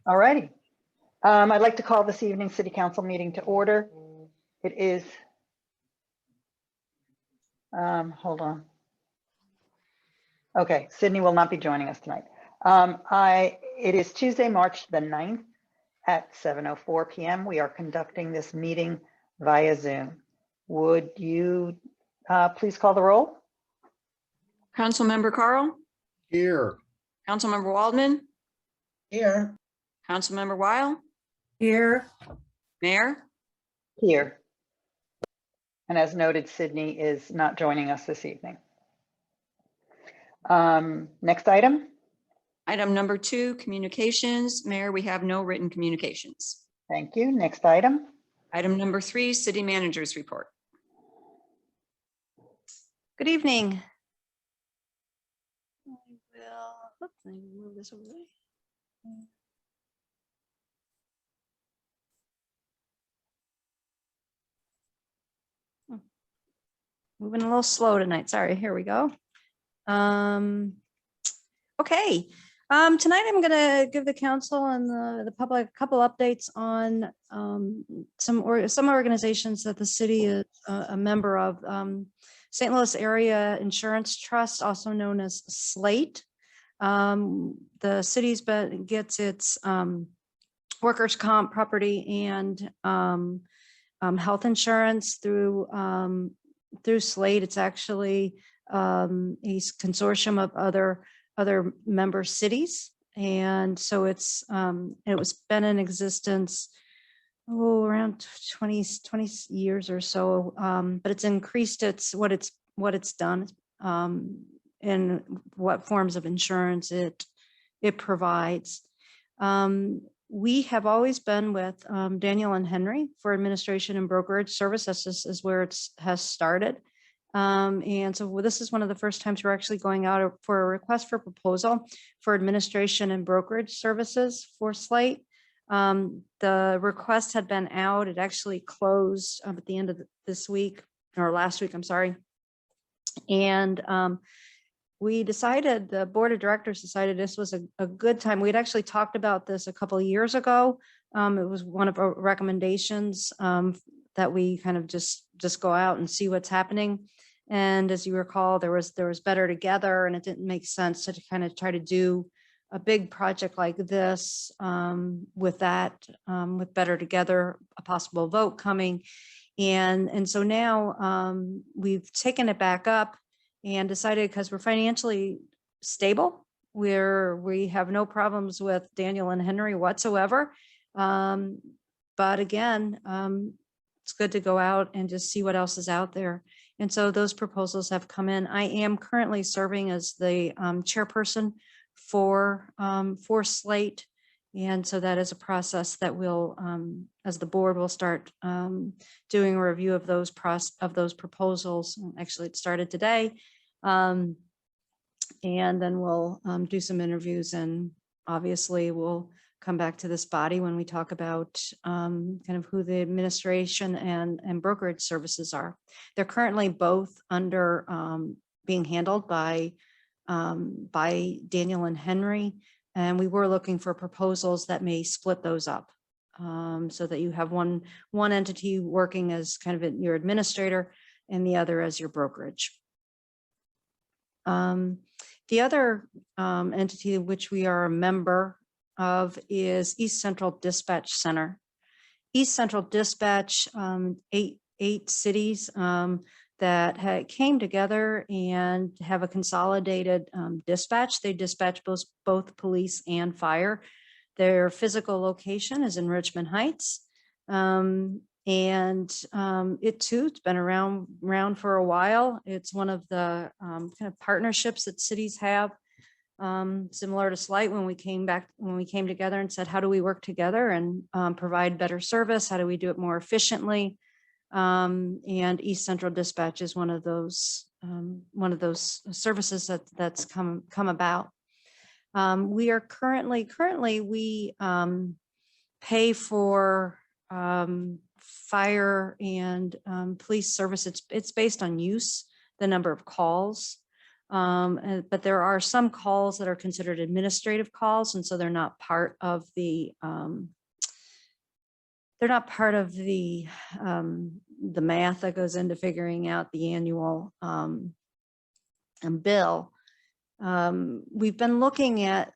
All righty. I'd like to call this evening's City Council meeting to order. It is, hold on. Okay, Sydney will not be joining us tonight. It is Tuesday, March the 9th at 7:04 p.m. We are conducting this meeting via Zoom. Would you please call the roll? Councilmember Carl, Here. Councilmember Waldman, Here. Councilmember Weil, Here. Mayor, Here. And as noted, Sydney is not joining us this evening. Next item. item number 2, communications. Mayor, we have no written communications. Thank you. Next item. Item number 3, city manager's report. Good evening. Let me move this over there. Moving a little slow tonight. Sorry, here we go. Okay. Tonight I'm going to give the council and the public a couple updates on some organizations that the city is a member of. St. Louis Area Insurance Trust, also known as SLATE. The city's gets its workers' comp, property, and health insurance through SLATE. It's actually a consortium of other member cities, and so it was been in existence around 20 years or so, but it's increased what it's done and what forms of insurance it provides. We have always been with Daniel and Henry for administration and brokerage service. This is where it has started. And so this is one of the first times we're actually going out for a request for proposal for administration and brokerage services for SLATE. The request had been out. It actually closed at the end of this week, or last week, I'm sorry. And we decided, the board of directors decided this was a good time. We'd actually talked about this a couple of years ago. It was one of our recommendations that we kind of just go out and see what's happening. And as you recall, there was Better Together, and it didn't make sense to kind of try to do a big project like this with Better Together, a possible vote coming. And so now we've taken it back up and decided, because we're financially stable, we have no problems with Daniel and Henry whatsoever. But again, it's good to go out and just see what else is out there. And so those proposals have come in. I am currently serving as the chairperson for SLATE. And so that is a process that we'll, as the board, will start doing a review of those proposals. Actually, it started today. And then we'll do some interviews, and obviously we'll come back to this body when we talk about kind of who the administration and brokerage services are. They're currently both under being handled by Daniel and Henry, and we were looking for proposals that may split those up so that you have one entity working as kind of your administrator and the other as your brokerage. The other entity which we are a member of is East Central Dispatch Center. East Central Dispatch, eight cities that came together and have a consolidated dispatch. They dispatch both police and fire. Their physical location is in Richmond Heights. It too, it's been around for a while. It's one of the kind of partnerships that cities have, similar to SLATE when we came together and said, how do we work together and provide better service? How do we do it more efficiently? And East Central Dispatch is one of those services that's come about. We are currently we pay for fire and police service. It's based on use, the number of calls. But there are some calls that are considered administrative calls, and so they're not part of the the math that goes into figuring out the annual bill. We've been looking at,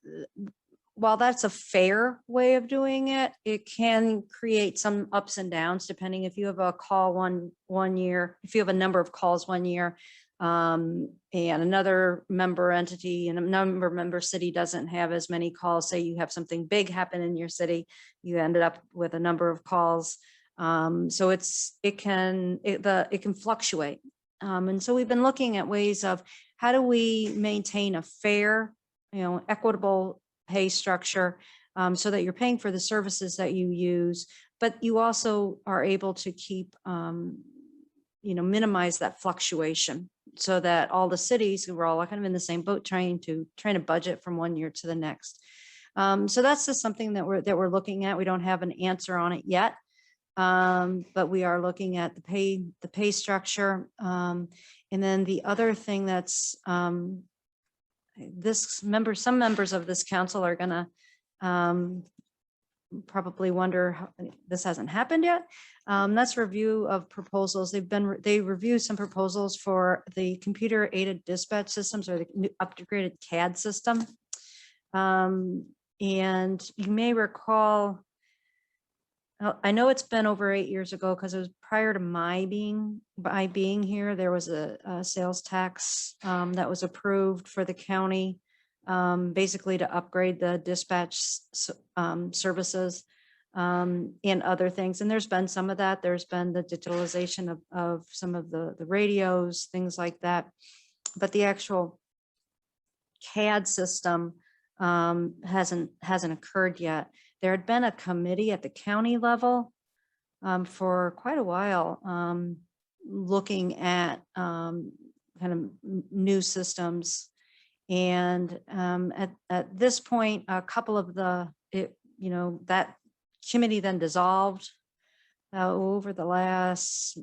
while that's a fair way of doing it, it can create some ups and downs depending if you have a call one year, if you have a number of calls one year, and another member entity and a member city doesn't have as many calls. Say you have something big happen in your city, you ended up with a number of calls. So it can fluctuate. And so we've been looking at ways of how do we maintain a fair, equitable pay structure, so that you're paying for the services that you use, but you also are able to keep, minimize that fluctuation, so that all the cities, we're all kind of in the same boat, trying to budget from one year to the next. So that's just something that we're looking at. We don't have an answer on it yet, but we are looking at the pay structure. And then the other thing that's some members of this council are going to probably wonder how this hasn't happened yet. That's review of proposals. They reviewed some proposals for the computer aided dispatch systems, or the new upgraded CAD system. And you may recall, I know it's been over 8 years ago, because it was prior to my being here. There was a sales tax that was approved for the county, basically to upgrade the dispatch services and other things. And there's been some of that. There's been the digitalization of some of the radios, things like that. But the actual CAD system hasn't occurred yet. There had been a committee at the county level for quite a while, looking at kind of new systems. And at this point, a couple of that committee then dissolved over the last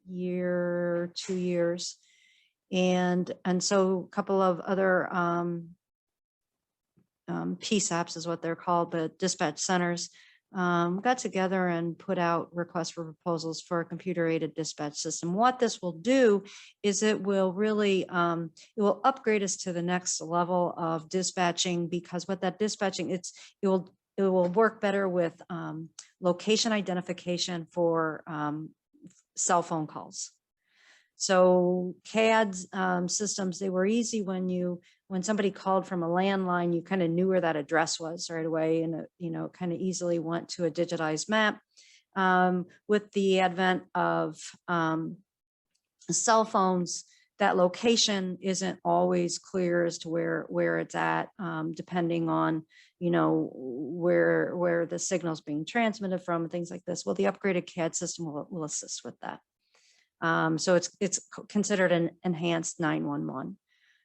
year, 2 years. And so a couple of other PSAPs is what they're called, but dispatch centers, got together and put out requests for proposals for a computer aided dispatch system. What this will do is it will really, it will upgrade us to the next level of dispatching, because what that dispatching, it will work better with location identification for cell phone calls. So CAD systems, they were easy when somebody called from a landline, you kind of knew where that address was right away, and it kind of easily went to a digitized map. With the advent of cell phones, that location isn't always clear as to where it's at, depending on where the signal's being transmitted from, and things like this. Well, the upgraded CAD system will assist with that. So it's considered an enhanced 911.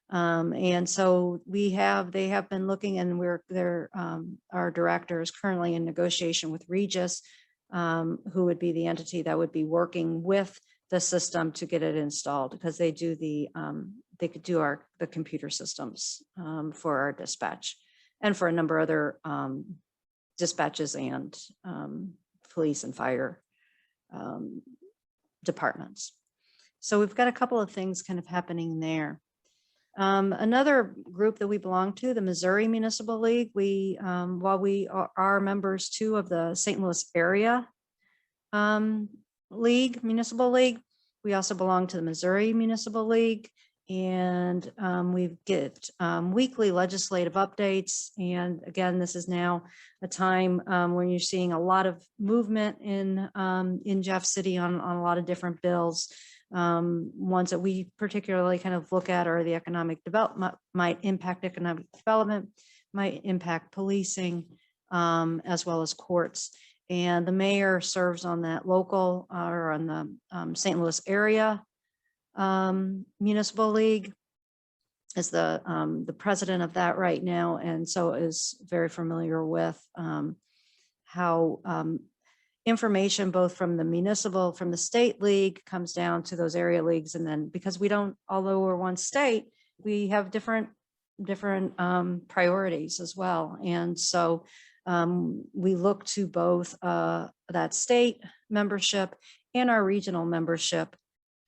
And so they have been looking, and our director is currently in negotiation with Regis, who would be the entity that would be working with the system to get it installed, because they do the computer systems for our dispatch and for a number of other dispatches and police and fire departments. So we've got a couple of things kind of happening there. Another group that we belong to, the Missouri Municipal League, while we are members too of the St. Louis area municipal league, we also belong to the Missouri Municipal League, and we get weekly legislative updates. And again, this is now a time when you're seeing a lot of movement in Jeff City on a lot of different bills. Ones that we particularly kind of look at are the economic development, might impact economic development, might impact policing, as well as courts. And the mayor serves on that local or on the St. Louis area municipal league, is the president of that right now, and so is very familiar with how information both from the municipal, from the state league comes down to those area leagues. And then because we don't, although we're one state, we have different priorities as well. And so we look to both that state membership and our regional membership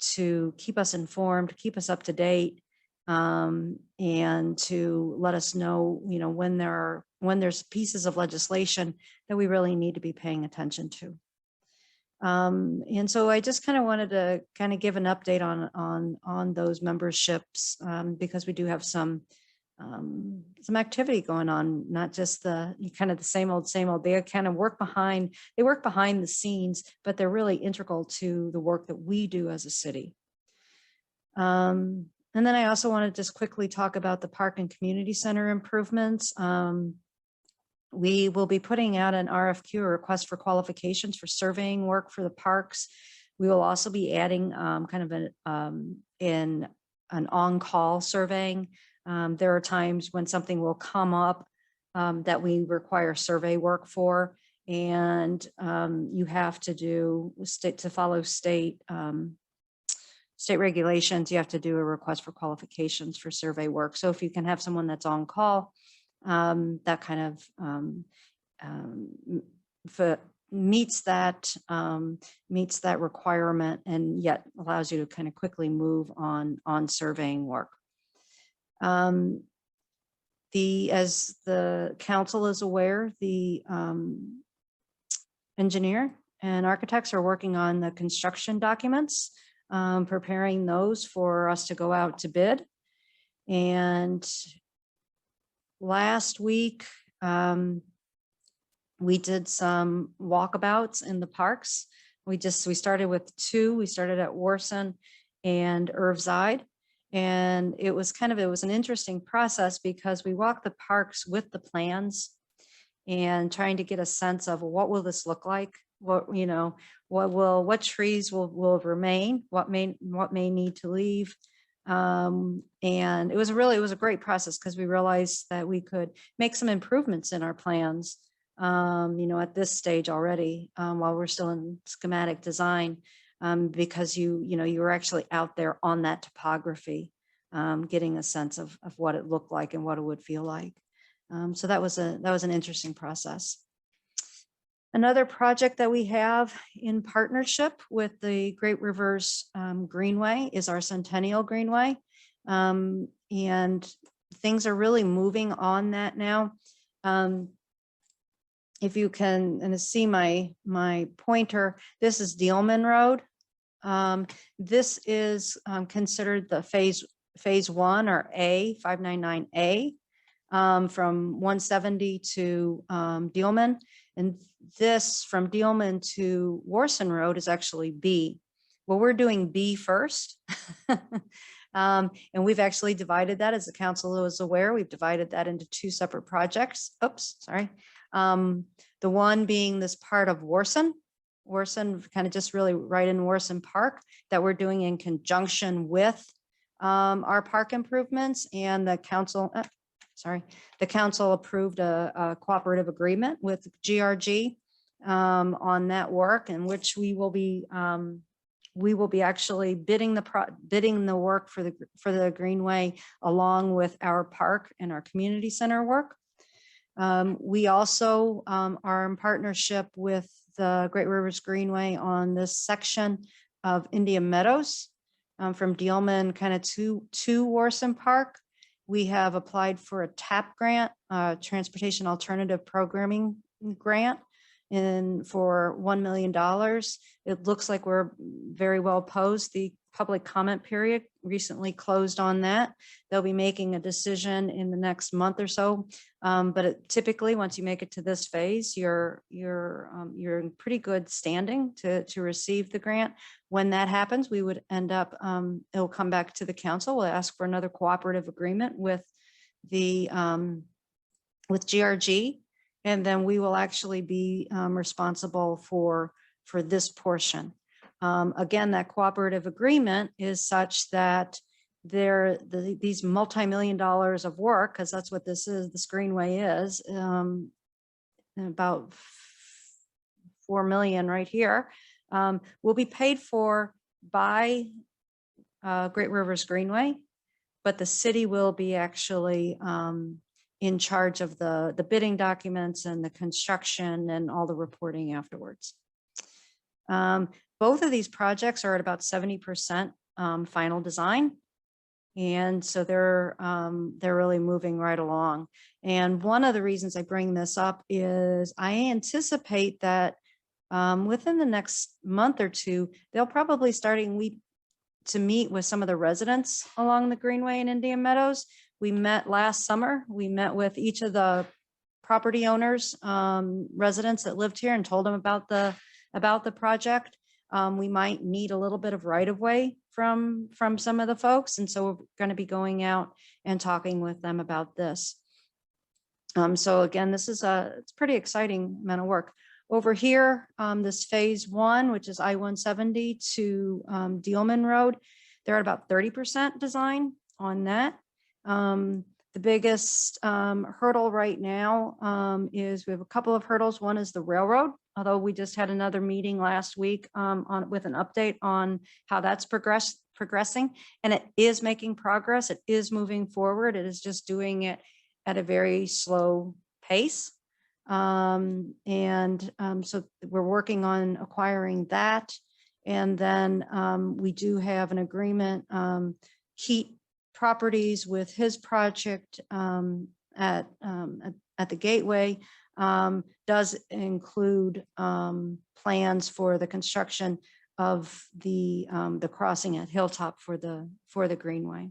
to keep us informed, keep us up to date, and to let us know, when there's pieces of legislation that we really need to be paying attention to. And so I just kind of wanted to kind of give an update on those memberships, because we do have some activity going on, not just the kind of the same old. They kind of work behind the scenes, but they're really integral to the work that we do as a city. And then I also want to just quickly talk about the park and community center improvements. We will be putting out an RFQ, a request for qualifications for surveying work for the parks. We will also be adding kind of an on-call surveying. There are times when something will come up that we require survey work for, and you have to follow state regulations. You have to do a request for qualifications for survey work. So if you can have someone that's on call, that kind of meets that requirement, and yet allows you to kind of quickly move on surveying work. As the council is aware, the engineer and architects are working on the construction documents, preparing those for us to go out to bid. And last week, we did some walkabouts in the parks. We started with two. We started at Warson and Irvside. And it was an interesting process because we walked the parks with the plans and trying to get a sense of what will this look like? What trees will remain? What may need to leave? And it was a great process because we realized that we could make some improvements in our plans, at this stage already, while we're still in schematic design, because you were actually out there on that topography, getting a sense of what it looked like and what it would feel like. So that was an interesting process. Another project that we have in partnership with the Great Rivers Greenway is our Centennial Greenway. And things are really moving on that now. If you can see my pointer, this is Dealman Road. This is considered the phase one, or A, 599A, from 170 to Dealman. And this from Dealman to Warson Road is actually B. Well, we're doing B first. And we've actually divided that, as the council is aware, we've divided that into two separate projects. Oops, sorry. The one being this part of Warson, kind of just really right in Warson Park, that we're doing in conjunction with our park improvements, and the council, the council approved a cooperative agreement with GRG on that work, in which we will be actually bidding the work for the Greenway, along with our park and our community center work. We also are in partnership with the Great Rivers Greenway on this section of Indian Meadows, from Dealman kind of to Warson Park. We have applied for a TAP grant, Transportation Alternative Programming grant, for $1 million. It looks like we're very well posed. The public comment period recently closed on that. They'll be making a decision in the next month or so. But typically, once you make it to this phase, you're in pretty good standing to receive the grant. When that happens, we would end up, it'll come back to the council. We'll ask for another cooperative agreement with GRG, and then we will actually be responsible for this portion. Again, that cooperative agreement is such that these multi-million dollars of work, because that's what this Greenway is, about 4 million right here, will be paid for by Great Rivers Greenway, but the city will be actually in charge of the bidding documents and the construction and all the reporting afterwards. Both of these projects are at about 70% final design. And so they're really moving right along. And one of the reasons I bring this up is I anticipate that within the next month or two, they'll probably to meet with some of the residents along the Greenway in Indian Meadows. We met last summer. We met with each of the property owners, residents that lived here, and told them about the project. We might need a little bit of right of way from some of the folks. And so we're going to be going out and talking with them about this. So again, it's pretty exciting amount of work. Over here, this phase 1, which is I-170 to Dealman Road, they're at about 30% design on that. The biggest hurdle right now is we have a couple of hurdles. One is the railroad, although we just had another meeting last week with an update on how that's progressing, and it is making progress. It is moving forward. It is just doing it at a very slow pace. So we're working on acquiring that. And then we do have an agreement, Heat Properties with his project at the Gateway does include plans for the construction of the crossing at Hilltop for the Greenway.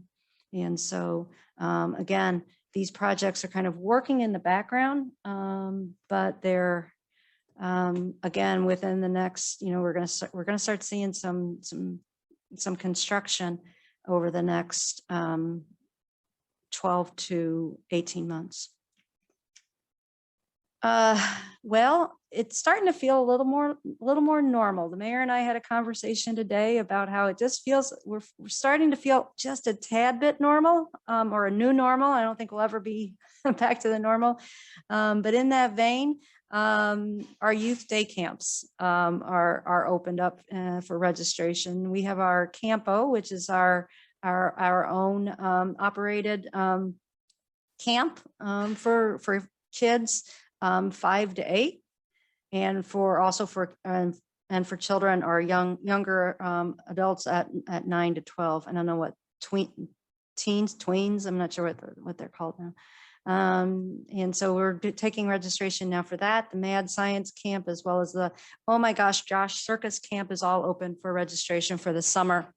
And so again, these projects are kind of working in the background, but they're again within the next, we're going to start seeing some construction over the next 12 to 18 months. Well, it's starting to feel a little more normal. The mayor and I had a conversation today about how it just feels we're starting to feel just a tad bit normal, or a new normal. I don't think we'll ever be back to the normal. But in that vein, our youth day camps are opened up for registration. We have our Campo, which is our own operated camp for kids 5 to 8, and for children or younger adults at 9 to 12. I don't know what tweens. I'm not sure what they're called now. And so we're taking registration now for that. The Mad Science Camp, as well as the Oh My Gosh Josh Circus Camp, is all open for registration for the summer.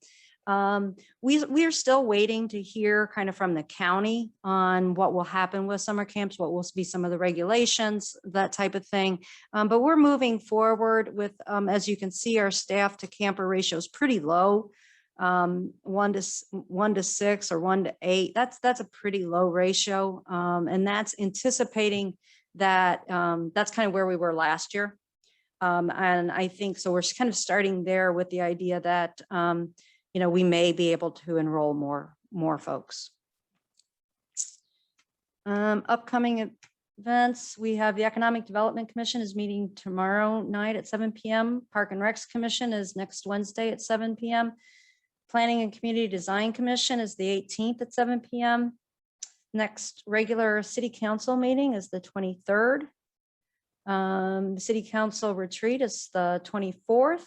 We are still waiting to hear kind of from the county on what will happen with summer camps, what will be some of the regulations, that type of thing. But we're moving forward with, as you can see, our staff to camper ratio is pretty low. 1 to 6 or 1 to 8. That's a pretty low ratio. And that's anticipating that that's kind of where we were last year. And I think so we're kind of starting there with the idea that we may be able to enroll more folks. Upcoming events, we have the Economic Development Commission is meeting tomorrow night at 7 p.m. Park and Recs Commission is next Wednesday at 7 p.m. Planning and Community Design Commission is the 18th at 7 p.m. Next regular City Council meeting is the 23rd. The City Council retreat is the 24th.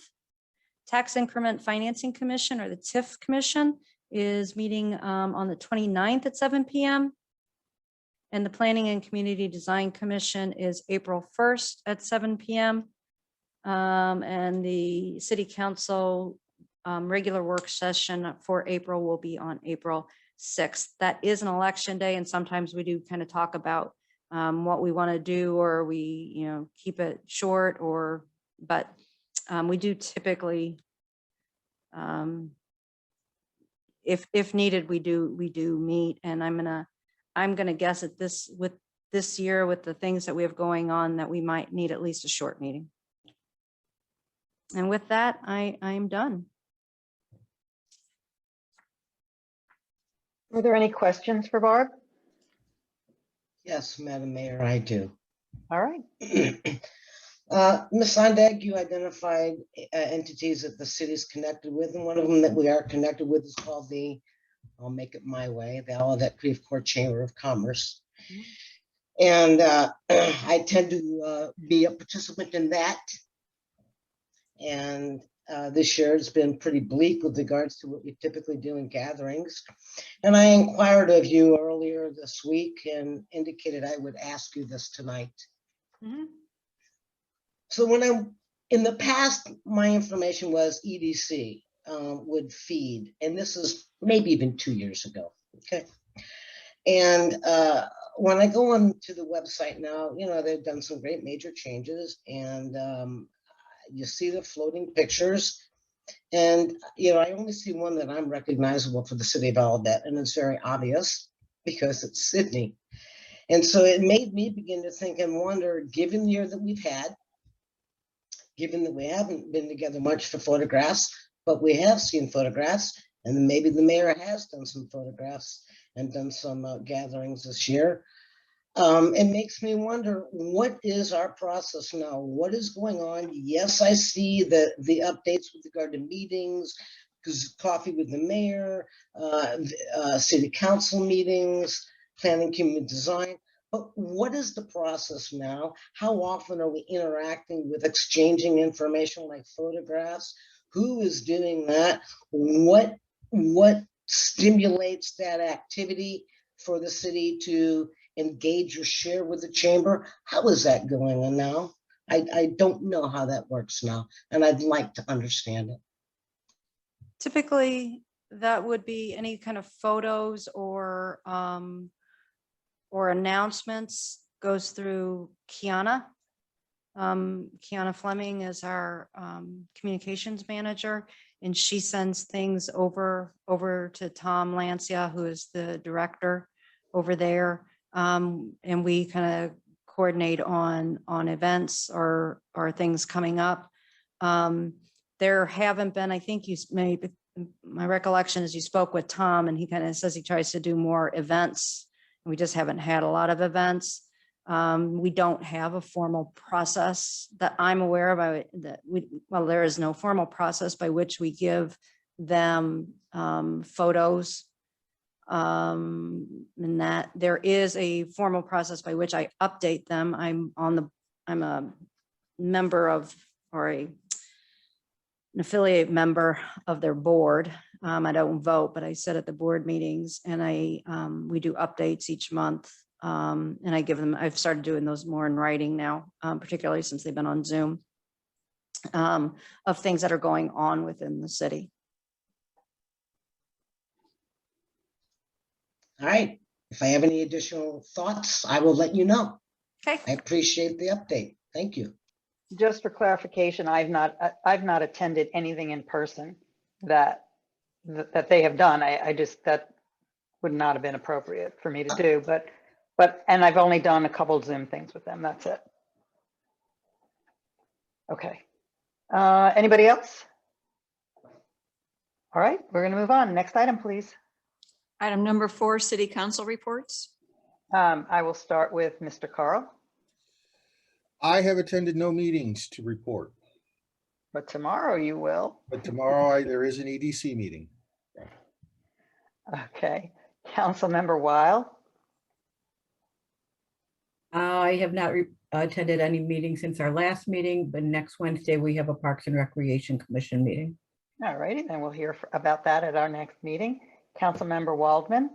Tax Increment Financing Commission, or the TIF Commission, is meeting on the 29th at 7 p.m. And the Planning and Community Design Commission is April 1st at 7 p.m. And the City Council regular work session for April will be on April 6th. That is an election day, and sometimes we do kind of talk about what we want to do, or we keep it short, but we do typically, if needed, we do meet. And I'm gonna guess at this year with the things that we have going on, that we might need at least a short meeting. And with that, I'm done. Are there any questions for Barb? Yes, Madam Mayor, I do. All right. Ms. Sondag, you identified entities that the city is connected with, and one of them that we are connected with is called the, I'll make it my way, the Olivet Creve Court Chamber of Commerce. And I tend to be a participant in that. And this year it's been pretty bleak with regards to what we typically do in gatherings. And I inquired of you earlier this week and indicated I would ask you this tonight. Mhm. So in the past, my information was EDC would feed, and this is maybe even 2 years ago, okay? And when I go on to the website now, you know, they've done some great major changes, and you see the floating pictures. And, you know, I only see one that I'm recognizable for the city of Olivet, and it's very obvious because it's Sydney. And so it made me begin to think and wonder, given the year that we've had, given that we haven't been together much for photographs, but we have seen photographs, and maybe the mayor has done some photographs and done some gatherings this year. It makes me wonder, what is our process now? What is going on? Yes, I see the updates with regard to meetings, coffee with the mayor, city council meetings, planning community design. But what is the process now? How often are we interacting with exchanging information like photographs? Who is doing that? What stimulates that activity for the city to engage or share with the chamber? How is that going on now? I don't know how that works now, and I'd like to understand it. Typically, that would be any kind of photos or announcements goes through Kiana. Kiana Fleming is our communications manager, and she sends things over to Tom Lancia, who is the director over there. And we kind of coordinate on events or things coming up. There haven't been, I think my recollection is you spoke with Tom, and he kind of says he tries to do more events. We just haven't had a lot of events. We don't have a formal process that I'm aware of. There is no formal process by which we give them photos. And that there is a formal process by which I update them. I'm a member of, or an affiliate member of their board. I don't vote, but I sit at the board meetings, and we do updates each month. And I give them, I've started doing those more in writing now, particularly since they've been on Zoom, of things that are going on within the city. All right. If I have any additional thoughts, I will let you know. Okay. I appreciate the update. Thank you. Just for clarification, I've not attended anything in person that they have done. That would not have been appropriate for me to do, and I've only done a couple Zoom things with them. That's it. Okay. Anybody else? All right, we're going to move on. Next item, please. Item number 4, city council reports. I will start with Mr. Carl, I have attended no meetings to report, but tomorrow you will. but tomorrow there is an EDC meeting. Okay. Councilmember Weil. I have not attended any meeting since our last meeting, but next Wednesday we have a Parks and Recreation Commission meeting. All righty, then we'll hear about that at our next meeting. Councilmember Waldman.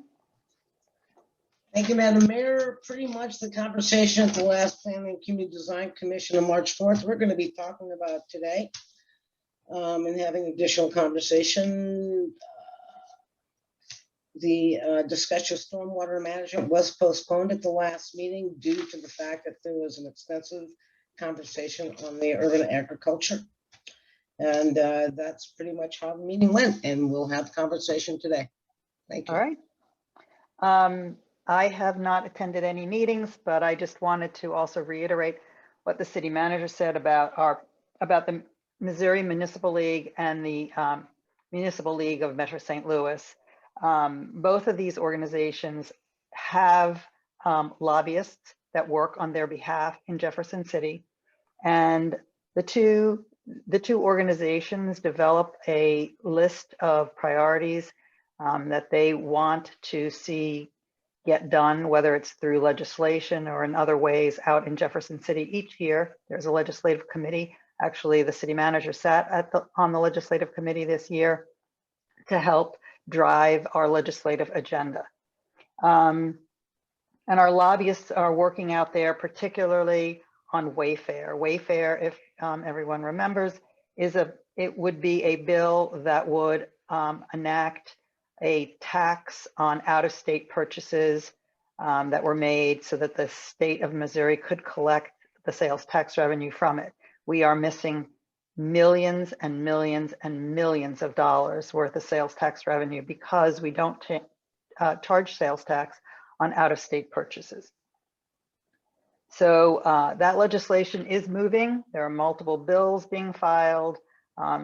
Thank you, Madam Mayor. Pretty much the conversation at the last Planning Community Design Commission on March 4th, we're going to be talking about today and having additional conversation. The discussion of stormwater management was postponed at the last meeting due to the fact that there was an extensive conversation on the urban agriculture. And that's pretty much how the meeting went, and we'll have conversation today. Thank you. All right. I have not attended any meetings, but I just wanted to also reiterate what the city manager said about the Missouri Municipal League and the Municipal League of Metro St. Louis. Both of these organizations have lobbyists that work on their behalf in Jefferson City. And the two organizations develop a list of priorities that they want to see get done, whether it's through legislation or in other ways out in Jefferson City. Each year, there's a legislative committee. Actually, the city manager sat on the legislative committee this year to help drive our legislative agenda. And our lobbyists are working out there, particularly on Wayfair. Wayfair, if everyone remembers, it would be a bill that would enact a tax on out-of-state purchases that were made so that the state of Missouri could collect the sales tax revenue from it. We are missing millions and millions and millions of dollars worth of sales tax revenue because we don't charge sales tax on out-of-state purchases. So that legislation is moving. There are multiple bills being filed.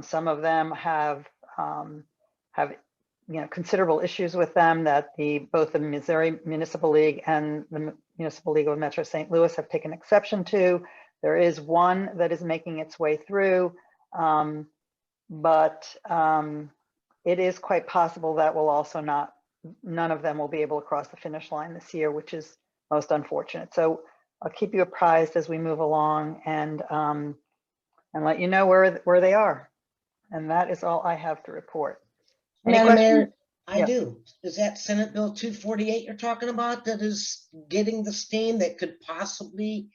Some of them have considerable issues with them that both the Missouri Municipal League and the Municipal League of Metro St. Louis have taken exception to. There is one that is making its way through, but it is quite possible that will also none of them will be able to cross the finish line this year, which is most unfortunate. So I'll keep you apprised as we move along and let you know where they are. And that is all I have to report. Any Madam questions? Mayor, I Yeah. do. Is that Senate Bill 248 you're talking about that is getting the steam that could possibly,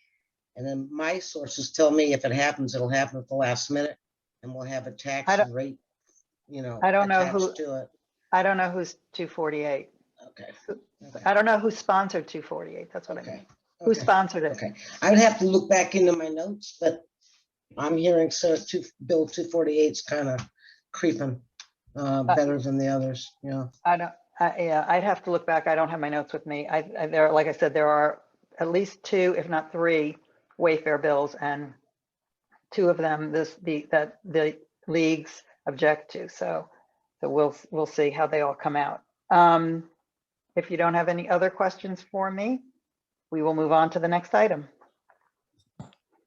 and then my sources tell me if it happens, it'll happen at the last minute and we'll have a tax rate, I don't know who, attached to it. I don't know who's 248. Okay. I don't know who sponsored 248. That's what I mean. Okay. Who sponsored it? Okay. I would have to look back into my notes, but I'm hearing Bill 248 is kind of creeping better than the others. Yeah. Yeah, I'd have to look back. I don't have my notes with me. Like I said, there are at least two, if not three, Wayfair bills, and two of them that the leagues object to. So we'll see how they all come out. If you don't have any other questions for me, we will move on to the next item.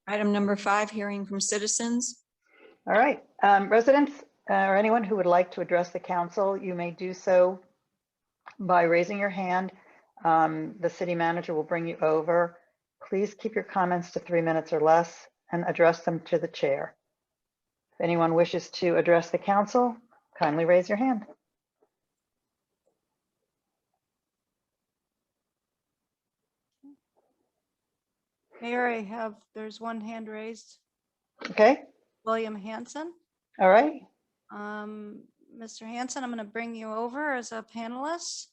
Item number 5, hearing from citizens. All right, residents or anyone who would like to address the council, you may do so by raising your hand. The city manager will bring you over. Please keep your comments to 3 minutes or less and address them to the chair. If anyone wishes to address the council, kindly raise your hand. Mayor, there's one hand raised. Okay, William Hanson. all right. Mr. Hanson, I'm going to bring you over as a panelist.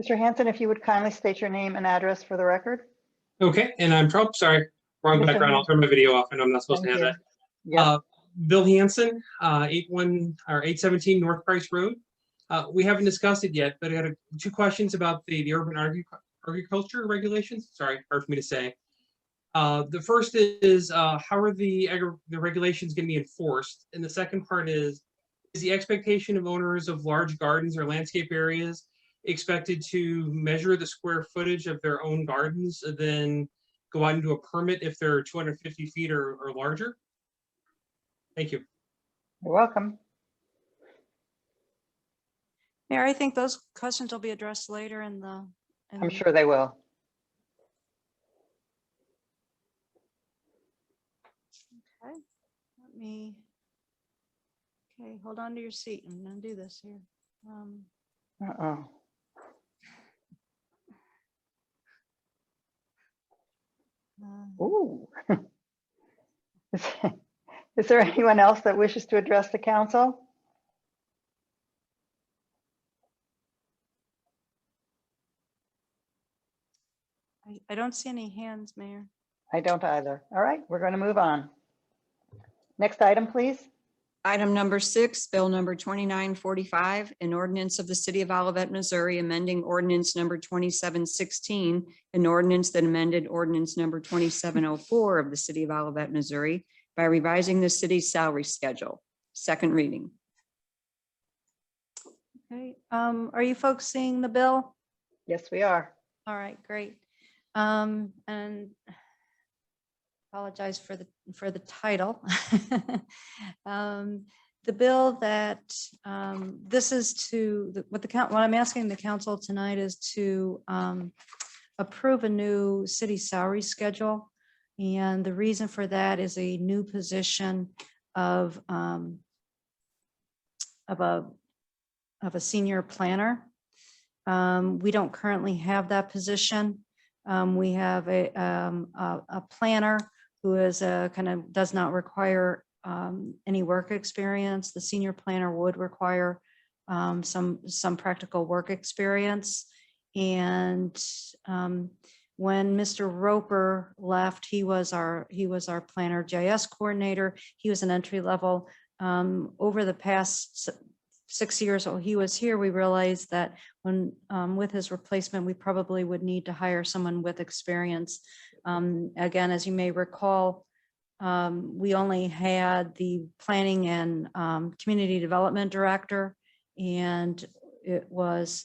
Mr. Hanson, if you would kindly state your name and address for the record. Okay, and I'm probably sorry, wrong That's background. okay. I'll turn my video off. I know I'm not supposed Thank to have you. that. Yeah, Bill Hanson, 817 North Price Road. We haven't discussed it yet, but I got 2 questions about the urban agriculture regulations. Sorry, hard for me to say. The first is how are the regulations going to be enforced? And the second part is the expectation of owners of large gardens or landscape areas expected to measure the square footage of their own gardens and then go out and do a permit if they're 250 feet or larger? Thank you. you're welcome. Mayor, I think those questions will be addressed later in the. I'm sure they will. Okay, okay, hold on to your seat. I'm going to do this here. Uh-oh. Ooh. Is there anyone else that wishes to address the council? I don't see any hands, Mayor. I don't either. All right, we're going to move on. Next item, please. Item number 6, bill number 2945, an ordinance of the city of Olivet, Missouri, amending ordinance number 2716, an ordinance that amended ordinance number 2704 of the city of Olivet, Missouri by revising the city's salary schedule. Second reading. Okay, are you folks seeing the bill? Yes, we are. All right, great. And apologize for the title. The bill that, this is to, what I'm asking the council tonight is to approve a new city salary schedule. And the reason for that is a new position of a senior planner. We don't currently have that position. We have a planner who is does not require any work experience. The senior planner would require some practical work experience. And when Mr. Roper left, he was our planner GIS coordinator. He was an entry level. Over the past 6 years he was here, we realized that when with his replacement, we probably would need to hire someone with experience. Again, as you may recall, we only had the planning and community development director, and it was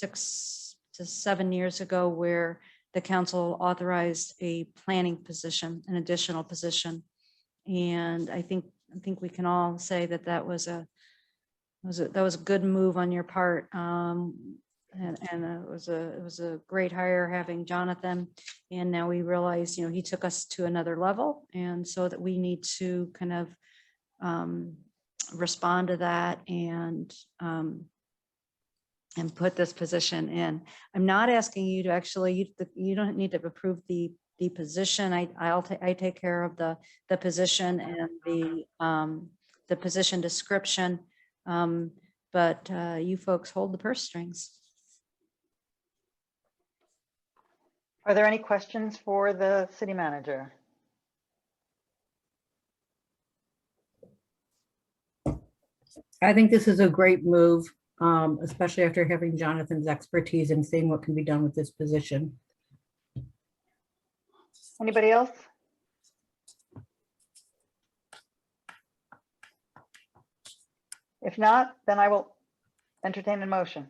6 to 7 years ago where the council authorized a planning position, an additional position. And I think we can all say that that was a good move on your part. And it was a great hire having Jonathan. And now we realize, he took us to another level. And so that we need to kind of respond to that and put this position in. I'm not asking you to actually, you don't need to approve the position. I take care of the position and the position description. But you folks hold the purse strings. Are there any questions for the city manager? I think this is a great move, especially after having Jonathan's expertise and seeing what can be done with this position. Anybody else? If not, then I will entertain a motion.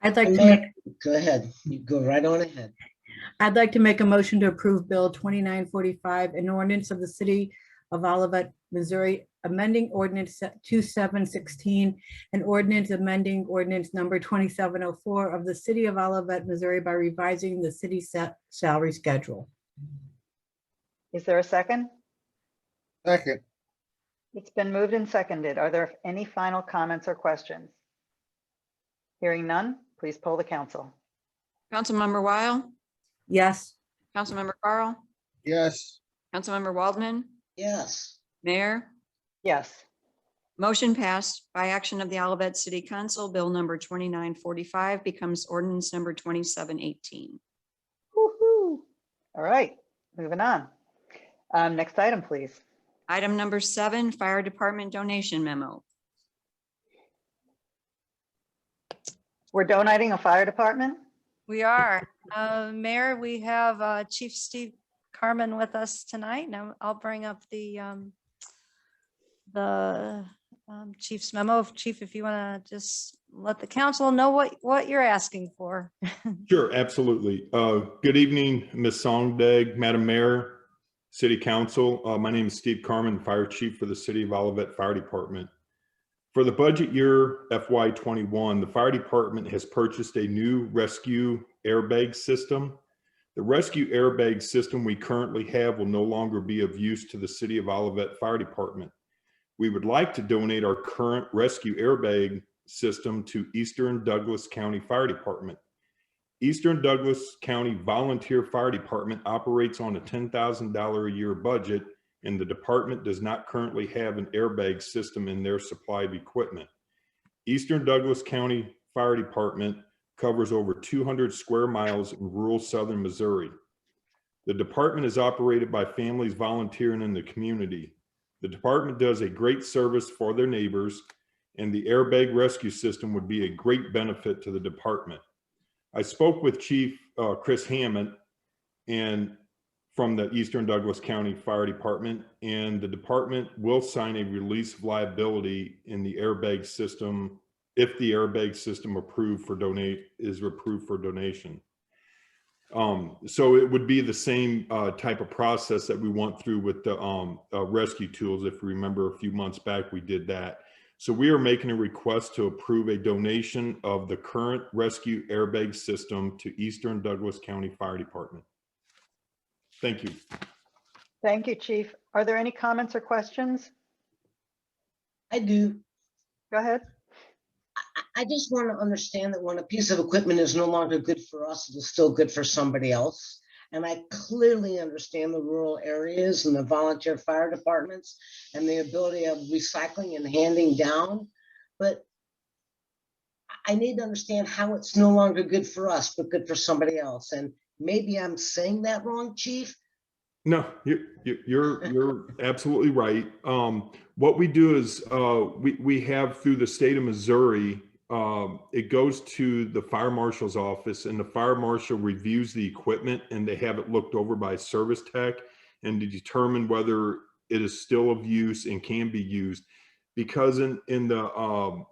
I'd like to Mayor, make, go ahead. You go right on ahead. I'd like to make a motion to approve Bill 2945, an ordinance of the city of Olivet, Missouri, amending ordinance 2716, an ordinance amending ordinance number 2704 of the city of Olivet, Missouri by revising the city salary schedule. Is there a second? Second. It's been moved and seconded. Are there any final comments or questions? Hearing none, please poll the council. Councilmember Weil, Yes. Councilmember Carl, Yes. Councilmember Waldman, Yes. Mayor. Yes. Motion passed by action of the Olivet City Council. Bill number 2945 becomes ordinance number 2718. Woo-hoo. All right, moving on. Next item, please. Item number 7, Fire Department donation memo. We're donating a fire department. We are. Mayor, we have Chief Steve Carmen with us tonight. Now I'll bring up the chief's memo. Chief, if you want to just let the council know what you're asking for. Sure, absolutely. Good evening, Ms. Songdag, Madam Mayor, City Council. My name is Steve Carmen, Fire Chief for the City of Olivet Fire Department. For the budget year FY21, the Fire Department has purchased a new rescue airbag system. The rescue airbag system we currently have will no longer be of use to the City of Olivet Fire Department. We would like to donate our current rescue airbag system to Eastern Douglas County Fire Department. Eastern Douglas County Volunteer Fire Department operates on a $10,000 a year budget, and the department does not currently have an airbag system in their supply of equipment. Eastern Douglas County Fire Department covers over 200 square miles in rural southern Missouri. The department is operated by families volunteering in the community. The department does a great service for their neighbors, and the airbag rescue system would be a great benefit to the department. I spoke with Chief Chris Hammond and from the Eastern Douglas County Fire Department, and the department will sign a release of liability in the airbag system if the airbag system is approved for donation. So it would be the same type of process that we went through with the rescue tools. If you remember a few months back, we did that. So we are making a request to approve a donation of the current rescue airbag system to Eastern Douglas County Fire Department. Thank you. Thank you, Chief. Are there any comments or questions? I do. Go ahead. I just want to understand that when a piece of equipment is no longer good for us, it is still good for somebody else. And I clearly understand the rural areas and the volunteer fire departments and the ability of recycling and handing down. But I need to understand how it's no longer good for us, but good for somebody else. And maybe I'm saying that wrong, Chief. No, you're absolutely right. What we do is we have through the state of Missouri, it goes to the fire marshal's office, and the fire marshal reviews the equipment, and they have it looked over by service tech and to determine whether it is still of use and can be used. Because in the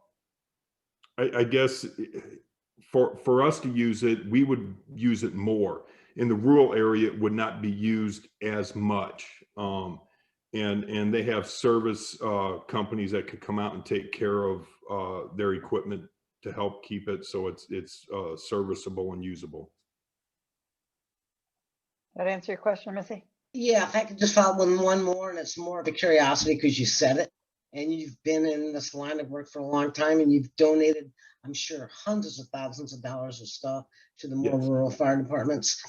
I guess for us to use it, we would use it more. In the rural area, it would not be used as much. And they have service companies that could come out and take care of their equipment to help keep it so it's serviceable and usable. That answer your question, Missy? Yeah, if I could just follow one more, and it's more of a curiosity because you said it, and you've been in this line of work for a long time, and you've donated, I'm sure, hundreds of thousands of dollars of stuff to the more Yes. rural fire departments.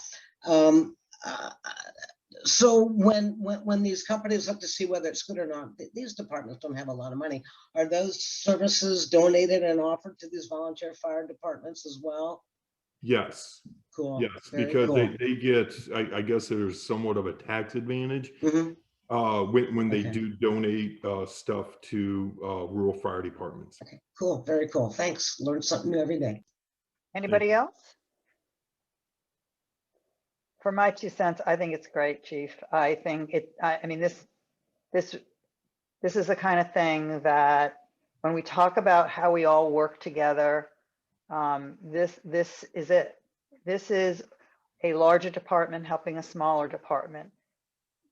So when these companies look to see whether it's good or not, these departments don't have a lot of money. Are those services donated and offered to these volunteer fire departments as well? Yes, Cool. yes, Very because cool. they get, I guess there's somewhat of a tax advantage Mhm. when they Okay. do donate stuff to rural fire departments. Okay, cool, very cool. Thanks. Learn something new every day. Anybody else? For my 2 cents, I think it's great, Chief. I think I mean, this is the kind of thing that when we talk about how we all work together, this is it. This is a larger department helping a smaller department.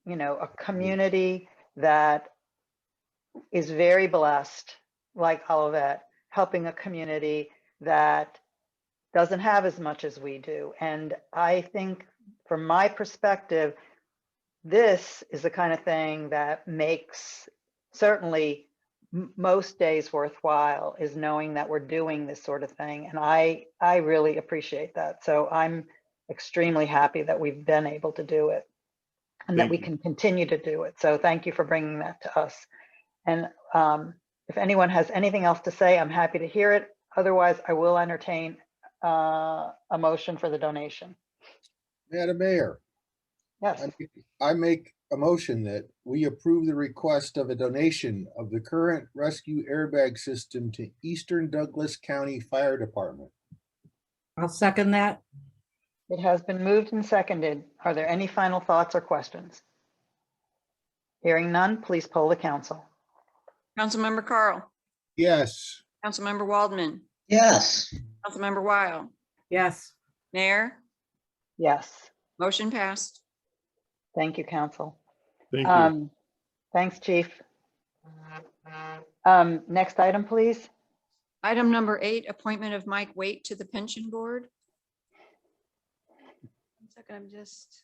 You know, a community that is very blessed, like Olivet, helping a community that doesn't have as much as we do. And I think from my perspective, this is the kind of thing that makes certainly most days worthwhile, is knowing that we're doing this sort of thing. And I really appreciate that. So I'm extremely happy that we've been able to do it and that Thank we you. can continue to do it. So thank you for bringing that to us. And if anyone has anything else to say, I'm happy to hear it. Otherwise, I will entertain a motion for the donation. Madam Mayor, Yes, I make a motion that we approve the request of a donation of the current rescue airbag system to Eastern Douglas County Fire Department. I'll second that. it has been moved and seconded. Are there any final thoughts or questions? Hearing none, please poll the council. Councilmember Carl, Yes. Councilmember Waldman, Yes, Councilmember Weil, Yes. Mayor, Yes, motion passed. thank you, council. Thank you. Thanks, Chief. Next item, please. Item number 8, appointment of Mike Waite to the pension board. 1 second, I'm just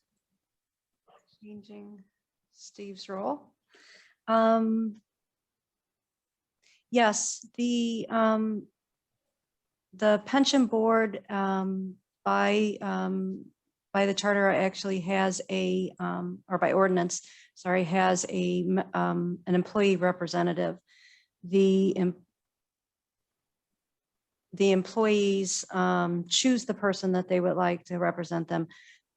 changing Steve's role. Yes, the pension board by the charter actually has a, or by ordinance, sorry, has an employee representative. The employees choose the person that they would like to represent them.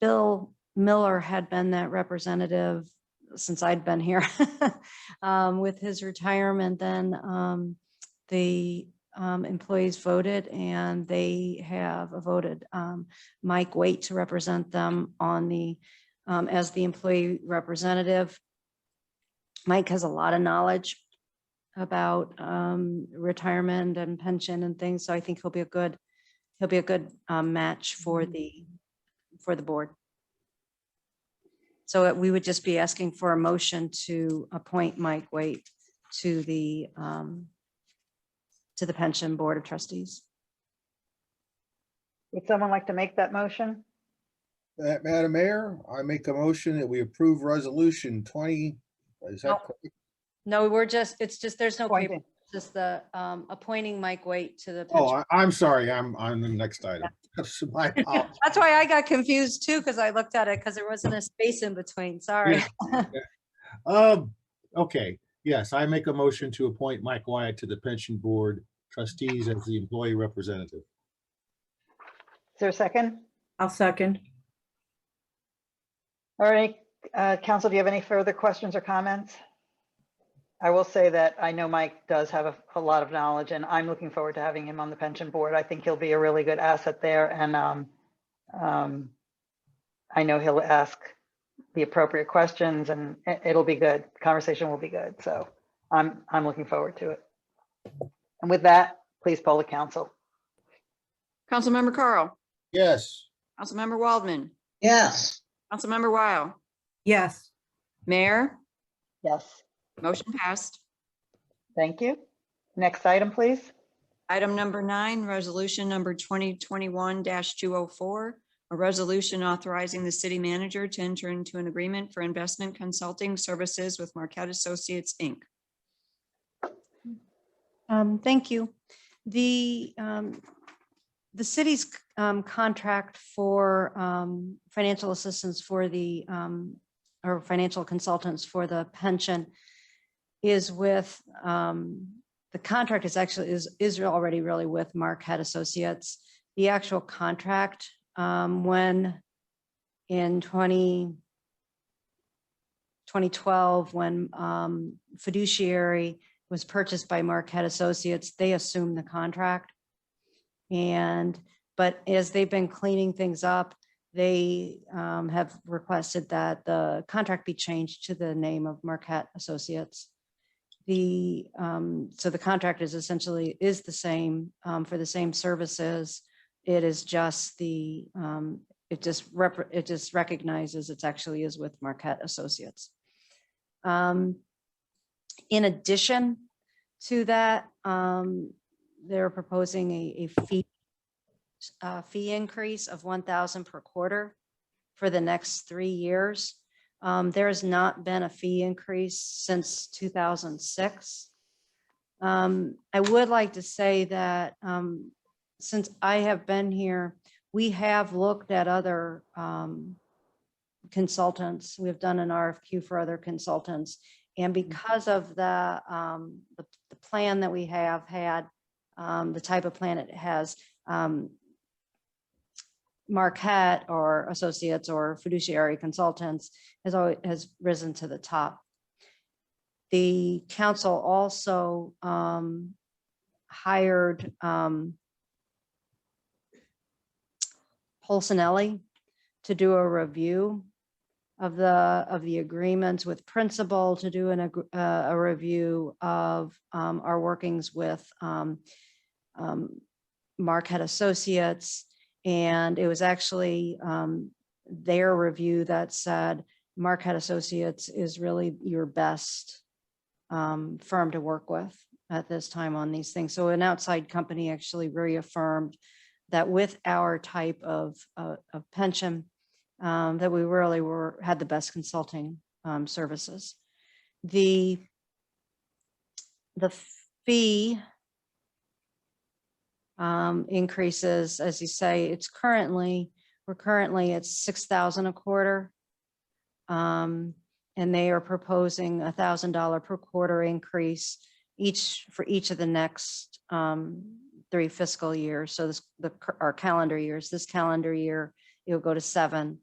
Bill Miller had been that representative since I'd been here. With his retirement, then the employees voted, and they have voted Mike Waite to represent them on the as the employee representative. Mike has a lot of knowledge about retirement and pension and things. So I think he'll be a good match for the board. So we would just be asking for a motion to appoint Mike Waite to the Pension Board of Trustees. Would someone like to make that motion? Madam Mayor, I make a motion that we approve resolution 20, is that Nope. correct? No, it's just, there's no paper, Appointing. just the appointing Mike Waite to the. Oh, pension. I'm sorry, I'm on the next item. That's my apologies. That's why I got confused too, because I looked at it because there wasn't a space in between. Sorry. Okay, yes, I make a motion to appoint Mike Wyatt to the Pension Board Trustees as the employee representative. Is there a second? I'll second. All right, council, do you have any further questions or comments? I will say that I know Mike does have a lot of knowledge, and I'm looking forward to having him on the pension board. I think he'll be a really good asset there, and I know he'll ask the appropriate questions, and it'll be good. Conversation will be good. So I'm looking forward to it. And with that, please poll the council. Councilmember Carl, Yes, Councilmember Waldman, Yes, Councilmember Weil, Yes, Mayor, Yes, motion passed. thank you. Next item, please. Item number 9, resolution number 2021-204, a resolution authorizing the city manager to enter into an agreement for investment consulting services with Marquette Associates, Inc. Thank you. The city's contract for financial assistance for the or financial consultants for the pension is with the contract is already really with Marquette Associates. The actual contract when in 2012 when Fiduciary was purchased by Marquette Associates, they assumed the contract. But as they've been cleaning things up, they have requested that the contract be changed to the name of Marquette Associates. So the contract is essentially the same for the same services. It is just it just recognizes it actually is with Marquette Associates. In addition to that, they're proposing a fee increase of $1,000 per quarter for the next 3 years. There has not been a fee increase since 2006. I would like to say that since I have been here, we have looked at other consultants. We've done an RFQ for other consultants. And because of the plan that we have had, the type of plan it has, Marquette or Associates or Fiduciary Consultants has risen to the top. The council also hired Polsinelli to do a review of the agreements with Principal, to do a review of our workings with Marquette Associates. And it was actually their review that said Marquette Associates is really your best firm to work with at this time on these things. So an outside company actually reaffirmed that with our type of pension, that we really had the best consulting services. The fee increases, as you say, we're currently at $6,000 a quarter. And they are proposing $1,000 per quarter increase for each of the next 3 fiscal years. So our calendar years, this calendar year, it'll go to 7,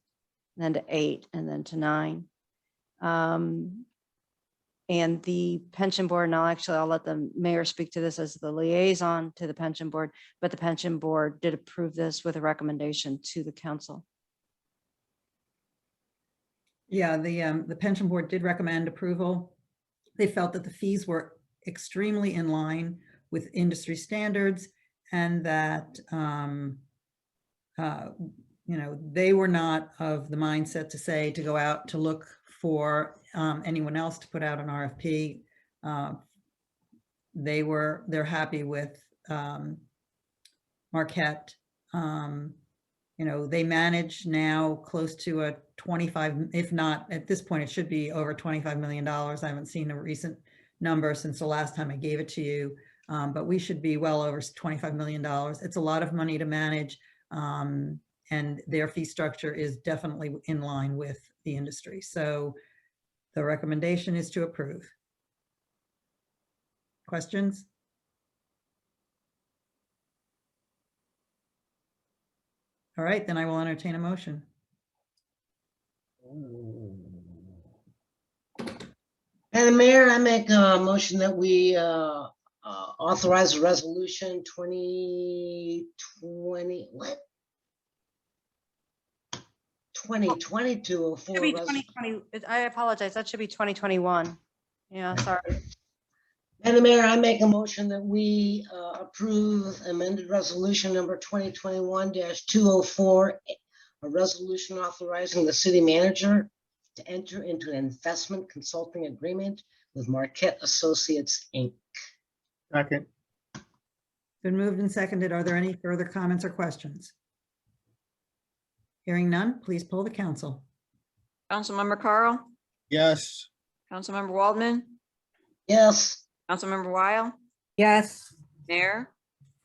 then to 8, and then to 9. And the pension board, and I'll let the mayor speak to this as the liaison to the pension board, but the pension board did approve this with a recommendation to the council. Yeah, the pension board did recommend approval. They felt that the fees were extremely in line with industry standards, and that, they were not of the mindset to say to go out to look for anyone else to put out an RFP. They're happy with Marquette. They manage now close to a 25, if not at this point, it should be over $25 million. I haven't seen a recent number since the last time I gave it to you, but we should be well over $25 million. It's a lot of money to manage, and their fee structure is definitely in line with the industry. So the recommendation is to approve. Questions? All right, then I will entertain a motion. Madam Mayor, I make a motion that we authorize resolution 2020, what? 2022 Should be 2020. I apologize. That should be 2021. Yeah, sorry. Madam Mayor, I make a motion that we approve amended resolution number 2021-204, a resolution authorizing the city manager to enter into an investment consulting agreement with Marquette Associates, Inc. Second. Been moved and seconded. Are there any further comments or questions? Hearing none, please poll the council. Councilmember Carl, Yes. Councilmember Waldman, Yes. Councilmember Weil, Yes. Mayor,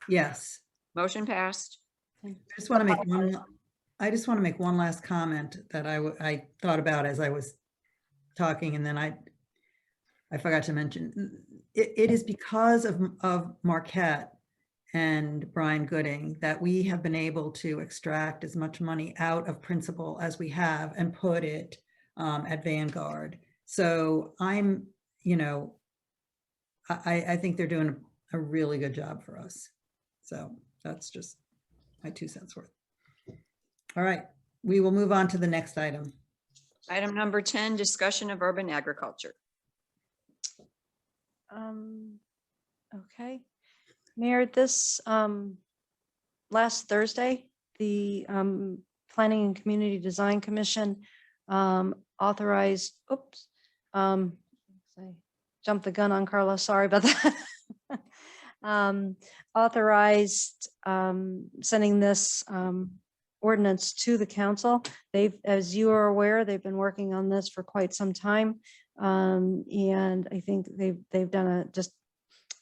Yes. motion passed. I just want to make one last comment that I thought about as I was talking, and then I forgot to mention. It is because of Marquette and Brian Gooding that we have been able to extract as much money out of Principal as we have and put it at Vanguard. So I think they're doing a really good job for us. So that's just my 2 cents worth. All right, we will move on to the next item. Item number 10, discussion of urban agriculture. Okay. Mayor, this last Thursday, the Planning and Community Design Commission authorized, I jumped the gun on Carlos, sorry about that. Authorized sending this ordinance to the council. As you are aware, they've been working on this for quite some time. And I think they've done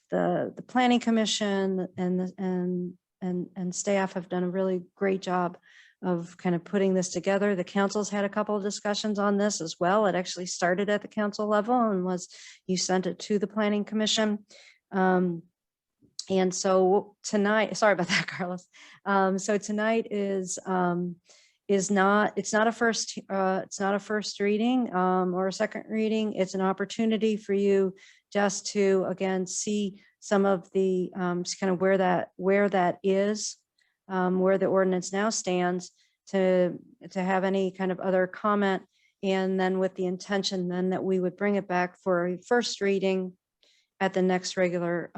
the Planning Commission and staff have done a really great job of kind of putting this together. The council's had a couple of discussions on this as well. It actually started at the council level and you sent it to the Planning Commission. And so tonight, sorry about that, Carlos. So tonight it's not a first reading or a second reading. It's an opportunity for you just to again see some of the kind of where that is, where the ordinance now stands, to have any kind of other comment, and then with the intention then that we would bring it back for a first reading at the next regular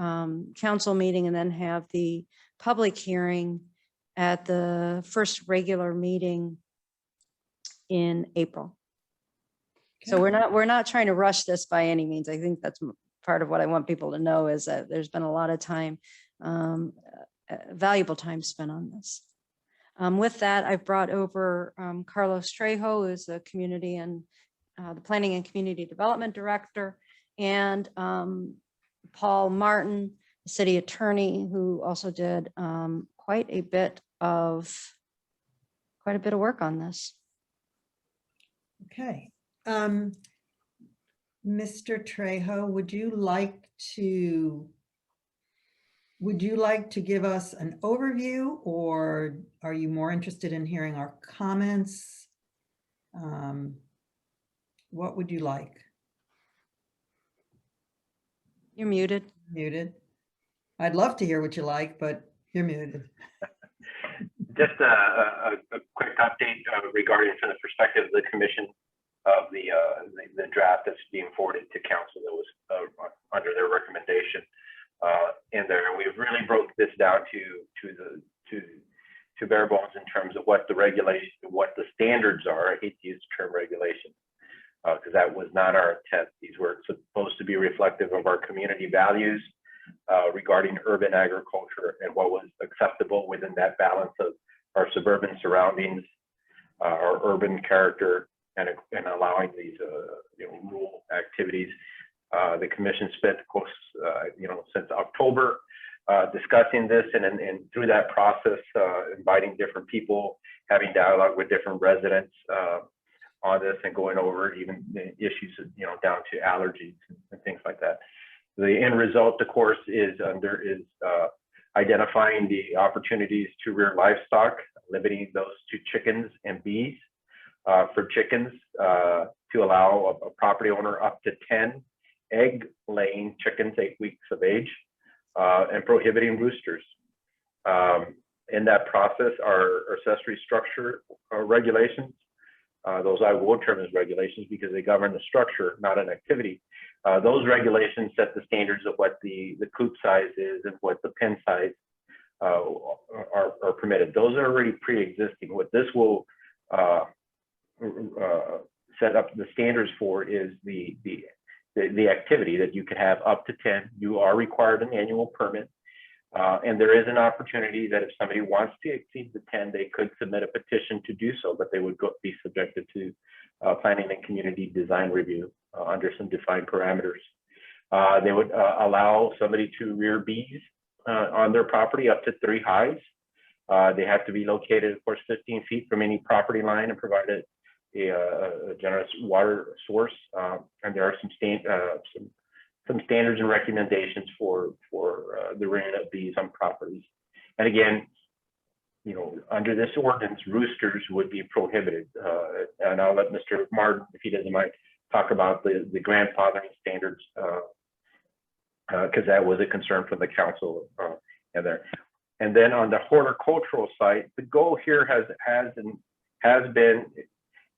council meeting, and then have the public hearing at the first regular meeting in April. So we're not trying to rush this by any means. I think that's part of what I want people to know, is that there's been a lot of time, valuable time spent on this. With that, I've brought over Carlos Trejo, who is the community and the Planning and Community Development Director, and Paul Martin, the city attorney, who also did quite a bit of work on this. Okay. Mr. Trejo, would you like to give us an overview, or are you more interested in hearing our comments? What would you like? You're muted. Muted. I'd love to hear what you like, but you're muted. Just a quick update regarding from the perspective of the commission. of the draft that's being forwarded to council that was under their recommendation in there. And we've really broke this down to bare bones in terms of what the regulation, what the standards are. I hate to use the term regulation because that was not our intent. These were supposed to be reflective of our community values regarding urban agriculture and what was acceptable within that balance of our suburban surroundings, our urban character, and allowing these rural activities. The commission spent, of course, since October discussing this, and through that process, inviting different people, having dialogue with different residents on this, and going over even the issues, down to allergies and things like that. The end result, of course, is identifying the opportunities to rear livestock, limiting those to chickens and bees. For chickens, to allow a property owner up to 10 egg-laying chickens 8 weeks of age, and prohibiting roosters. In that process, our accessory structure regulations, those I will term as regulations because they govern the structure, not an activity. Those regulations set the standards of what the coop size is and what the pen size are permitted. Those are already pre-existing. What this will set up the standards for is the activity that you can have up to 10. You are required an annual permit. And there is an opportunity that if somebody wants to exceed the 10, they could submit a petition to do so, but they would be subjected to planning and community design review under some defined parameters. They would allow somebody to rear bees on their property up to 3 hives. They have to be located, of course, 15 feet from any property line and provided a generous water source. And there are some standards and recommendations for the rearing of bees on properties. And again, under this ordinance, roosters would be prohibited. And I'll let Mr. Martin, if he doesn't mind, talk about the grandfathering standards, because that was a concern from the council and there. And then on the horticultural side, the goal here has been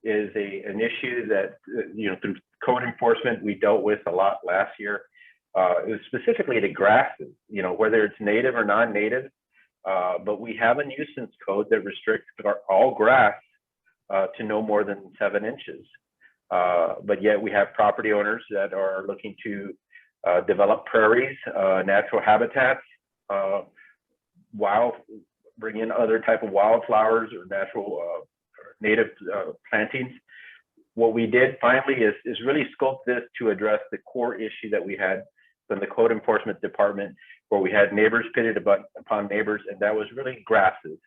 an issue that through code enforcement we dealt with a lot last year. It was specifically the grasses, whether it's native or non-native. But we have a nuisance code that restricts all grass to no more than 7 inches. But yet we have property owners that are looking to develop prairies, natural habitats, bring in other type of wildflowers or natural native plantings. What we did finally is really scope this to address the core issue that we had from the code enforcement department, where we had neighbors pitted upon neighbors, and that was really grasses.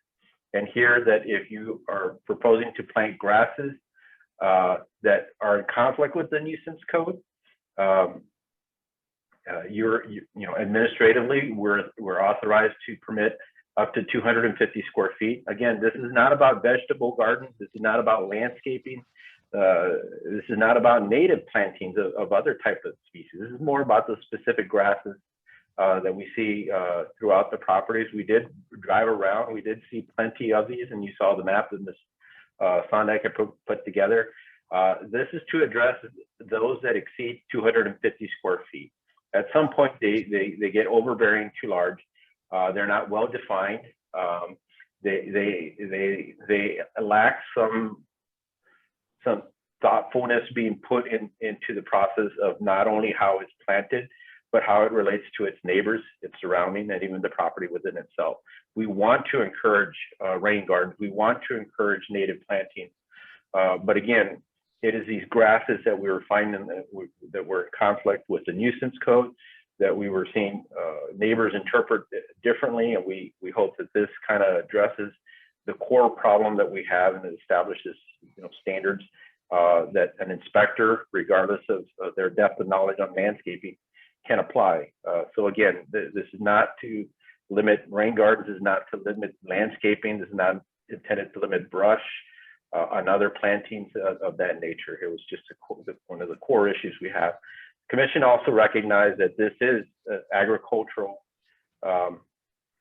And here, that if you are proposing to plant grasses that are in conflict with the nuisance code, administratively, we're authorized to permit up to 250 square feet. Again, this is not about vegetable gardens. This is not about landscaping. This is not about native plantings of other types of species. This is more about the specific grasses that we see throughout the properties. We did drive around. We did see plenty of these, and you saw the map that Ms. Sondag had put together. This is to address those that exceed 250 square feet. At some point, they get overbearing, too large. They're not well defined. They lack some thoughtfulness being put into the process of not only how it's planted, but how it relates to its neighbors, its surrounding, and even the property within itself. We want to encourage rain gardens. We want to encourage native planting. But again, it is these grasses that we were finding that were in conflict with the nuisance code, that we were seeing neighbors interpret differently. And we hope that this kind of addresses the core problem that we have, and it establishes standards that an inspector, regardless of their depth of knowledge on landscaping, can apply. So again, this is not to limit rain gardens, is not to limit landscaping, this is not intended to limit brush on other plantings of that nature. It was just one of the core issues we have. Commission also recognized that this is agricultural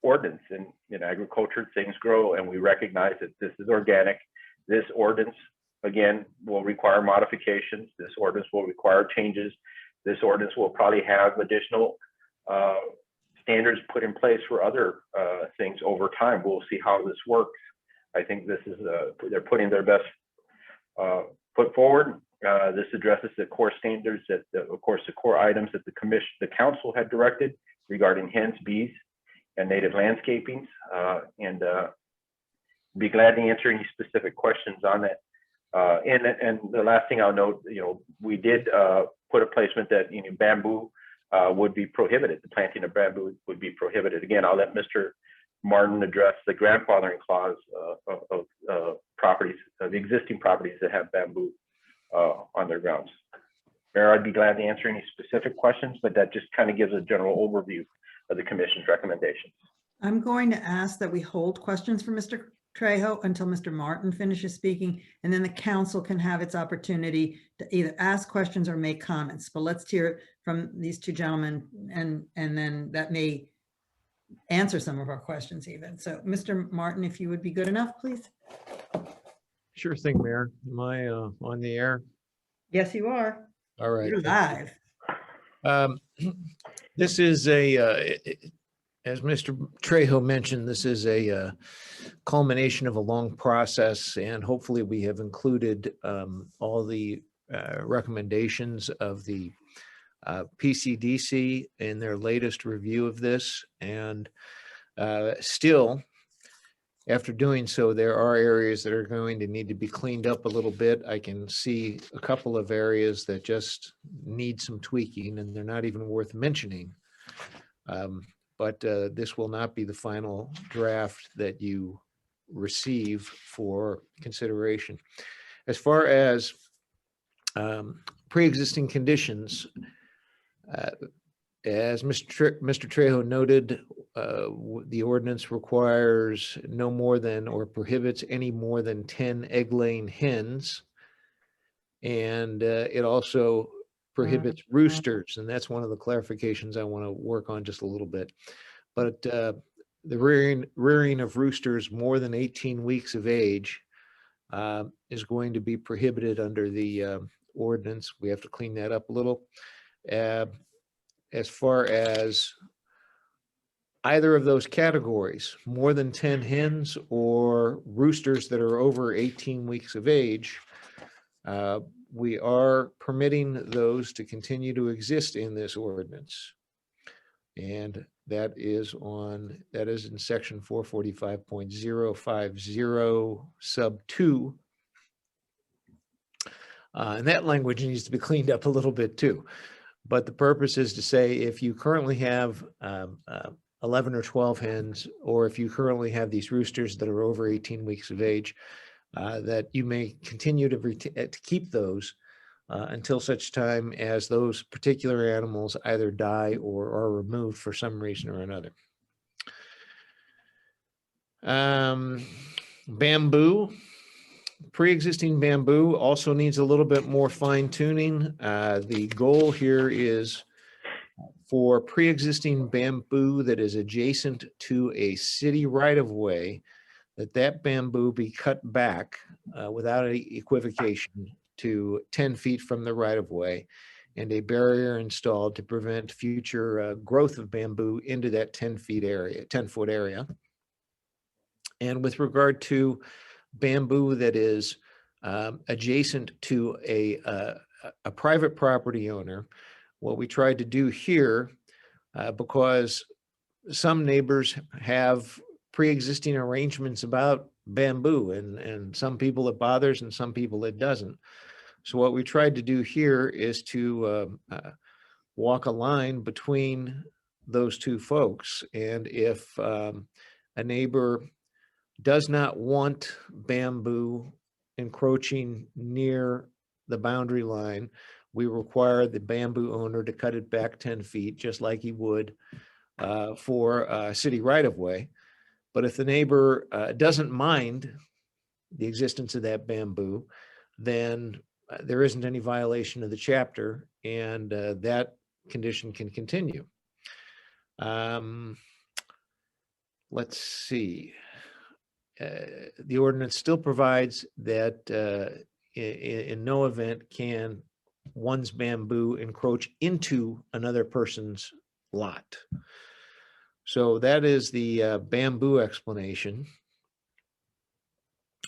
ordinance, and in agriculture things grow, and we recognize that this is organic. This ordinance again, will require modifications. This ordinance will require changes. This ordinance will probably have additional standards put in place for other things over time. We'll see how this works. I think this is, they're putting their best foot forward. This addresses the core standards that, of course, the core items that the council had directed regarding hens, bees, and native landscapings. And be glad to answer any specific questions on that. And the last thing I'll note, we did put a placement that bamboo would be prohibited. The planting of bamboo would be prohibited. Again, I'll let Mr. Martin address the grandfathering clause of properties, the existing properties that have bamboo on their grounds. Mayor, I'd be glad to answer any specific questions, but that just kind of gives a general overview of the commission's recommendations. I'm going to ask that we hold questions for Mr. Trejo until Mr. Martin finishes speaking, and then the council can have its opportunity to either ask questions or make comments. But let's hear from these two gentlemen, and then that may answer some of our questions even. So Mr. Martin, if you would be good enough, please. Sure thing, Mayor. Am I on the air? Yes, you are. All right. You're live. This is as Mr. Trejo mentioned, this is a culmination of a long process, and hopefully we have included all the recommendations of the PCDC in their latest review of this. And still, after doing so, there are areas that are going to need to be cleaned up a little bit. I can see a couple of areas that just need some tweaking, and they're not even worth mentioning. But this will not be the final draft that you receive for consideration. As far as pre-existing conditions, as Mr. Trejo noted, the ordinance requires no more than or prohibits any more than 10 egg-laying hens. And it also prohibits roosters, and that's one of the clarifications I want to work on just a little bit. But the rearing of roosters more than 18 weeks of age is going to be prohibited under the ordinance. We have to clean that up a little. As far as either of those categories, more than 10 hens or roosters that are over 18 weeks of age, we are permitting those to continue to exist in this ordinance. And that is in section 445.050 sub 2. And that language needs to be cleaned up a little bit too. But the purpose is to say, if you currently have 11 or 12 hens, or if you currently have these roosters that are over 18 weeks of age, that you may continue to keep those until such time as those particular animals either die or are removed for some reason or another. Bamboo. Pre-existing bamboo also needs a little bit more fine tuning. The goal here is for pre-existing bamboo that is adjacent to a city right-of-way, that bamboo be cut back without any equivocation to 10 feet from the right-of-way, and a barrier installed to prevent future growth of bamboo into that 10-foot area. And with regard to bamboo that is adjacent to a private property owner, what we tried to do here, because some neighbors have pre-existing arrangements about bamboo, and some people it bothers and some people it doesn't. So what we tried to do here is to walk a line between those two folks. And if a neighbor does not want bamboo encroaching near the boundary line, we require the bamboo owner to cut it back 10 feet, just like he would for a city right-of-way. But if the neighbor doesn't mind the existence of that bamboo, then there isn't any violation of the chapter, and that condition can continue. Let's see. The ordinance still provides that in no event can one's bamboo encroach into another person's lot. So that is the bamboo explanation.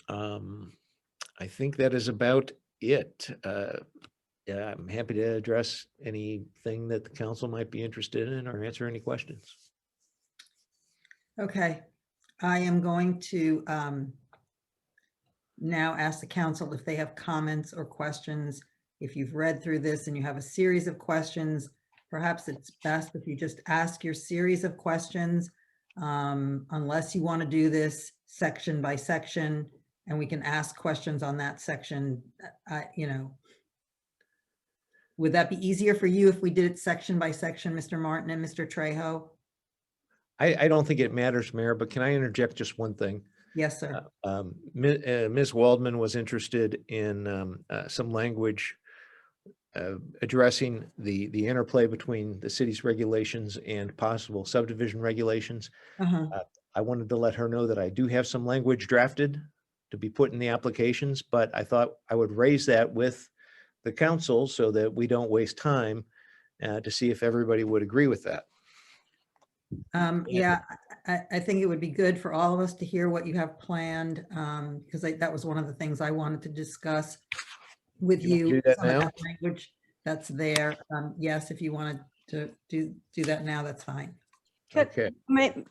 I think that is about it. Yeah, I'm happy to address anything that the council might be interested in or answer any questions. Okay, I am going to now ask the council if they have comments or questions. If you've read through this and you have a series of questions, perhaps it's best if you just ask your series of questions, unless you want to do this section by section, and we can ask questions on that section. Would that be easier for you if we did it section by section, Mr. Martin and Mr. Trejo? I don't think it matters, Mayor, but can I interject just one thing? Yes, sir. Ms. Waldman was interested in some language addressing the interplay between the city's regulations and possible subdivision regulations. Uh-huh. I wanted to let her know that I do have some language drafted to be put in the applications, but I thought I would raise that with the council so that we don't waste time to see if everybody would agree with that. Yeah, I think it would be good for all of us to hear what you have planned, because that was one of the things I wanted to discuss with You wanna you. do that some of now? that language that's there. Yes, if you wanted to do that now, that's fine. Okay.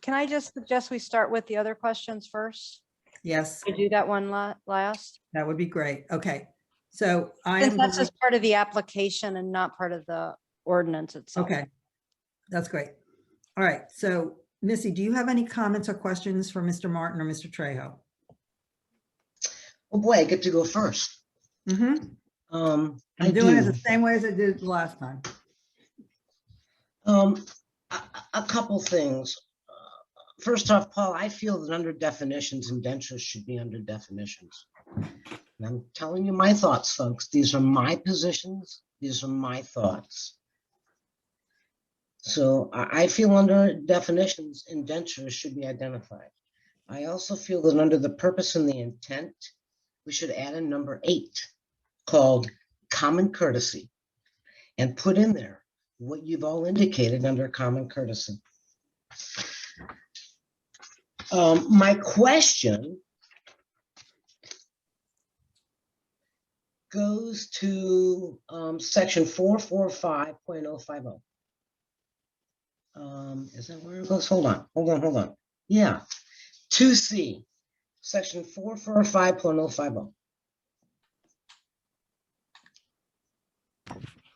Can I just suggest we start with the other questions first? Yes, I do that one last. that would be great. Okay, so I Since am, that's just part of the application and not part of the ordinance itself. okay, that's great. All right, so Missy, do you have any comments or questions for Mr. Martin or Mr. Trejo? Oh boy, I get to go first. Mm-hmm. I I'm doing it do. the same way as I did last time. A couple things. First off, Paul, I feel that under definitions, indentures should be under definitions. And I'm telling you my thoughts, folks. These are my positions. These are my thoughts. So I feel under definitions, indentures should be identified. I also feel that under the purpose and the intent, we should add a number 8 called common courtesy and put in there what you've all indicated under common courtesy. My question goes to section 445.050. Is that where it goes? Hold on. Yeah, 2C, section 445.050.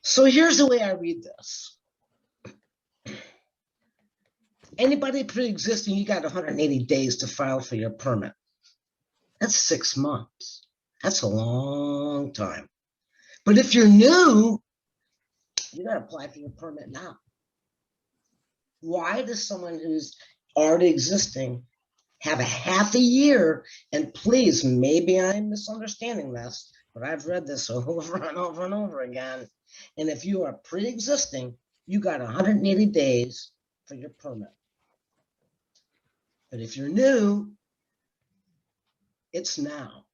So here's the way I read this. Anybody pre-existing, you got 180 days to file for your permit. That's 6 months. That's a long time. But if you're new, you got to apply for your permit now. Why does someone who's already existing have a half a year? And please, maybe I'm misunderstanding this, but I've read this over and over and over again. And if you are pre-existing, you got 180 days for your permit. But if you're new, it's now.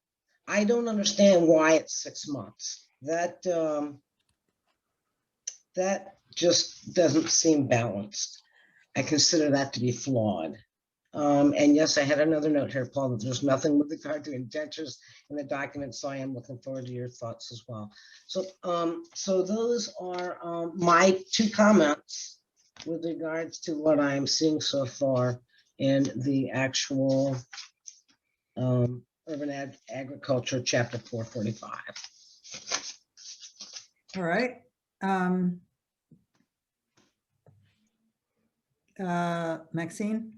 I don't understand why it's 6 months. That just doesn't seem balanced. I consider that to be flawed. And yes, I had another note here, Paul, that there's nothing with regard to indentures in the document, so I am looking forward to your thoughts as well. So, so those are my 2 comments with regards to what I am seeing so far in the actual urban agriculture chapter 445. All right. Maxine?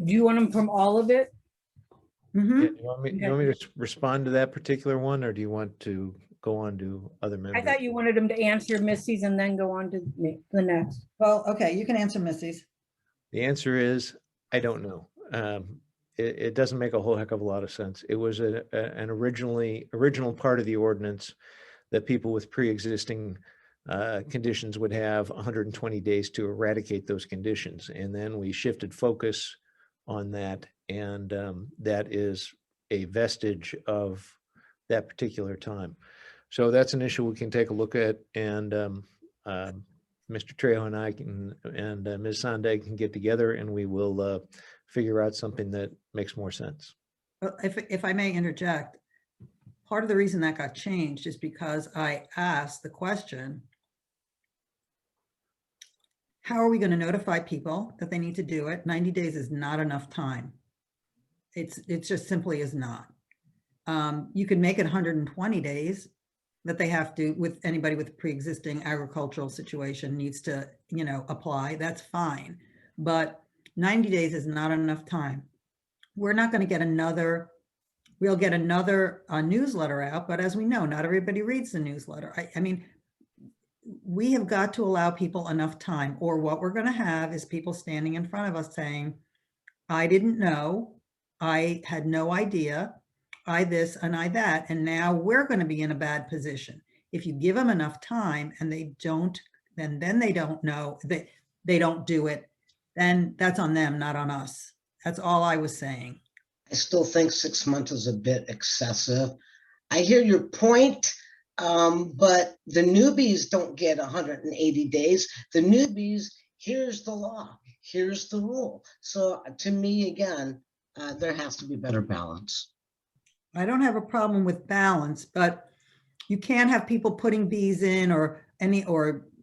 Do you want them from all of it? Mm-hmm. You want me to respond to that particular one, or do you want to go on to other members? I thought you wanted them to answer Missy's and then go on to the next. Well, okay, you can answer Missy's. The answer is, I don't know. It doesn't make a whole heck of a lot of sense. It was an original part of the ordinance that people with pre-existing conditions would have 120 days to eradicate those conditions. And then we shifted focus on that. And that is a vestige of that particular time. So that's an issue we can take a look at. And Mr. Trejo and I can, and Ms. Sondag can get together and we will figure out something that makes more sense. Well, if I may interject, part of the reason that got changed is because I asked the question, how are we going to notify people that they need to do it? 90 days is not enough time. It just simply is not. You can make it 120 days that they have to, with anybody with a pre-existing agricultural situation needs to, apply. That's fine. But 90 days is not enough time. We're not going to get another, we'll get another newsletter out, but as we know, not everybody reads the newsletter. I mean, we have got to allow people enough time, or what we're going to have is people standing in front of us saying, I didn't know, I had no idea, I this and I that, and now we're going to be in a bad position. If you give them enough time and they don't, then they don't know, that they don't do it, then that's on them, not on us. That's all I was saying. I still think 6 months is a bit excessive. I hear your point, but the newbies don't get 180 days. The newbies, here's the law, here's the rule. So to me, again, there has to be better balance. I don't have a problem with balance, but you can't have people putting bees in or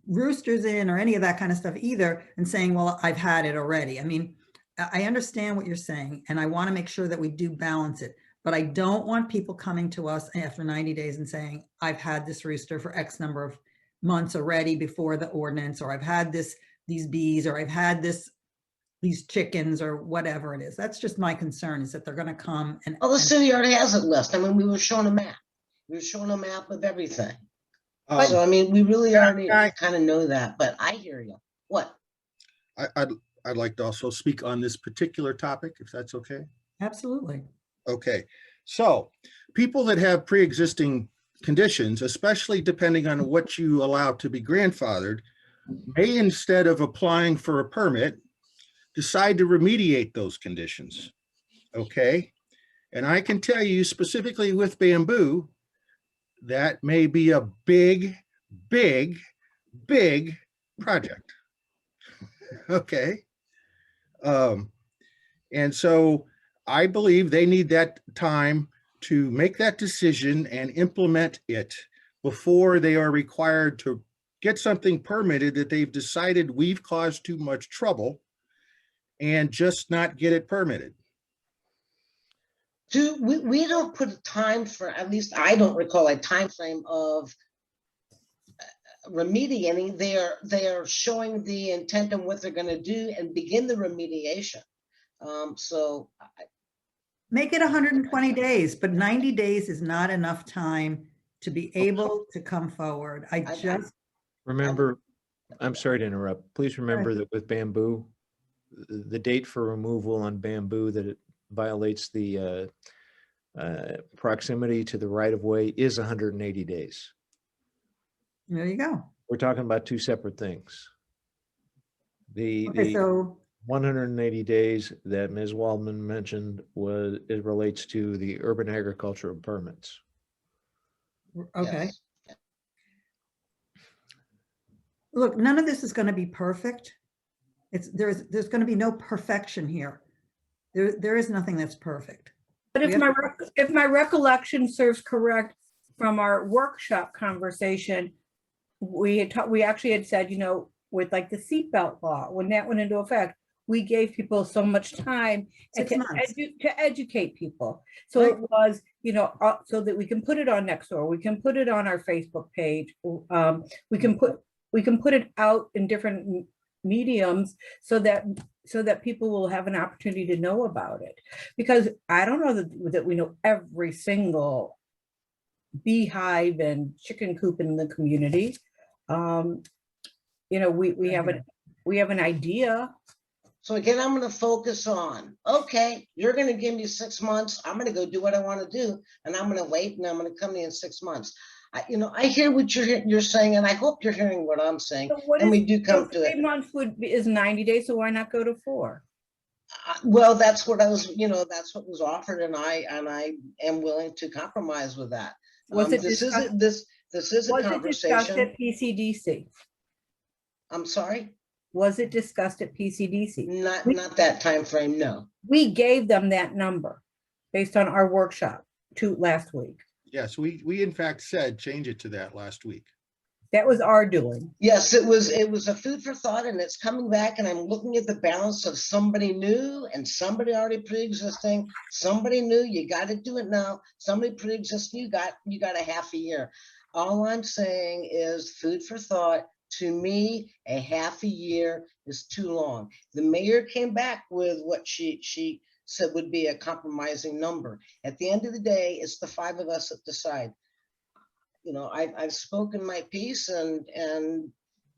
roosters in or any of that kind of stuff either and saying, well, I've had it already. I mean, I understand what you're saying, and I want to make sure that we do balance it, but I don't want people coming to us after 90 days and saying, I've had this rooster for X number of months already before the ordinance, or I've had these bees, or I've had these chickens, or whatever it is. That's just my concern, is that they're going to come and. Well, the city already has a list. I mean, we were showing a map. We were showing a map of everything. So, I mean, we really already kind of know that, but I hear you. What? I'd like to also speak on this particular topic, if that's okay. Absolutely. Okay, so people that have pre-existing conditions, especially depending on what you allow to be grandfathered, may, instead of applying for a permit, decide to remediate those conditions. Okay, and I can tell you specifically with bamboo, that may be a big, big, big project. Okay. And so I believe they need that time to make that decision and implement it before they are required to get something permitted that they've decided we've caused too much trouble and just not get it permitted. We don't put a time for, at least I don't recall a time frame of remediating. They are showing the intent on what they're going to do and begin the remediation. So make it 120 days, but 90 days is not enough time to be able to come forward. I just Remember, I'm sorry to interrupt. Please remember that with bamboo, the date for removal on bamboo that it violates the proximity to the right of way is 180 days. There you go. We're talking about two separate things. Okay, so 180 days that Ms. Waldman mentioned it relates to the urban agricultural permits. okay. yes. Look, none of this is going to be perfect. There's going to be no perfection here. There is nothing that's perfect. But if my recollection serves correct from our workshop conversation, we actually had said, with like the seatbelt law, when that went into effect, we gave people so much time 6 months. to educate people. So Right. it was, so that we can put it on Nextdoor, we can put it on our Facebook page. We can put it out in different mediums so that people will have an opportunity to know about it. Because I don't know that we know every single beehive and chicken coop in the community. We have an idea. So again, I'm going to focus on, okay, you're going to give me 6 months. I'm going to go do what I want to do, and I'm going to wait, and I'm going to come to you in 6 months. I hear what you're saying, and I hope you're hearing what I'm saying. So what And we is- do come so to it. 3 months is 90 days, so why not go to 4? Well, that's what I was, that's what was offered, and I am willing to compromise with that. Was it This discussed- isn't, this is a Was it discussed conversation. at PCDC? I'm sorry, Was it discussed at PCDC? not that time frame. No. We gave them that number based on our workshop last week. Yes, we in fact said, change it to that last week. That was our doing. Yes, it was a food for thought, and it's coming back, and I'm looking at the balance of somebody new and somebody already pre-existing. Somebody new, you got to do it now. Somebody pre-existing, you got a half a year. All I'm saying is food for thought. To me, a half a year is too long. The mayor came back with what she said would be a compromising number. At the end of the day, it's the 5 of us that decide. I've spoken my piece, and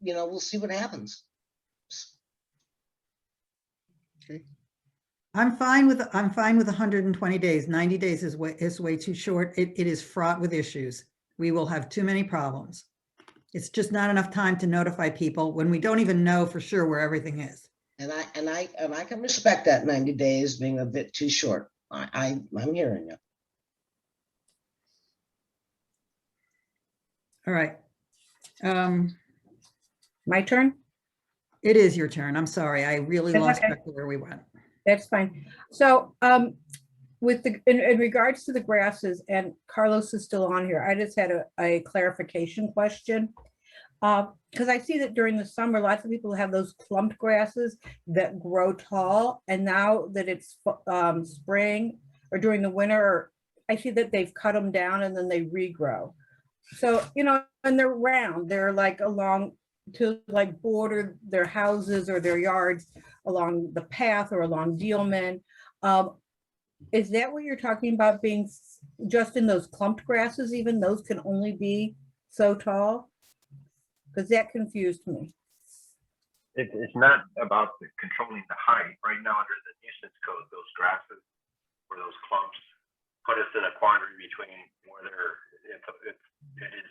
we'll see what happens. I'm fine with 120 days. 90 days is way too short. It is fraught with issues. We will have too many problems. It's just not enough time to notify people when we don't even know for sure where everything is. And I can respect that 90 days being a bit too short. I'm hearing you. All right. My turn? It is your turn. I'm sorry. I really It's lost okay. track of where we went. That's fine. So in regards to the grasses, and Carlos is still on here, I just had a clarification question. Because I see that during the summer, lots of people have those clumped grasses that grow tall. And now that it's spring or during the winter, I see that they've cut them down and then they regrow. So, and they're round, they're like along to like border their houses or their yards along the path or along Dealman. Is that what you're talking about, being just in those clumped grasses? Even those can only be so tall? Because that confused me. It's not about controlling the height. Right now, under the nuisance code, those grasses or those clumps put us in a quandary between whether it is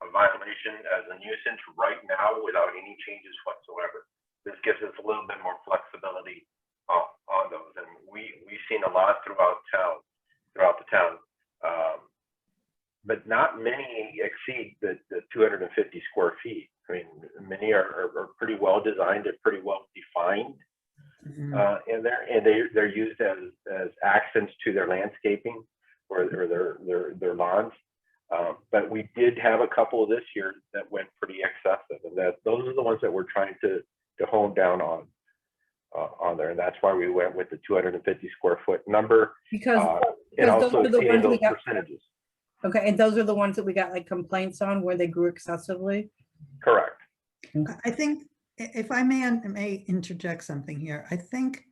a violation as a nuisance right now without any changes whatsoever. This gives us a little bit more flexibility on those, and we've seen a lot throughout the town, but not many exceed the 250 square feet. I mean, many are pretty well designed and pretty well defined, and they're used as accents to their landscaping or their lawns. But we did have a couple this year that went pretty excessive, and those are the ones that we're trying to hone down on there, and that's why we went with the 250 square foot number. Because and those also are the seeing ones we those got. percentages. Okay, and those are the ones that we got like complaints on where they grew excessively? Correct. I think, if I may interject something here, I think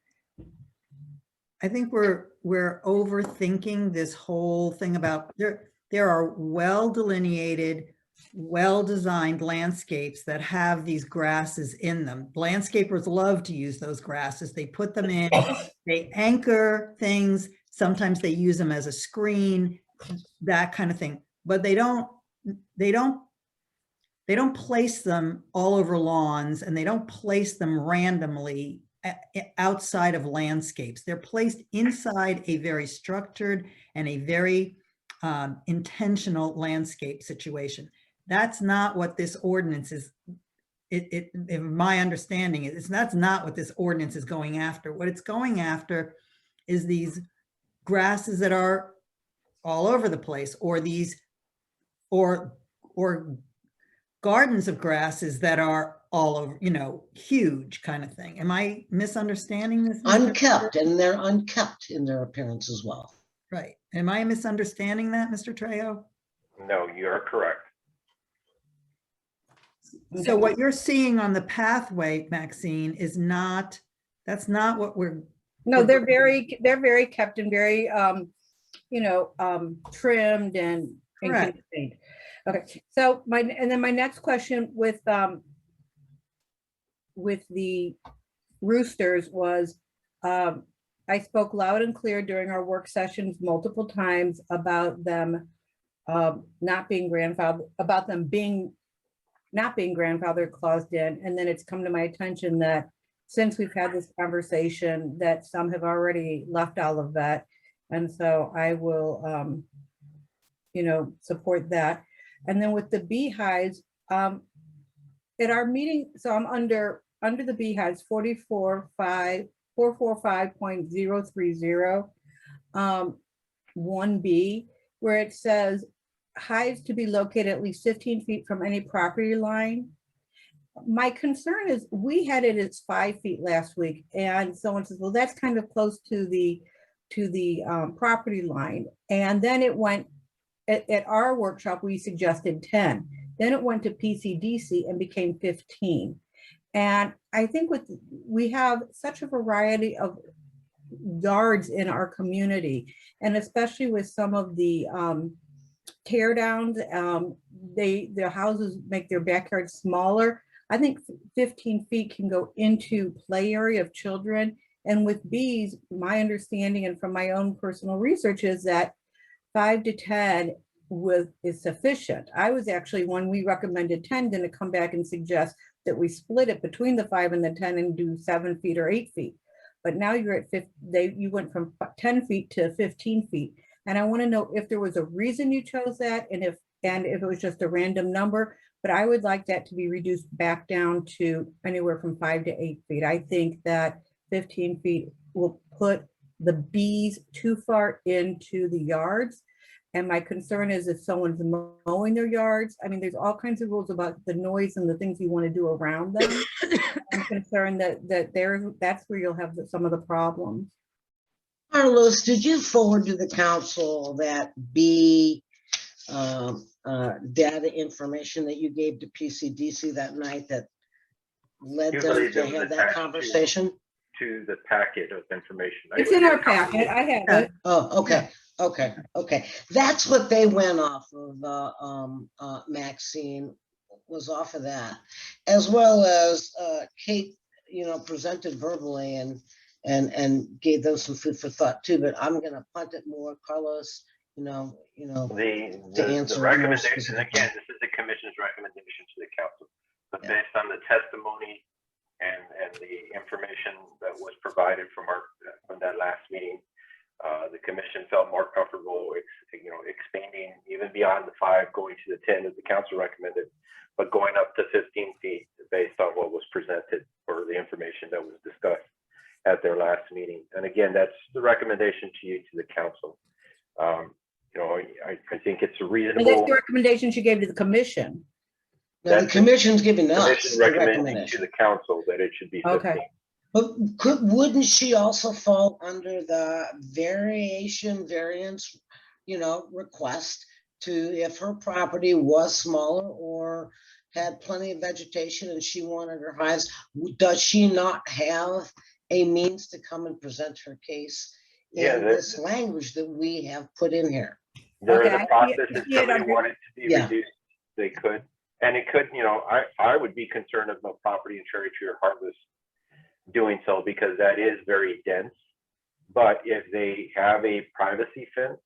we're overthinking this whole thing about there are well delineated, well-designed landscapes that have these grasses in them. Landscapers love to use those grasses. They put them in, they anchor things. Sometimes they use them as a screen, that kind of thing. But they don't place them all over lawns, and they don't place them randomly outside of landscapes. They're placed inside a very structured and a very intentional landscape situation. That's not what this ordinance is. In my understanding is that's not what this ordinance is going after. What it's going after is these grasses that are all over the place, or gardens of grasses that are all over, huge kind of thing. Am I misunderstanding this? Mr. Unkept, and they're unkept in their appearance as well. Right. Am I misunderstanding that, Mr. Trejo? No, you're correct. So what you're seeing on the pathway, Maxine, that's not what we're. No, they're very kept and very, trimmed and Correct. contained. Okay, so my next question with the roosters was, I spoke loud and clear during our work sessions multiple times about them not being grandfathered, about them being, not being grandfathered claused in. And then it's come to my attention that since we've had this conversation, that some have already left Olivet. And so I will, support that. And then with the beehives, at our meeting, so I'm under the beehives, 445.030, 1B, where it says hives to be located at least 15 feet from any property line. My concern is we had it as 5 feet last week, and someone says, well, that's kind of close to the property line. And then it went, at our workshop, we suggested 10. Then it went to PCDC and became 15. And I think we have such a variety of yards in our community, and especially with some of the tear downs, their houses make their backyards smaller. I think 15 feet can go into play area of children. And with bees, my understanding and from my own personal research is that 5 to 10 is sufficient. I was actually, when we recommended 10, going to come back and suggest that we split it between the 5 and the 10 and do 7 feet or 8 feet. But now you're at 50, you went from 10 feet to 15 feet. And I want to know if there was a reason you chose that, and if it was just a random number. But I would like that to be reduced back down to anywhere from 5 to 8 feet. I think that 15 feet will put the bees too far into the yards. And my concern is if someone's mowing their yards, I mean, there's all kinds of rules about the noise and the things you want to do around them. I'm concerned that that's where you'll have some of the problems. Carlos, did you forward to the council that data information that you gave to PCDC that night that led them Usually to it was have that attached conversation? to the packet of information. It's in our packet. I have it. Oh, okay. That's what they went off of. Maxine was off of that, as well as Kate, presented verbally and gave them some food for thought too. But I'm gonna punt it more, Carlos. To answer The more recommendation, specific. again, this is the commission's recommendation to the council, but Yeah. based on the testimony and the information that was provided from that last meeting, the commission felt more comfortable, expanding even beyond the 5, going to the 10 as the council recommended, but going up to 15 feet based on what was presented or the information that was discussed at their last meeting. And again, that's the recommendation to you, to the council. I think it's a And reasonable. that's the recommendations you gave to the commission. Now, the That's commission's giving us Commission the recommending to recommendation. the council that it should be 15. Okay. But wouldn't she also fall under the variance, request to, if her property was smaller or had plenty of vegetation and she wanted her hives, does she not have a means to come and present her case Yeah, in this language that we have put in here? They're in Okay, the process, if yeah, somebody okay. wanted to be Yeah. reduced, they could. And it could, I would be concerned of no property in Cherry Tree or Harvest doing so, because that is very dense. But if they have a privacy fence,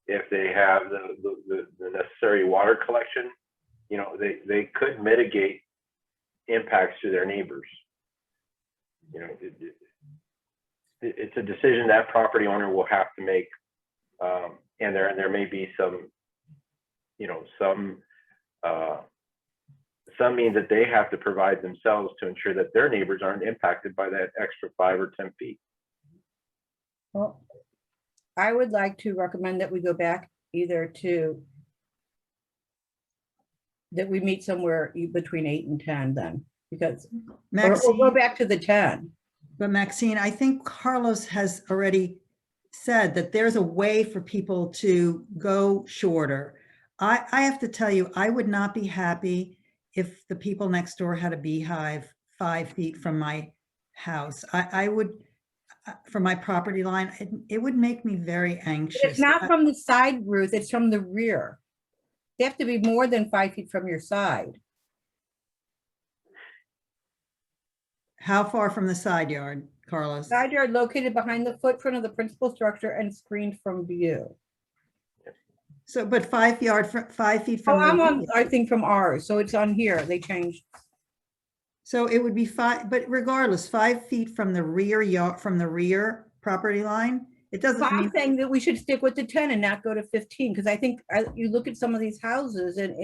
if they have the necessary water collection, they could mitigate impacts to their neighbors. It's a decision that property owner will have to make. And there may be some means that they have to provide themselves to ensure that their neighbors aren't impacted by that extra 5 or 10 feet. Well, I would like to recommend that we go back either to that we meet somewhere between 8 and 10 then, because or go Maxine, back to the 10. but Maxine, I think Carlos has already said that there's a way for people to go shorter. I have to tell you, I would not be happy if the people next door had a beehive 5 feet from my house. I would, from my property line, it would make me very anxious. It's not from the side, Ruth, it's from the rear. They have to be more than 5 feet from your side. How far from the side yard, Carlos? Side yard located behind the footprint of the principal structure and screened from view. So, but 5 feet Oh, from I'm the, on, I think from ours, so it's on here. They changed. so it would be 5, but regardless, 5 feet from the rear yard, from the rear property line. It doesn't I'm mean, saying that we should stick with the 10 and not go to 15, because I think you look at some of these houses and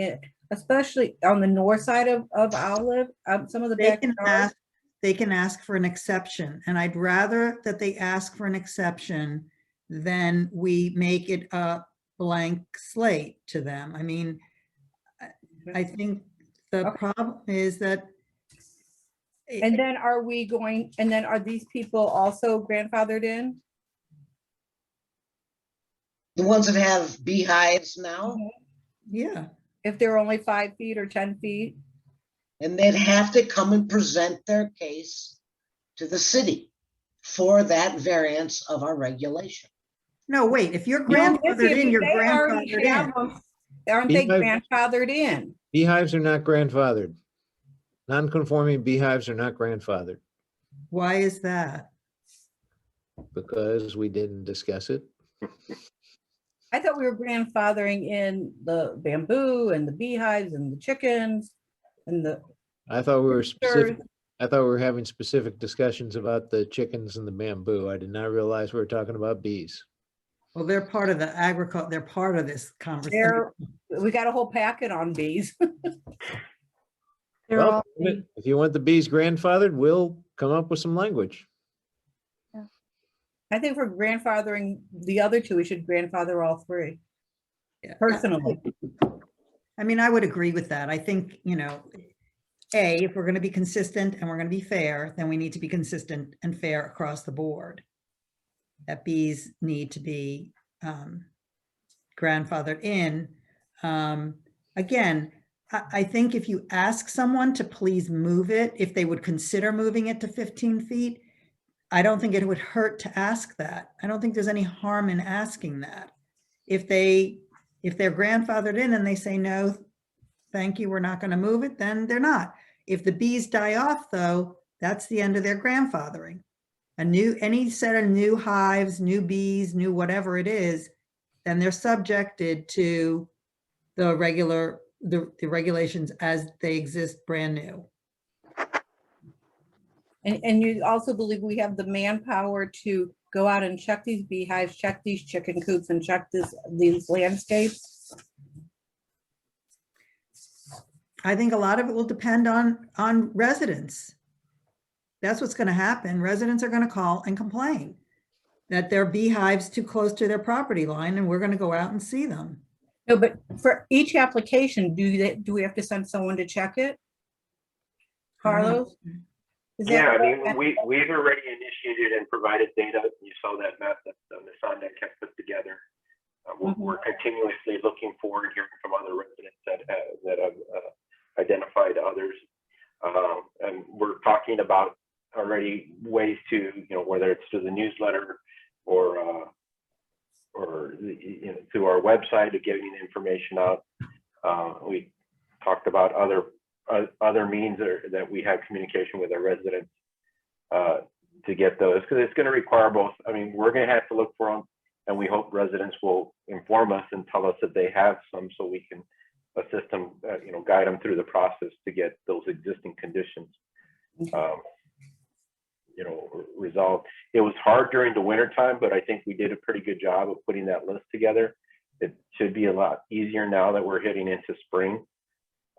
especially on the north side of Olive, some of the they can backyards. ask, they can ask for an exception. And I'd rather that they ask for an exception than we make it a blank slate to them. I mean, I think the Okay. problem is that And then are we going, and then are these people also grandfathered in? The ones that have beehives now, yeah, If they're only 5 feet or 10 feet? and they'd have to come and present their case to the city for that variance of our regulation. no, wait, if you're No, Missy, grandfathered if in, you're they already grandfathered have in. them, aren't they Beehive- grandfathered in? Beehives are not grandfathered. Non-conforming beehives are not grandfathered Why is that? because we didn't discuss it. I thought we were grandfathering in the bamboo and the beehives and the chickens and the, I thought we were specific. Sure. I thought we were having specific discussions about the chickens and the bamboo. I did not realize we were talking about bees. Well, they're part of the agriculture, they're part of this conversation. we got a whole packet on bees. They're Well, all, if you want the bees grandfathered, we'll come up with some language. I think for grandfathering the other two, we should grandfather all three, Yeah. personally. I mean, I would agree with that. I think, if we're going to be consistent and we're going to be fair, then we need to be consistent and fair across the board. That bees need to be grandfathered in. Again, I think if you ask someone to please move it, if they would consider moving it to 15 feet, I don't think it would hurt to ask that. I don't think there's any harm in asking that. If they're grandfathered in and they say, no, thank you, we're not going to move it, then they're not. If the bees die off, though, that's the end of their grandfathering. Any set of new hives, new bees, new whatever it is, then they're subjected to the regulations as they exist brand new. And you also believe we have the manpower to go out and check these beehives, check these chicken coops, and check these landscapes? I think a lot of it will depend on residents. That's what's going to happen. Residents are going to call and complain that their beehives too close to their property line, and we're going to go out and see them. No, but for each application, do we have to send someone to check it? Carlos? Is that Yeah, I correct? mean, we've already initiated and provided data. You saw that map that Ms. Sonda kept put together. We're continuously looking forward, hearing from other residents that have identified others. And we're talking about already ways to, whether it's through the newsletter or through our website of getting the information out. We talked about other means that we have communication with our residents to get those, because it's going to require both. I mean, we're going to have to look for them, and we hope residents will inform us and tell us that they have some, so we can assist them, guide them through the process to get those existing conditions, resolved. It was hard during the winter time, but I think we did a pretty good job of putting that list together. It should be a lot easier now that we're heading into spring.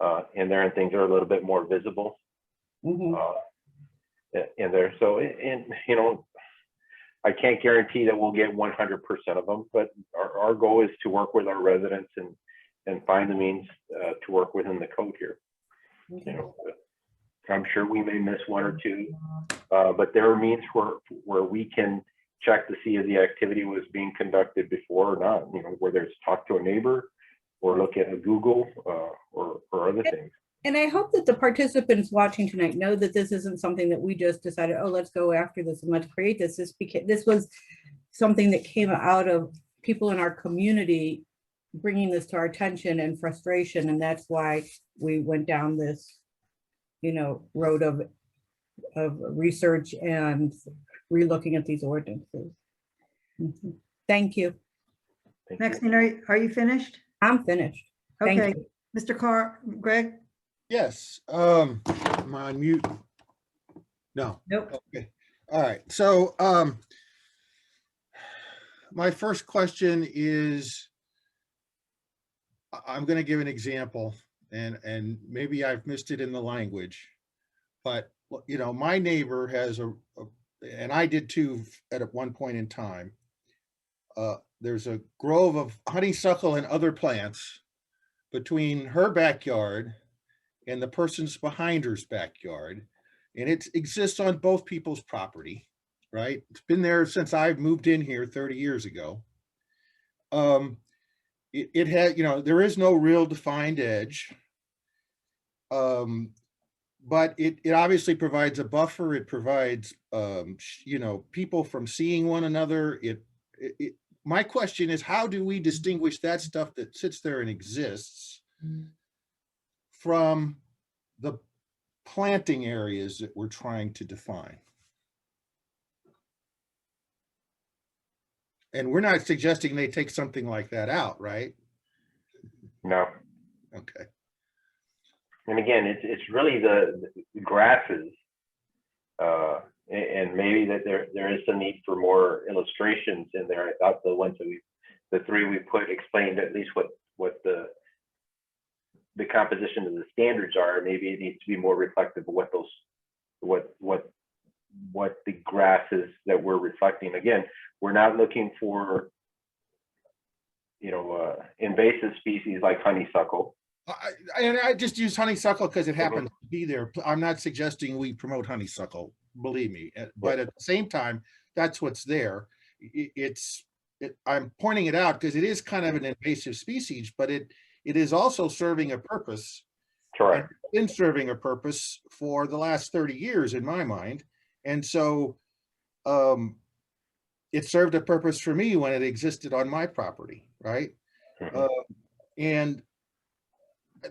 And things are a little bit more visible in there. So, I can't guarantee that we'll get 100% of them, but our goal is to work with our residents and find the means to work within the code here. I'm sure we may miss one or two, but there are means where we can check to see if the activity was being conducted before or not, whether it's talk to a neighbor or look at a Google or other things. And I hope that the participants watching tonight know that this isn't something that we just decided, oh, let's go after this and let's create this. This was something that came out of people in our community bringing this to our attention and frustration. And that's why we went down this, road of research and relooking at these ordinances. Thank you. Thank you. Maxine, are you finished? I'm finished. Thank Okay, you. Mr. Greg? Yes, am I on mute? No. Nope. Okay, all right, so, my first question is, I'm gonna give an example, and maybe I've missed it in the language. But, you know, my neighbor has and I did too at one point in time. There's a grove of honeysuckle and other plants between her backyard and the person's behind her's backyard. And it exists on both people's property, right? It's been there since I moved in here 30 years ago. It had, you know, there is no real defined edge. But it obviously provides a buffer. It provides, you know, people from seeing one another. My question is, how do we distinguish that stuff that sits there and exists from the planting areas that we're trying to define? And we're not suggesting they take something like that out, right? No. Okay. And again, it's really the grasses, and maybe that there is some need for more illustrations in there. I thought the ones that the three we put explained at least what the composition of the standards are. Maybe it needs to be more reflective of what the grasses that we're reflecting. Again, we're not looking for, you know, invasive species like honeysuckle. I just use honeysuckle because it happens to be there. I'm not suggesting we promote honeysuckle, believe me. But at the same time, that's what's there. I'm pointing it out because it is kind of an invasive species, but it is also serving a purpose. Correct. Been serving a purpose for the last 30 years in my mind. And so it served a purpose for me when it existed on my property, right? And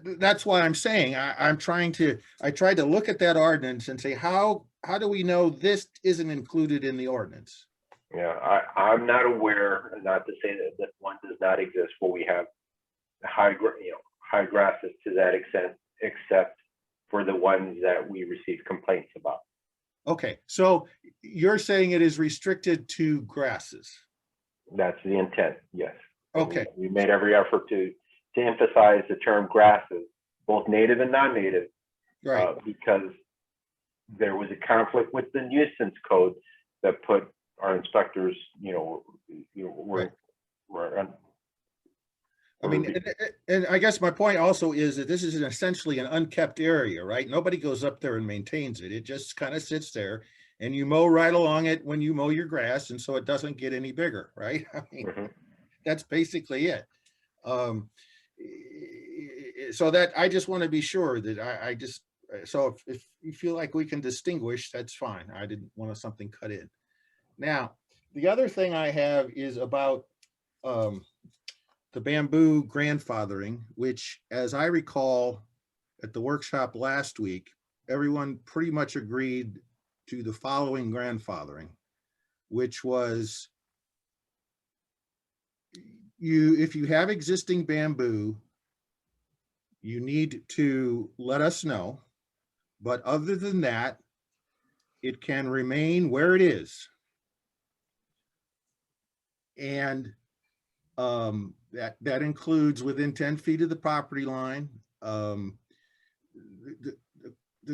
that's why I'm saying I tried to look at that ordinance and say, how do we know this isn't included in the ordinance? Yeah, I'm not aware, not to say that one does not exist where we have high grasses to that extent, except for the ones that we receive complaints about. Okay, so you're saying it is restricted to grasses? That's the intent, yes. Okay. We made every effort to emphasize the term grasses, both native and non-native, Right. Because there was a conflict with the nuisance code that put our inspectors, were I mean, and I guess my point also is that this is essentially an unkept area, right? Nobody goes up there and maintains it. It just kind of sits there and you mow right along it when you mow your grass, and so it doesn't get any bigger, right? I mean, that's basically it. So that I just want to be sure that so if you feel like we can distinguish, that's fine. I didn't want something cut in. Now, the other thing I have is about the bamboo grandfathering, which, as I recall at the workshop last week, everyone pretty much agreed to the following grandfathering, which was if you have existing bamboo, you need to let us know. But other than that, it can remain where it is. And that includes within 10 feet of the property line. The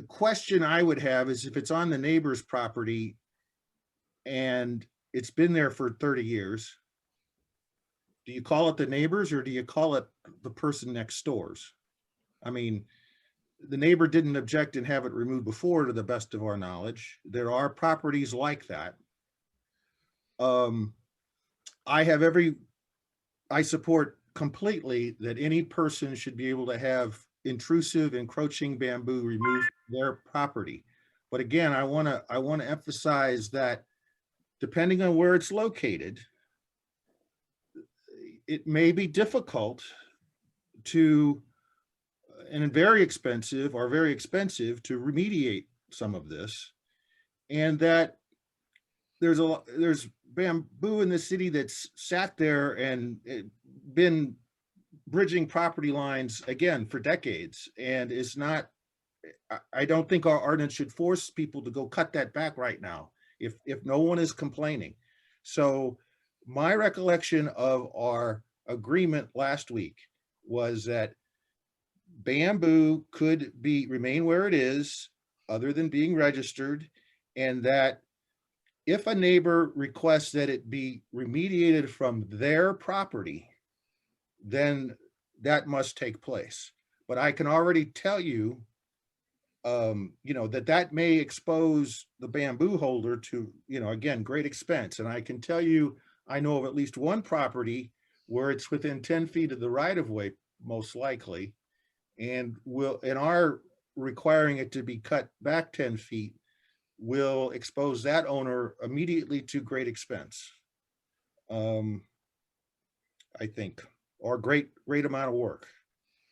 question I would have is if it's on the neighbor's property and it's been there for 30 years, do you call it the neighbor's or do you call it the person next door's? I mean, the neighbor didn't object and have it removed before, to the best of our knowledge. There are properties like that. I support completely that any person should be able to have intrusive, encroaching bamboo removed from their property. But again, I want to emphasize that depending on where it's located, it may be difficult to, and very expensive to remediate some of this, and that there's bamboo in the city that's sat there and been bridging property lines again for decades, and is not, I don't think our ordinance should force people to go cut that back right now if no one is complaining. So my recollection of our agreement last week was that bamboo could remain where it is, other than being registered, and that if a neighbor requests that it be remediated from their property, then that must take place. But I can already tell you, that may expose the bamboo holder to, again, great expense. And I can tell you, I know of at least one property where it's within 10 feet of the right of way, most likely, and our requiring it to be cut back 10 feet will expose that owner immediately to great expense. I think, or great amount of work.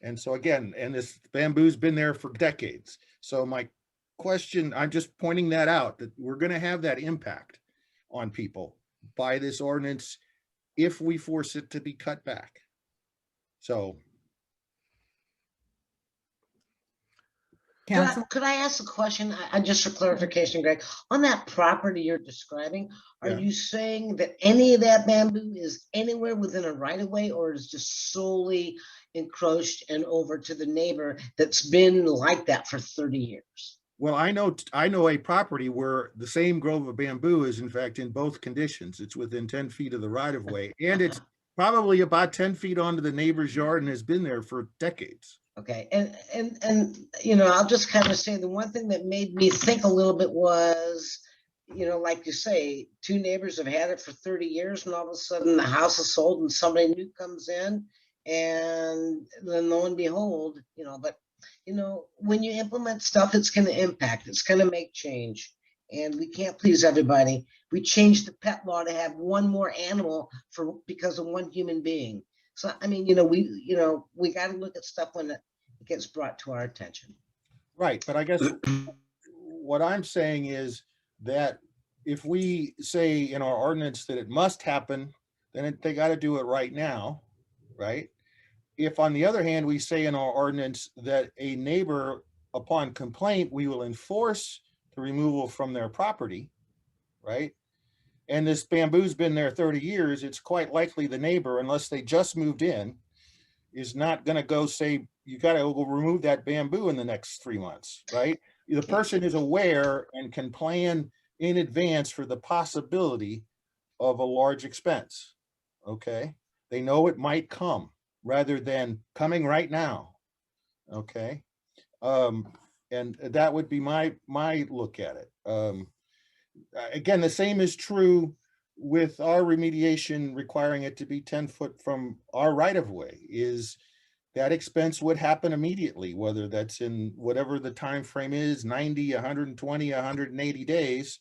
And so again, and this bamboo's been there for decades. So my question, I'm just pointing that out, that we're going to have that impact on people by this ordinance if we force it to be cut back. So. Council, Could I ask a question? Just for clarification, Greg, on that property you're describing, are Yeah. you saying that any of that bamboo is anywhere within a right of way, or is just solely encroached and over to the neighbor that's been like that for 30 years? Well, I know a property where the same grove of bamboo is in fact in both conditions. It's within 10 feet of the right of way, and it's probably about 10 feet onto the neighbor's yard and has been there for decades. Okay, and I'll just kind of say the one thing that made me think a little bit was, like you say, two neighbors have had it for 30 years, and all of a sudden the house is sold and somebody new comes in, and then lo and behold, but when you implement stuff, it's going to impact, it's going to make change, and we can't please everybody. We changed the pet law to have one more animal because of one human being. So, I mean, we got to look at stuff when it gets brought to our attention. Right, but I guess what I'm saying is that if we say in our ordinance that it must happen, then they got to do it right now, right? If on the other hand, we say in our ordinance that a neighbor, upon complaint, we will enforce the removal from their property, right? And this bamboo's been there 30 years, it's quite likely the neighbor, unless they just moved in, is not going to go say, you got to go remove that bamboo in the next 3 months, right? The person is aware and can plan in advance for the possibility of a large expense, okay? They know it might come rather than coming right now, okay? And that would be my look at it. Again, the same is true with our remediation requiring it to be 10 foot from our right of way. Is that expense would happen immediately, whether that's in whatever the time frame is, 90, 120, 180 days.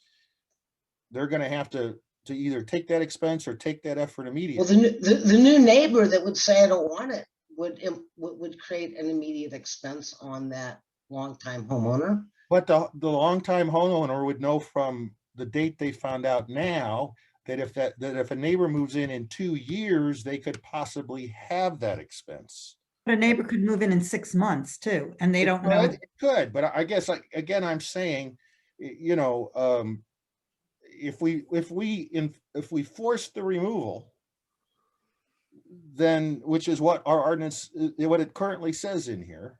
They're going to have to either take that expense or take that effort immediately. Well, the new neighbor that would say I don't want it would create an immediate expense on that longtime homeowner. But the longtime homeowner would know from the date they found out now that if a neighbor moves in 2 years, they could possibly have that expense. a neighbor could move in 6 months too, and they don't know. It could, but I guess again, I'm saying, if we force the removal, then, which is what our ordinance, what it currently says in here,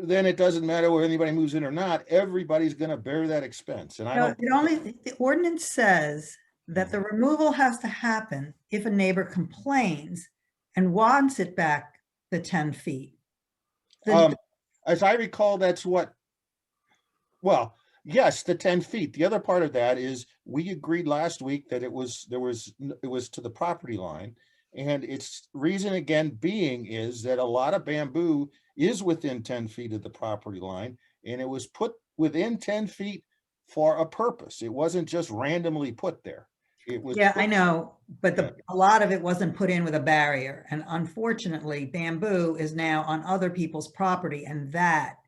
then it doesn't matter whether anybody moves in or not, everybody's going to bear that expense. And I No, don't. the ordinance says that the removal has to happen if a neighbor complains and wants it back the 10 feet. As I recall, that's well, yes, the 10 feet. The other part of that is we agreed last week that it was to the property line. And its reason again being is that a lot of bamboo is within 10 feet of the property line, and it was put within 10 feet for a purpose. It wasn't just randomly put there. It was. Yeah, I know, but a lot of it wasn't put in with a barrier. And unfortunately, bamboo is now on other people's property. And that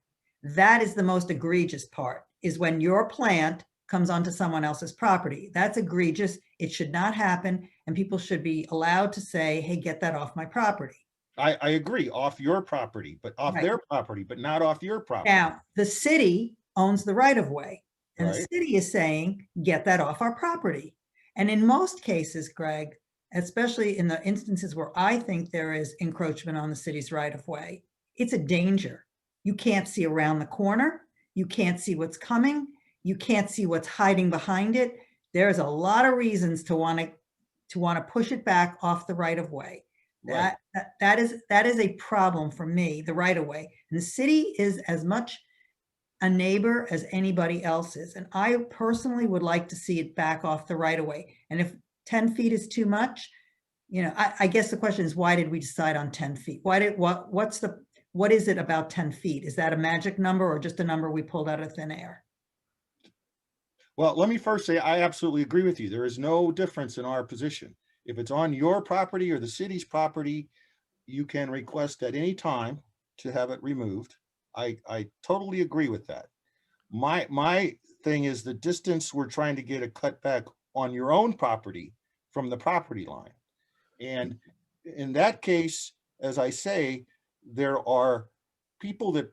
is the most egregious part, is when your plant comes onto someone else's property. That's egregious. It should not happen. And people should be allowed to say, hey, get that off my property. I agree, off your property, but off Right. their property, but not off your property. Now, the city owns the right of way. And the Right. city is saying, get that off our property. And in most cases, Greg, especially in the instances where I think there is encroachment on the city's right of way, it's a danger. You can't see around the corner. You can't see what's coming. You can't see what's hiding behind it. There's a lot of reasons to want to push it back off the right of way. Right. That is a problem for me, the right of way. And the city is as much a neighbor as anybody else is. And I personally would like to see it back off the right of way. And if 10 feet is too much, I guess the question is, why did we decide on 10 feet? What is it about 10 feet? Is that a magic number or just a number we pulled out of thin air? Well, let me first say, I absolutely agree with you. There is no difference in our position. If it's on your property or the city's property, you can request at any time to have it removed. I totally agree with that. My thing is the distance we're trying to get a cutback on your own property from the property line. And in that case, as I say, there are people that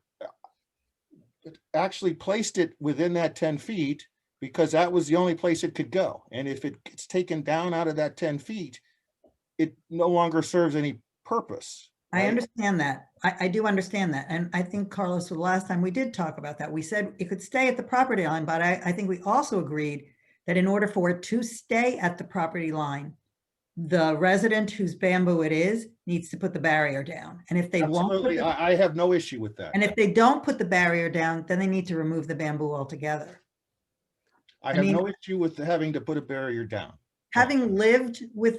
actually placed it within that 10 feet because that was the only place it could go. And if it gets taken down out of that 10 feet, it no longer serves any purpose. I right? understand that. I do understand that. And I think, Carlos, the last time we did talk about that, we said it could stay at the property line, but I think we also agreed that in order for it to stay at the property line, the resident whose bamboo it is needs to put the barrier down. And if they won't, Absolutely, I have no issue with that. and if they don't put the barrier down, then they need to remove the bamboo altogether. I have mean- no issue with having to put a barrier down. Having lived with,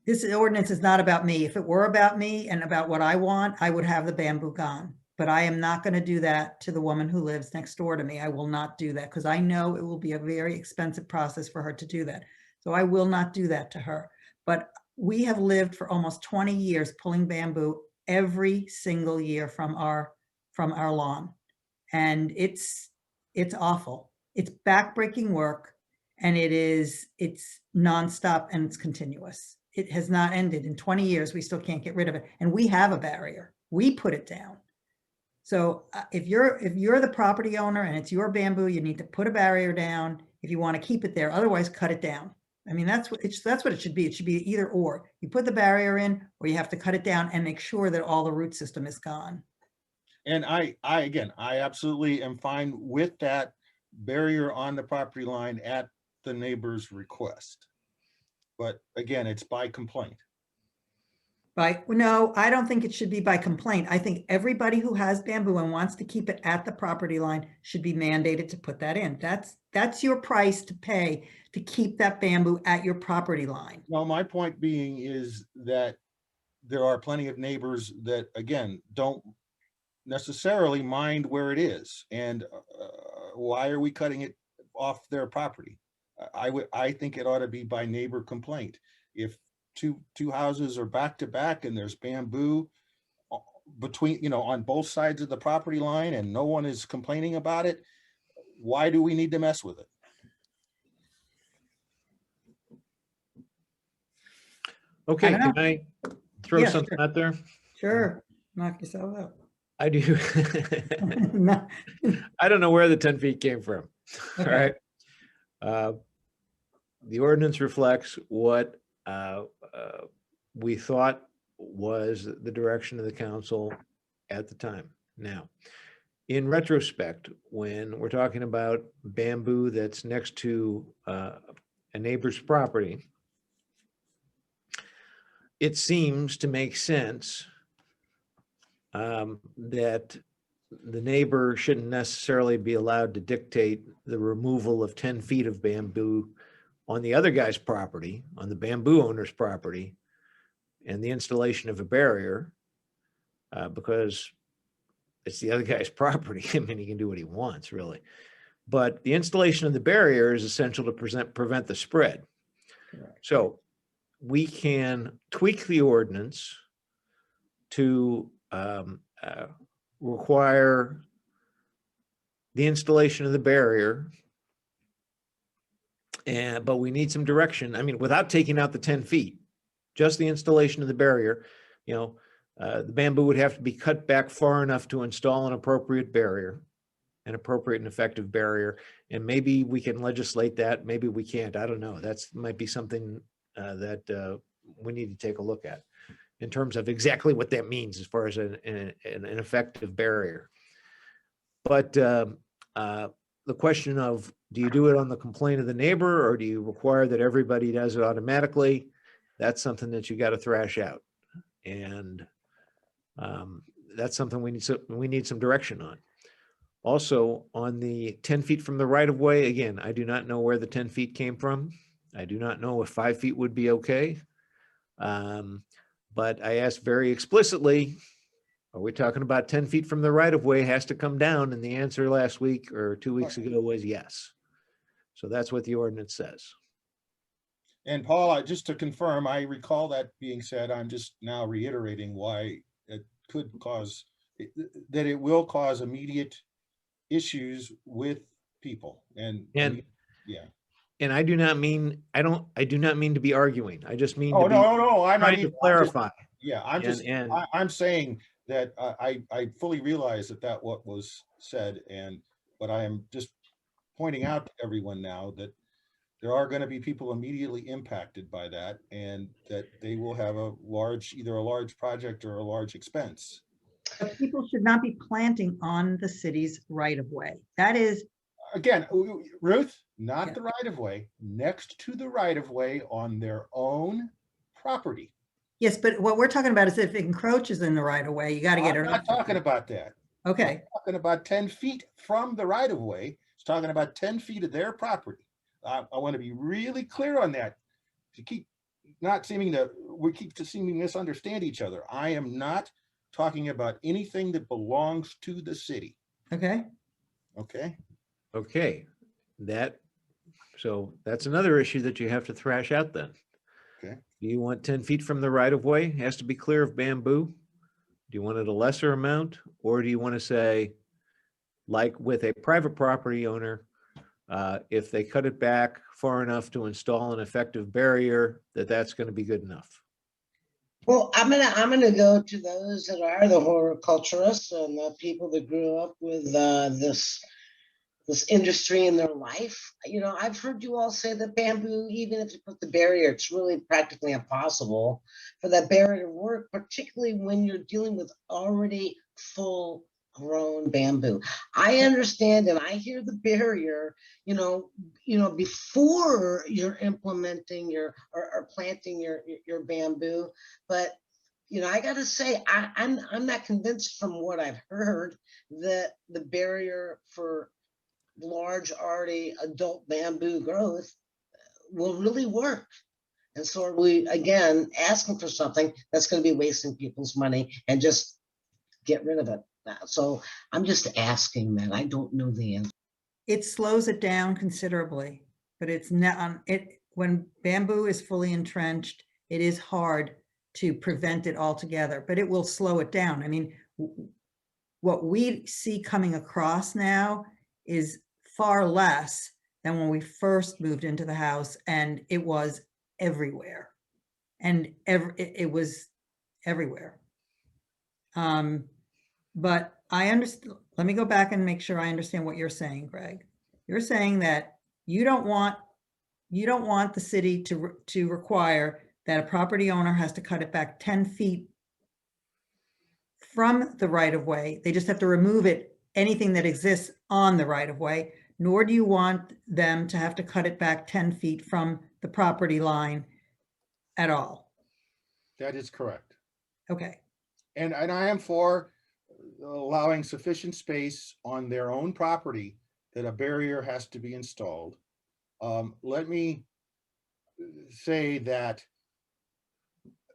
this ordinance is not about me. If it were about me and about what I want, I would have the bamboo gone. But I am not going to do that to the woman who lives next door to me. I will not do that because I know it will be a very expensive process for her to do that. So I will not do that to her. But we have lived for almost 20 years pulling bamboo every single year from our lawn. And it's awful. It's backbreaking work, and it's nonstop and it's continuous. It has not ended. In 20 years, we still can't get rid of it. And we have a barrier. We put it down. So if you're the property owner and it's your bamboo, you need to put a barrier down if you want to keep it there. Otherwise, cut it down. I mean, that's what it should be. It should be either or. You put the barrier in, or you have to cut it down and make sure that all the root system is gone. And I absolutely am fine with that barrier on the property line at the neighbor's request. But again, it's by complaint. No, I don't think it should be by complaint. I think everybody who has bamboo and wants to keep it at the property line should be mandated to put that in. That's your price to pay to keep that bamboo at your property line. Well, my point being is that there are plenty of neighbors that, again, don't necessarily mind where it is. And why are we cutting it off their property? I think it ought to be by neighbor complaint. If two houses are back to back and there's bamboo between, on both sides of the property line and no one is complaining about it, why do we need to mess with it? Okay, know. can I throw Yeah, something out there? Sure, knock yourself out. I do. No. I don't know where the 10 feet came from. All Okay. right. The ordinance reflects what we thought was the direction of the council at the time. Now, in retrospect, when we're talking about bamboo that's next to a neighbor's property, it seems to make sense that the neighbor shouldn't necessarily be allowed to dictate the removal of 10 feet of bamboo on the other guy's property, on the bamboo owner's property, and the installation of a barrier, because it's the other guy's property. I mean, he can do what he wants, really. But the installation of the barrier is essential to prevent the spread. Correct. So we can tweak the ordinance to require the installation of the barrier. But we need some direction. I mean, without taking out the 10 feet, just the installation of the barrier, the bamboo would have to be cut back far enough to install an appropriate barrier, an appropriate and effective barrier. And maybe we can legislate that. Maybe we can't. I don't know. That's might be something that we need to take a look at in terms of exactly what that means as far as an effective barrier. But the question of, do you do it on the complaint of the neighbor, or do you require that everybody does it automatically? That's something that you got to thrash out. And that's something we need some direction on. Also, on the 10 feet from the right of way, again, I do not know where the 10 feet came from. I do not know if 5 feet would be okay. But I asked very explicitly, are we talking about 10 feet from the right of way has to come down? And the answer last week or 2 weeks ago was yes. So that's what the ordinance says. And Paul, just to confirm, I recall that being said. I'm just now reiterating why it could cause, that it will cause immediate issues with people. And yeah. And I do not mean, I do not mean to be arguing. I just mean Oh, to be no, I'm not trying to clarify. Yeah, I'm saying that I fully realize that what was said, but I am just pointing out to everyone now that there are going to be people immediately impacted by that, and that they will have either a large project or a large expense. But people should not be planting on the city's right of way. That is, Again, Ruth, not Yeah. the right of way, next to the right of way on their own property. yes, but what we're talking about is if it encroaches in the right of way, you got to get I'm it. not talking about that. Okay, Talking about 10 feet from the right of way. It's talking about 10 feet of their property. I want to be really clear on that. To keep not seeming to, we keep seeming to misunderstand each other. I am not talking about anything that belongs to the city. okay. Okay. Okay, so that's another issue that you have to thrash out then. Okay. Do you want 10 feet from the right of way? Has to be clear of bamboo? Do you want it a lesser amount? Or do you want to say, like with a private property owner, if they cut it back far enough to install an effective barrier, that's going to be good enough? Well, I'm gonna go to those that are the horticulturists and the people that grew up with this industry in their life. I've heard you all say that bamboo, even if you put the barrier, it's really practically impossible for that barrier to work, particularly when you're dealing with already full grown bamboo. I understand and I hear the barrier, before you're implementing or planting your bamboo. But I gotta say, I'm not convinced from what I've heard that the barrier for large already adult bamboo growth will really work. And so are we, again, asking for something that's going to be wasting people's money and just get rid of it. So I'm just asking that. I don't know the answer. It slows it down considerably, but it's not, when bamboo is fully entrenched, it is hard to prevent it altogether, but it will slow it down. I mean, what we see coming across now is far less than when we first moved into the house, and it was everywhere. And it was everywhere. But I understand, let me go back and make sure I understand what you're saying, Greg. You're saying that you don't want the city to require that a property owner has to cut it back 10 feet from the right of way. They just have to remove anything that exists on the right of way, nor do you want them to have to cut it back 10 feet from the property line at all. That is correct. Okay. And I am for allowing sufficient space on their own property that a barrier has to be installed. Let me say that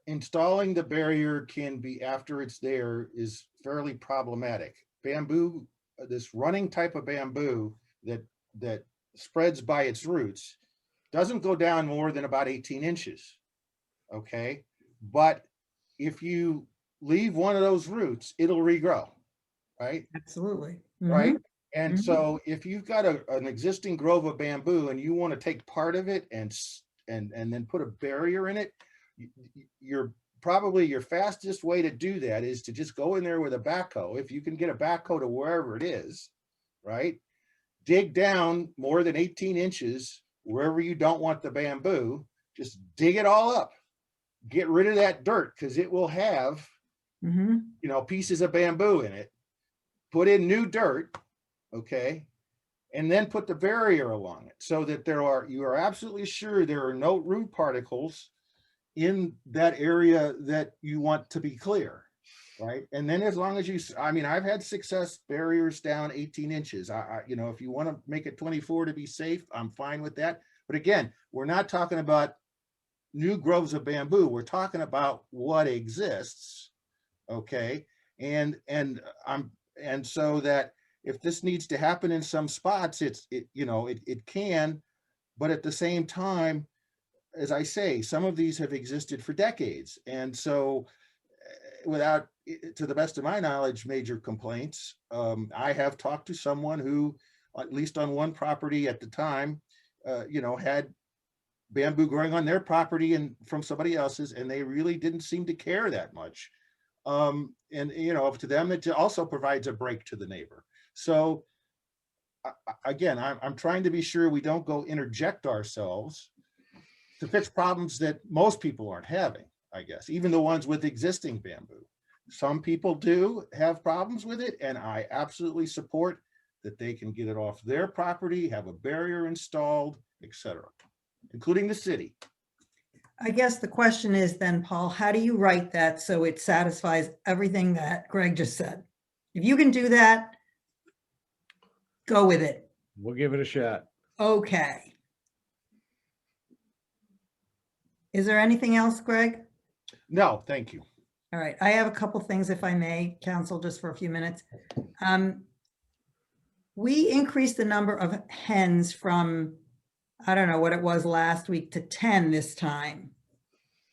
installing the barrier can be, after it's there, is fairly problematic. Bamboo, this running type of bamboo that spreads by its roots, doesn't go down more than about 18 inches. Okay. But if you leave one of those roots, it'll regrow, right? Absolutely. Right. And Mhm. so if you've got an existing grove of bamboo and you want to take part of it and then put a barrier in it, you're probably your fastest way to do that is to just go in there with a backhoe. If you can get a backhoe to wherever it is, right? Dig down more than 18 inches wherever you don't want the bamboo, just dig it all up. Get rid of that dirt because it will have, Mhm. pieces of bamboo in it. Put in new dirt, okay? And then put the barrier along it so that you are absolutely sure there are no root particles in that area that you want to be clear, right? And then as long as I've had success barriers down 18 inches. If you want to make it 24 to be safe, I'm fine with that. But again, we're not talking about new groves of bamboo. We're talking about what exists, okay? And so that if this needs to happen in some spots, it can, but at the same time, as I say, some of these have existed for decades. And so without, to the best of my knowledge, major complaints, I have talked to someone who, at least on one property at the time, had bamboo growing on their property and from somebody else's, and they really didn't seem to care that much. And to them, it also provides a break to the neighbor. So again, I'm trying to be sure we don't go interject ourselves to fix problems that most people aren't having, I guess, even the ones with existing bamboo. Some people do have problems with it, and I absolutely support that they can get it off their property, have a barrier installed, etc., including the city. I guess the question is then, Paul, how do you write that so it satisfies everything that Greg just said? If you can do that, go with it. We'll give it a shot. Okay. Is there anything else, Greg? No, thank you. All right, I have a couple things, if I may, counsel, just for a few minutes. We increased the number of hens from, I don't know what it was last week, to 10 this time.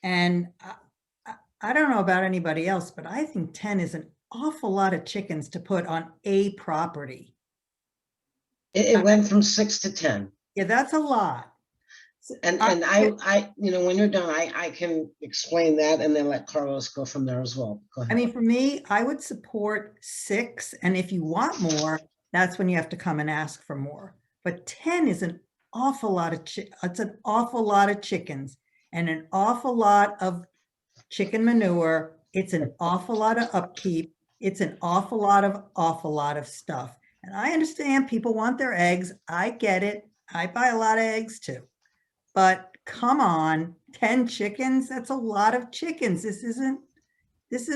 And I don't know about anybody else, but I think 10 is an awful lot of chickens to put on a property. It went from 6 to 10. Yeah, that's a lot. And I, when you're done, I can explain that and then let Carlos go from there as well. Go ahead. I mean, for me, I would support 6. And if you want more, that's when you have to come and ask for more. But 10 is an awful lot of it's an awful lot of chickens and an awful lot of chicken manure. It's an awful lot of upkeep. It's an awful lot of stuff. And I understand people want their eggs. I get it. I buy a lot of eggs too. But come on, 10 chickens, that's a lot of chickens. This is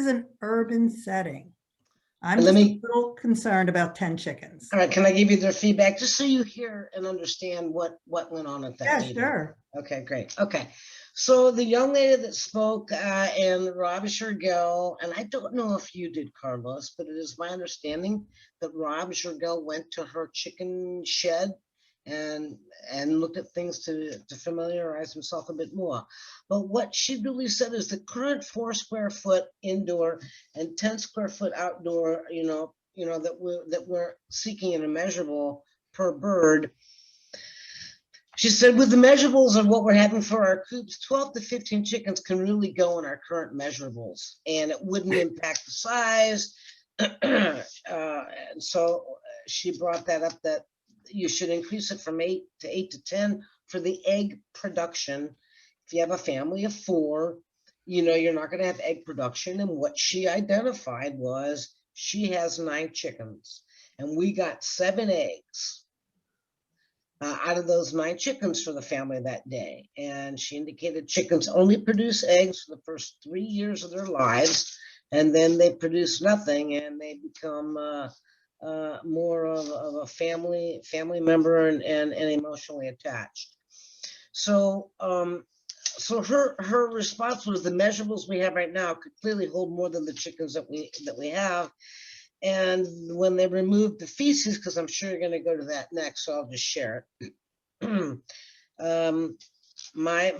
an urban setting. I'm just a little concerned about 10 chickens. All right, can I give you their feedback just so you hear and understand what went on at that Yeah, meeting? sure. Okay, great. Okay. So the young lady that spoke and Rob Shergill, and I don't know if you did, Carlos, but it is my understanding that Rob Shergill went to her chicken shed and looked at things to familiarize himself a bit more. But what she really said is the current 4 square foot indoor and 10 square foot outdoor, that we're seeking in a measurable per bird. She said with the measurables of what we're having for our coops, 12 to 15 chickens can really go in our current measurables and it wouldn't impact the size. And so she brought that up, that you should increase it from 8 to 10 for the egg production. If you have a family of 4, you're not going to have egg production. And what she identified was she has 9 chickens and we got 7 eggs out of those 9 chickens for the family that day. And she indicated chickens only produce eggs for the first 3 years of their lives, and then they produce nothing and they become more of a family member and emotionally attached. So so her response was the measurables we have right now could clearly hold more than the chickens that we have. And when they removed the feces, because I'm sure you're going to go to that next, so I'll just share it. my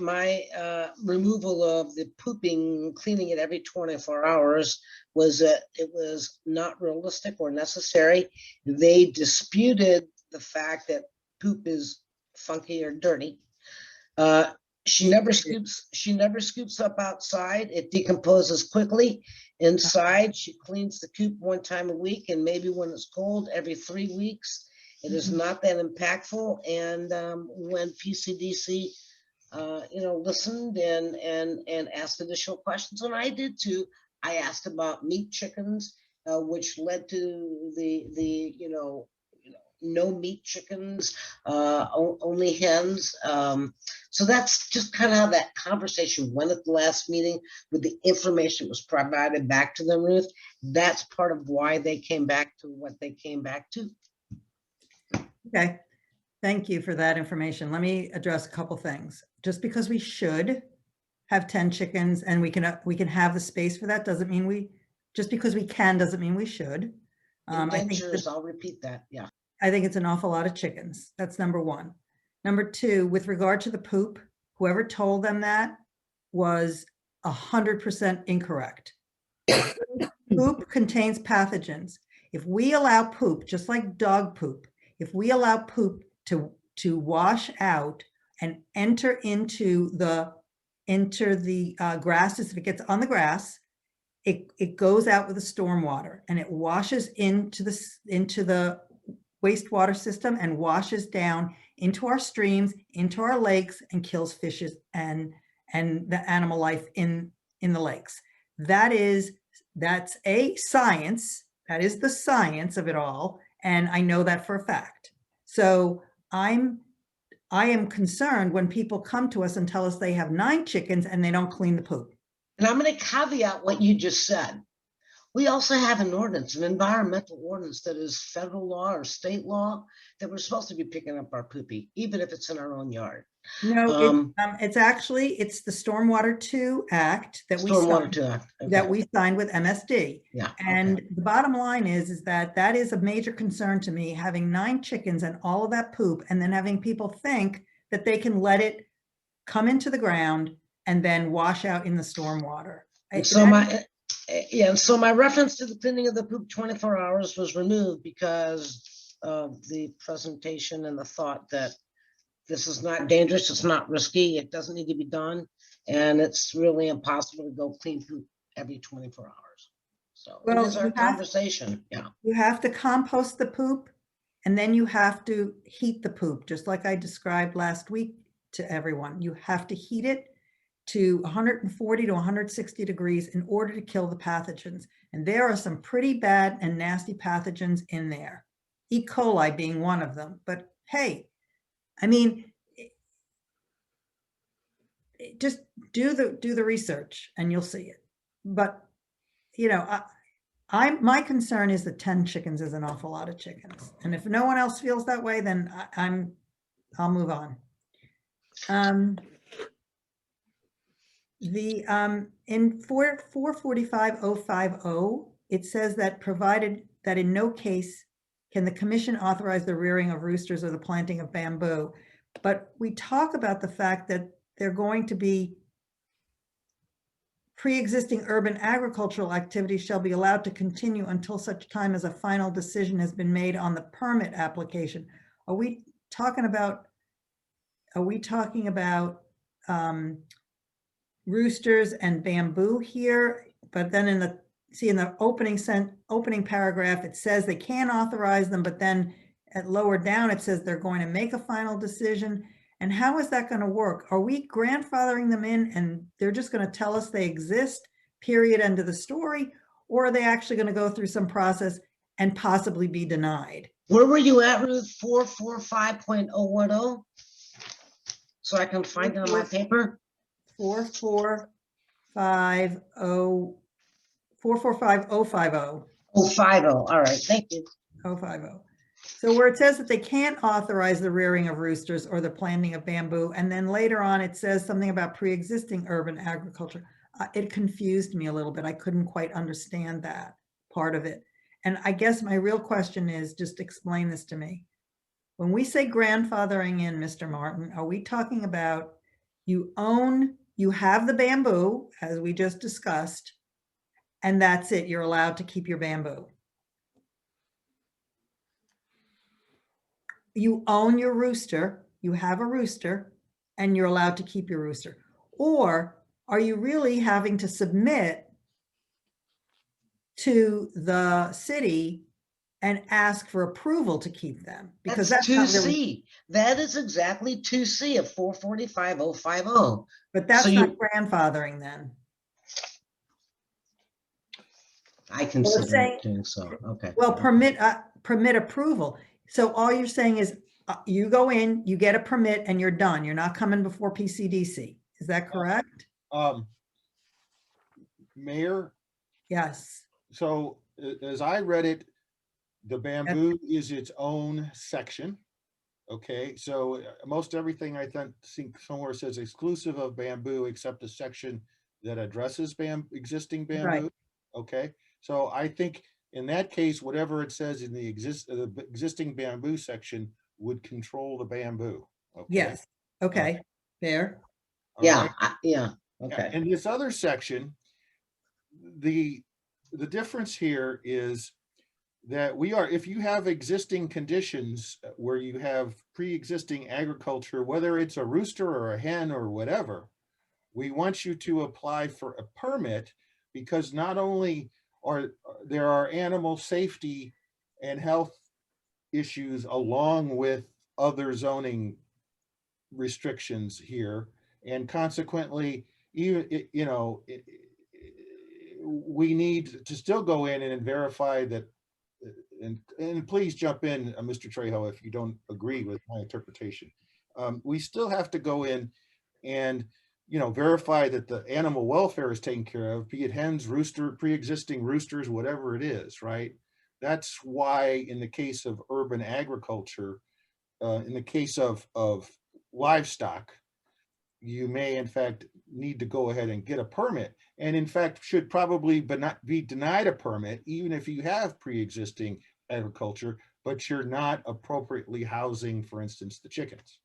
removal of the pooping, cleaning it every 24 hours was that it was not realistic or necessary. They disputed the fact that poop is funky or dirty. She never scoops up outside. It decomposes quickly. Inside, she cleans the coop one time a week, and maybe when it's cold, every 3 weeks. It is not that impactful. And when PCDC, listened and asked additional questions, and I did too. I asked about meat chickens, which led to the no meat chickens, only hens. So that's just kind of how that conversation went at the last meeting with the information that was provided back to them, Ruth. That's part of why they came back to what they came back to. Okay, thank you for that information. Let me address a couple things. Just because we should have 10 chickens and we can have the space for that doesn't mean just because we can doesn't mean we should. Indentures, I'll repeat that, yeah. I think it's an awful lot of chickens. That's number one. Number two, with regard to the poop, whoever told them that was 100% incorrect. Poop contains pathogens. If we allow poop, just like dog poop, if we allow poop to wash out and enter the grasses, if it gets on the grass, it goes out with the storm water and it washes into the wastewater system and washes down into our streams, into our lakes, and kills fishes and the animal life in the lakes. That's a science. That is the science of it all. And I know that for a fact. So I am concerned when people come to us and tell us they have 9 chickens and they don't clean the poop. And I'm going to caveat what you just said. We also have an ordinance, an environmental ordinance that is federal law or state law that we're supposed to be picking up our poopy, even if it's in our own yard. No, it's the Stormwater 2 Act that we signed with MSD. Yeah. And okay. the bottom line is that is a major concern to me, having 9 chickens and all of that poop, and then having people think that they can let it come into the ground and then wash out in the stormwater. So my reference to the cleaning of the poop 24 hours was removed because of the presentation and the thought that this is not dangerous, it's not risky, it doesn't need to be done, and it's really impossible to go clean poop every 24 hours. So it is our conversation. Yeah. You have to compost the poop, and then you have to heat the poop, just like I described last week to everyone. You have to heat it to 140 to 160 degrees in order to kill the pathogens. And there are some pretty bad and nasty pathogens in there, E. coli being one of them. But hey, I mean, just do the research and you'll see it. But my concern is that 10 chickens is an awful lot of chickens. And if no one else feels that way, then I'll move on. In 445-050, it says that provided that in no case can the commission authorize the rearing of roosters or the planting of bamboo. But we talk about the fact that they're going to be pre-existing urban agricultural activities shall be allowed to continue until such time as a final decision has been made on the permit application. Are we talking about roosters and bamboo here? But then in the opening paragraph, it says they can authorize them, but then at lower down, it says they're going to make a final decision. And how is that going to work? Are we grandfathering them in and they're just going to tell us they exist, period, end of the story? Or are they actually going to go through some process and possibly be denied? Where were you at, Ruth? 445.010? So I can find it on my paper? 445-050. 050. All right, thank you. 050. So where it says that they can't authorize the rearing of roosters or the planting of bamboo, and then later on it says something about pre-existing urban agriculture. It confused me a little bit. I couldn't quite understand that part of it. And I guess my real question is, just explain this to me. When we say grandfathering in, Mr. Martin, are we talking about You have the bamboo, as we just discussed, and that's it. You're allowed to keep your bamboo. You own your rooster, you have a rooster, and you're allowed to keep your rooster. Or are you really having to submit to the city and ask for approval to keep them? Because That's that's not really, 2C. That is exactly 2C of 445-050. but that's So not you- grandfathering then. I can Well, it's submit doing so. Okay. Well, permit approval. So all you're saying is you go in, you get a permit and you're done. You're not coming before PCDC. Is that correct? Mayor, Yes. so as I read it, the bamboo is its own section. Okay, so most everything I think somewhere says exclusive of bamboo except a section that addresses existing bamboo. Right. Okay, so I think in that case, whatever it says in the existing bamboo section would control the bamboo. Okay? Yes. Okay. Fair. All Yeah, right? yeah, Yeah, okay. in this other section, the difference here is that if you have existing conditions where you have pre-existing agriculture, whether it's a rooster or a hen or whatever, we want you to apply for a permit, because not only there are animal safety and health issues along with other zoning restrictions here, and consequently, we need to still go in and verify that, and please jump in, Mr. Trejo, if you don't agree with my interpretation. We still have to go in and, verify that the animal welfare is taken care of, be it hens, pre-existing roosters, whatever it is, right? That's why in the case of urban agriculture, in the case of livestock, you may in fact need to go ahead and get a permit, and in fact should probably but not be denied a permit even if you have pre-existing agriculture, but you're not appropriately housing, for instance, the chickens.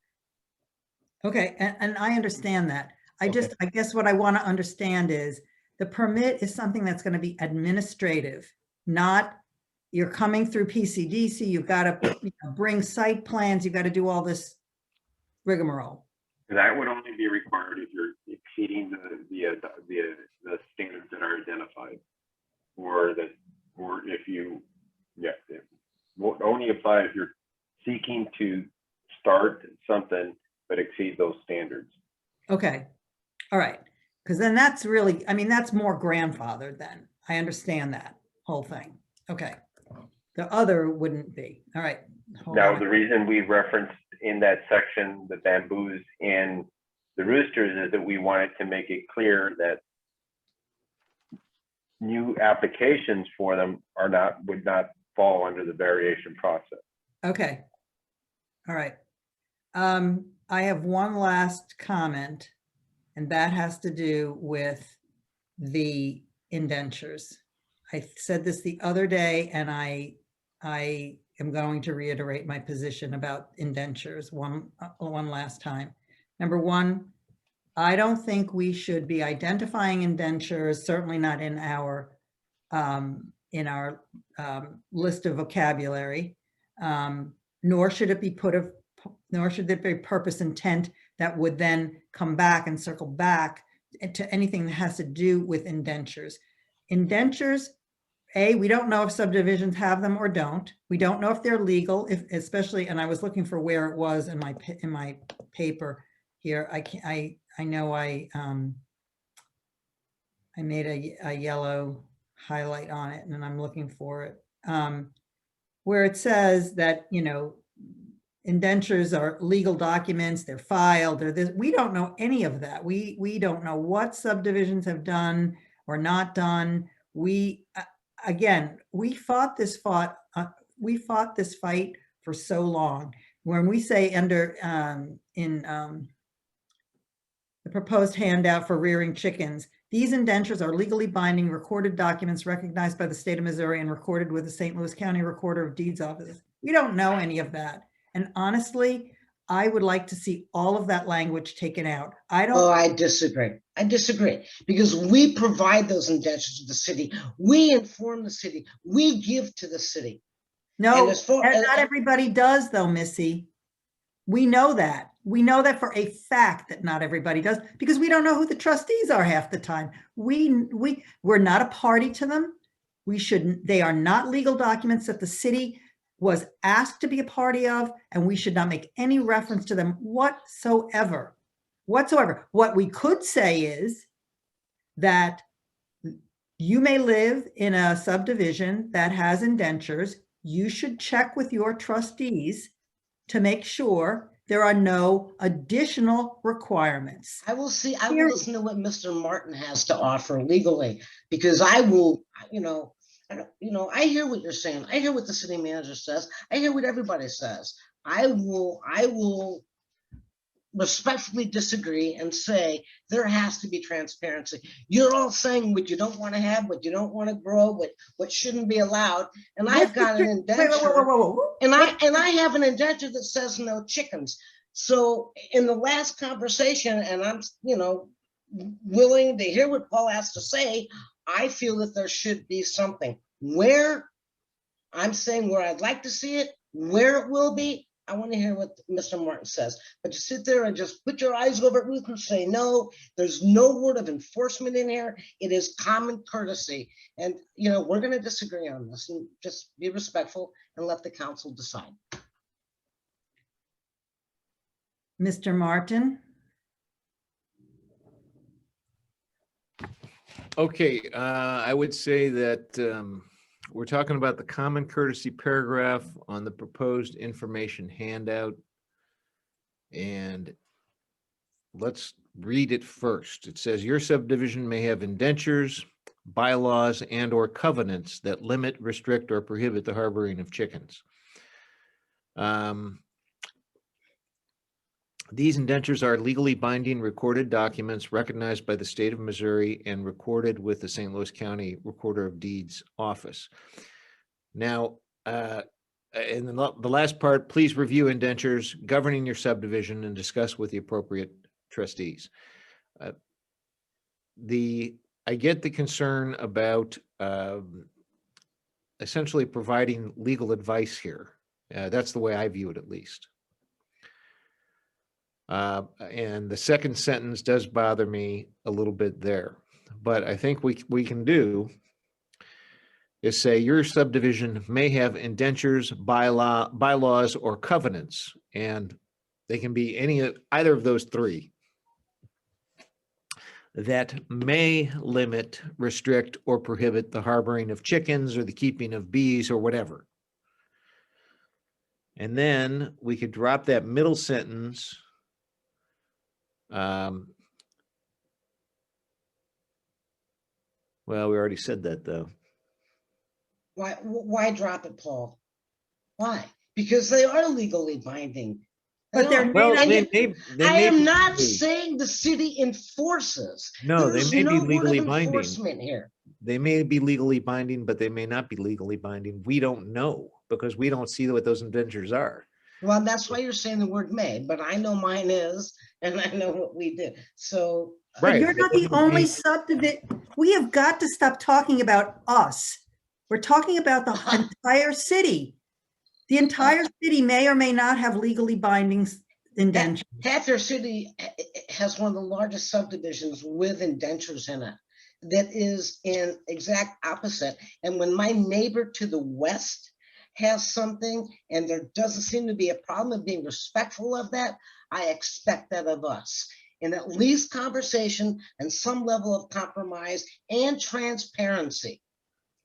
Okay. And I understand that. I Okay. guess what I want to understand is the permit is something that's going to be administrative, not you're coming through PCDC. You've got to bring site plans. You've got to do all this rigmarole. That would only be required if you're exceeding the standards that are identified, or if you, it won't only apply if you're seeking to start something but exceed those standards. Okay. All right. Because then that's really, that's more grandfathered then. I understand that whole thing. Okay. The other wouldn't be. All right. Hold Now, on. the reason we referenced in that section the bamboos and the roosters is that we wanted to make it clear that new applications for them would not fall under the variation process. Okay. All right. I have one last comment, and that has to do with the indentures. I said this the other day, and I am going to reiterate my position about indentures one last time. Number one, I don't think we should be identifying indentures, certainly not in our list of vocabulary, nor should it be nor should there be purpose intent that would then come back and circle back to anything that has to do with indentures. Indentures, we don't know if subdivisions have them or don't. We don't know if they're legal, especially, and I was looking for where it was in my paper here. I know I made a yellow highlight on it, and I'm looking for it, where it says that, indentures are legal documents, they're filed, we don't know any of that. We don't know what subdivisions have done or not done. Again, we fought this fight for so long. When we say under in the proposed handout for rearing chickens, these indentures are legally binding recorded documents recognized by the state of Missouri and recorded with the St. Louis County Recorder of Deeds office. We don't know any of that. And honestly, I would like to see all of that language taken out. I Oh, don't, I disagree. I disagree because we provide those indentures to the city. We inform the city. We give to the city. no, as far- not everybody does though, Missy. We know that. We know that for a fact that not everybody does because we don't know who the trustees are half the time. We're not a party to them. We shouldn't, they are not legal documents that the city was asked to be a party of, and we should not make any reference to them whatsoever. Whatsoever. What we could say is that you may live in a subdivision that has indentures. You should check with your trustees to make sure there are no additional requirements. I will see, I Here- will listen to what Mr. Martin has to offer legally, because I will, I hear what you're saying. I hear what the city manager says. I hear what everybody says. I will respectfully disagree and say there has to be transparency. You're all saying what you don't want to have, what you don't want to grow, what shouldn't be allowed. And I've got an Wait, whoa, indenture. whoa. And I have an indenture that says no chickens. So in the last conversation, and I'm, willing to hear what Paul has to say, I feel that there should be something where I'm saying where I'd like to see it, where it will be. I want to hear what Mr. Martin says, but to sit there and just put your eyes over at Ruth and say, no, there's no word of enforcement in here. It is common courtesy. And, we're going to disagree on this, and just be respectful and let the council decide. Mr. Martin? Okay, I would say that we're talking about the common courtesy paragraph on the proposed information handout. And let's read it first. It says your subdivision may have indentures, bylaws, and or covenants that limit, restrict, or prohibit the harboring of chickens. These indentures are legally binding recorded documents recognized by the state of Missouri and recorded with the St. Louis County Recorder of Deeds office. Now, in the last part, please review indentures governing your subdivision and discuss with the appropriate trustees. I get the concern about essentially providing legal advice here. That's the way I view it, at least. And the second sentence does bother me a little bit there, but I think we can do is say your subdivision may have indentures, bylaws, or covenants, and they can be either of those three that may limit, restrict, or prohibit the harboring of chickens or the keeping of bees or whatever. And then we could drop that middle sentence. Well, we already said that though. Why drop it, Paul? Why? Because they are legally binding. But they're are. Well, And they I may am be not legally- saying the city enforces. No, There's they may be no word legally of binding. enforcement here. They may be legally binding, but they may not be legally binding. We don't know because we don't see what those indentures are. Well, that's why you're saying the word may, but I know mine is, and I know what we did. So. But Right. you're not the only subdivision. We have got to stop talking about us. We're talking about the entire city. The entire city may or may not have legally binding indentures. Hatfield City has one of the largest subdivisions with indentures in it that is in exact opposite. And when my neighbor to the west has something and there doesn't seem to be a problem of being respectful of that, I expect that of us. And at least conversation and some level of compromise and transparency.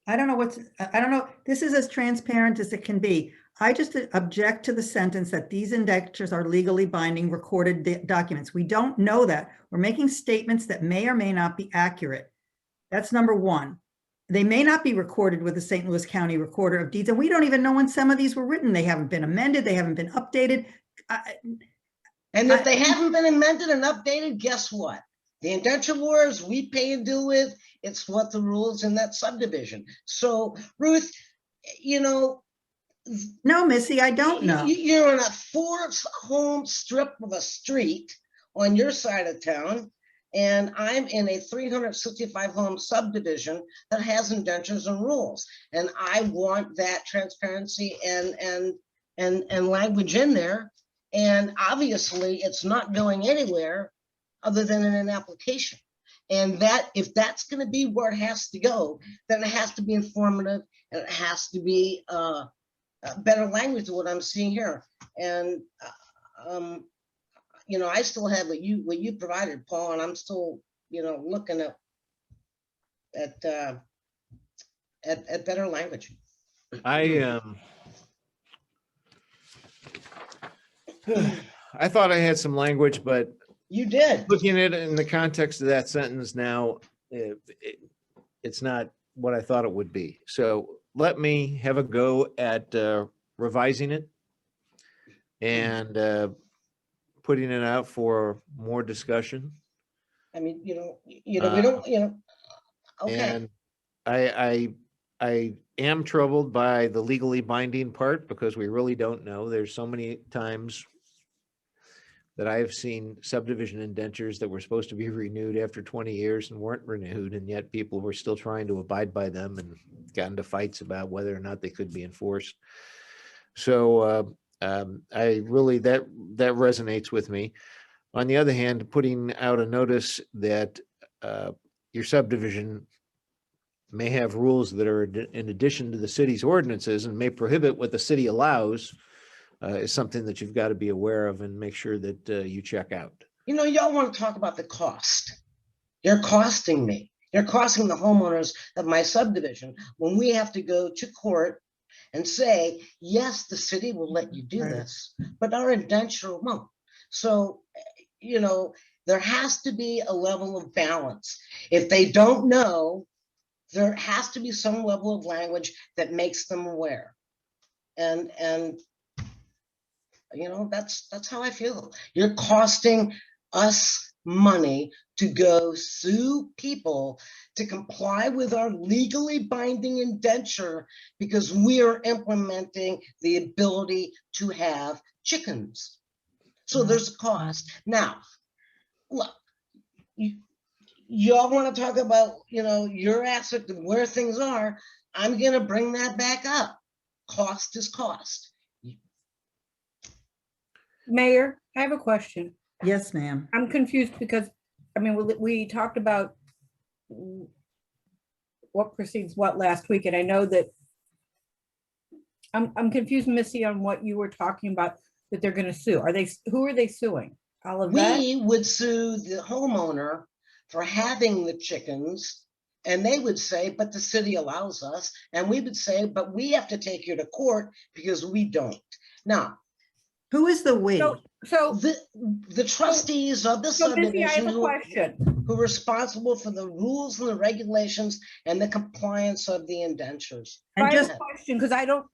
I don't know. This is as transparent as it can be. I just object to the sentence that these indentures are legally binding recorded documents. We don't know that. We're making statements that may or may not be accurate. That's number one. They may not be recorded with the St. Louis County Recorder of Deeds, and we don't even know when some of these were written. They haven't been amended. They haven't been updated. And if they haven't been amended and updated, guess what? The indenture laws we pay and deal with, it's what the rules in that subdivision. So Ruth, No, Missy, I don't know. You're on a 4-home strip of a street on your side of town, and I'm in a 365 home subdivision that has indentures and rules. And I want that transparency and language in there. And obviously, it's not going anywhere other than in an application. And that, if that's going to be where it has to go, then it has to be informative, and it has to be better language to what I'm seeing here. And you know, I still have what you provided, Paul, and I'm still, you know, looking at better language. I thought I had some language, but You did. looking at it in the context of that sentence now, it's not what I thought it would be. So let me have a go at revising it and putting it out for more discussion. I mean, we don't, okay. And I am troubled by the legally binding part because we really don't know. There's so many times that I have seen subdivision indentures that were supposed to be renewed after 20 years and weren't renewed, and yet people were still trying to abide by them and got into fights about whether or not they could be enforced. So I really, that resonates with me. On the other hand, putting out a notice that your subdivision may have rules that are in addition to the city's ordinances and may prohibit what the city allows is something that you've got to be aware of and make sure that you check out. You know, y'all want to talk about the cost. You're costing me. You're costing the homeowners of my subdivision when we have to go to court and say, yes, the city will let you do this, but our indenture won't. So, you know, there has to be a level of balance. If they don't know, there has to be some level of language that makes them aware. And you know, that's how I feel. You're costing us money to go sue people to comply with our legally binding indenture because we are implementing the ability to have chickens. So there's a cost. Now, look, y'all want to talk about, you know, your aspect of where things are. I'm going to bring that back up. Cost is cost. Mayor, I have a question. Yes, ma'am. I'm confused because, I mean, we talked about what precedes what last week, and I know that I'm confused, Missy, on what you were talking about that they're gonna sue. Who are they suing? Olivet? We would sue the homeowner for having the chickens, and they would say, but the city allows us. And we would say, but we have to take you to court because we don't. Now, Who is the we? So the trustees of the Missy, I have subdivision a question. who are responsible for the rules and the regulations and the compliance of the indentures. And I have just a question, because I don't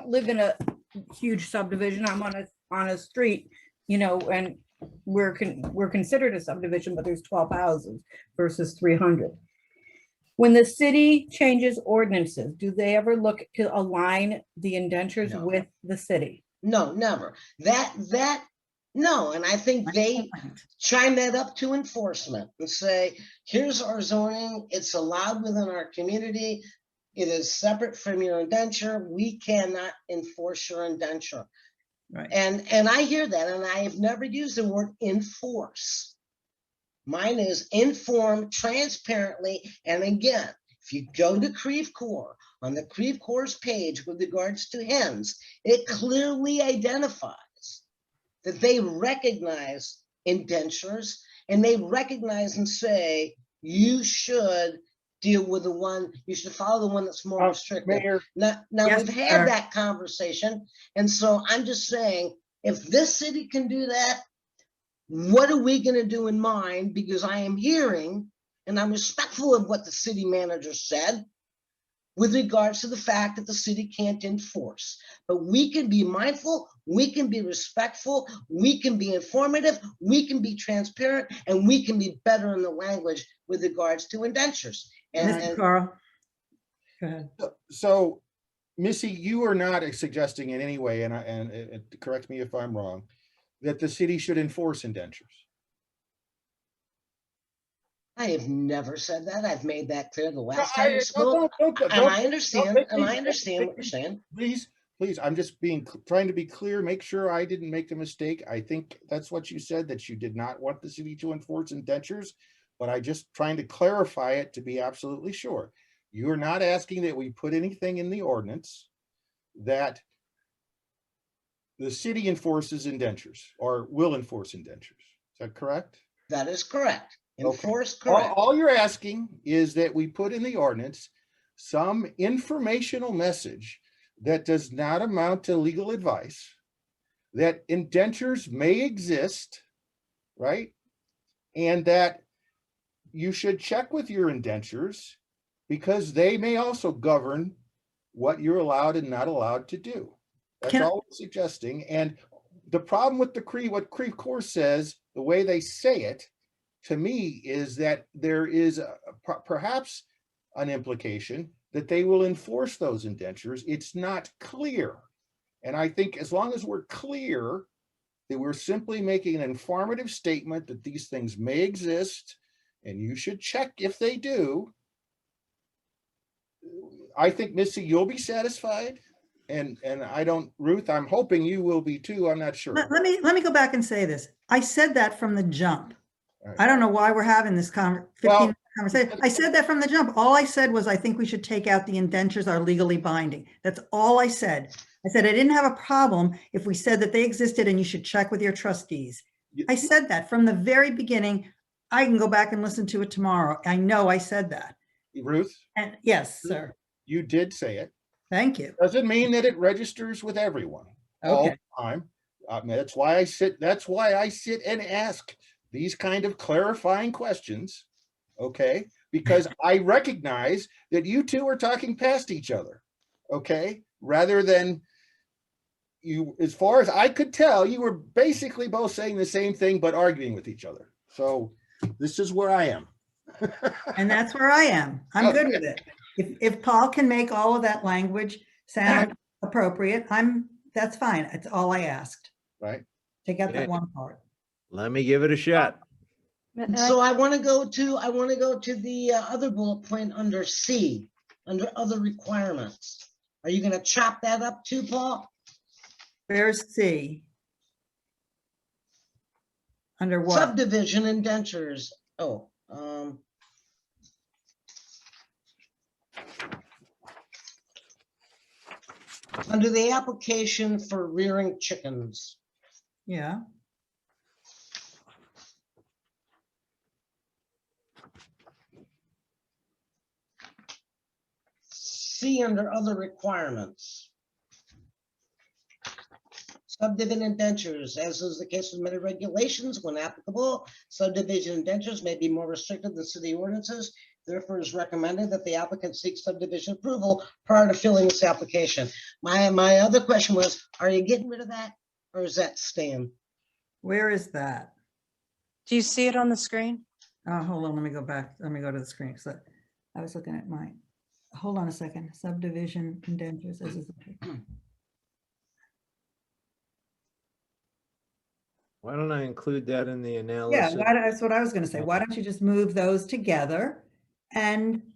live in a huge subdivision. I'm on a street, you know, and we're considered a subdivision, but there's 12 houses versus 300. When the city changes ordinances, do they ever look to align the indentures No. with the city? No, never. No, and I think they chime that up to enforcement and say, here's our zoning, it's allowed within our community. It is separate from your indenture. We cannot enforce your indenture. Right. And I hear that, and I have never used the word enforce. Mine is inform transparently. And again, if you go to Creve Coeur, on the Creve Coeur's page with regards to hens, it clearly identifies that they recognize indentures and they recognize and say, you should deal with the one, you should follow the one that's more restrictive. Mayor, Now Yes, we've sir. had that conversation. And so I'm just saying, if this city can do that, what are we going to do in mine? Because I am hearing, and I'm respectful of what the city manager said with regards to the fact that the city can't enforce. But we can be mindful, we can be respectful, we can be informative, we can be transparent, and we can be better in the language with regards to indentures. Mr. Carl. Go ahead. So Missy, you are not suggesting in any way, and correct me if I'm wrong, that the city should enforce indentures. I have never said that. I've made that clear the last No, time you spoke. And I don't understand, make and me- I understand what you're saying. Please, I'm just trying to be clear, make sure I didn't make a mistake. I think that's what you said, that you did not want the city to enforce indentures, but I just trying to clarify it to be absolutely sure. You are not asking that we put anything in the ordinance that the city enforces indentures or will enforce indentures. Is that correct? That is correct. Okay. Enforce correct. All you're asking is that we put in the ordinance some informational message that does not amount to legal advice, that indentures may exist, right? And that you should check with your indentures because they may also govern what you're allowed and not allowed to do. That's Can I- all we're suggesting. And the problem with what Creve Coeur says, the way they say it, to me, is that there is perhaps an implication that they will enforce those indentures. It's not clear. And I think as long as we're clear that we're simply making an informative statement that these things may exist and you should check if they do, I think, Missy, you'll be satisfied. And I don't, Ruth, I'm hoping you will be too. I'm not sure. Let me go back and say this. I said that from the jump. Right. I don't know why we're having this Well- 15 conversation. I said that from the jump. All I said was, I think we should take out the indentures are legally binding. That's all I said. I said I didn't have a problem if we said that they existed and you should check with your trustees. I said that from the very beginning. I can go back and listen to it tomorrow. I know I said that. Ruth, And yes, sir. you did say it. Thank you. Doesn't mean that it registers with everyone all Okay. the time. That's why I sit and ask these kind of clarifying questions. Okay, because I recognize that you two are talking past each other. Okay, rather than you, as far as I could tell, you were basically both saying the same thing, but arguing with each other. So this is where I am. And that's where I am. I'm good with it. If Paul can make all of that language sound appropriate, that's fine. That's all I asked. Right. Take out Okay. that one part. Let me give it a shot. And I- So I want to go to the other bullet point under C, under other requirements. Are you going to chop that up too, Paul? Where's C? Under what? Subdivision indentures. Oh, under the application for rearing chickens. Yeah. C under other requirements. Subdivision indentures, as is the case with many regulations, when applicable, subdivision indentures may be more restricted than city ordinances. Therefore, it is recommended that the applicant seek subdivision approval prior to filling this application. My other question was, are you getting rid of that, or is that staying? Where is that? Do you see it on the screen? Oh, hold on, let me go back. Let me go to the screen. 'Cause I was looking at mine. Hold on a second. Subdivision indentures. This is Why don't I include that in the Yeah, analysis? that's what I was gonna say. Why don't you just move those together? And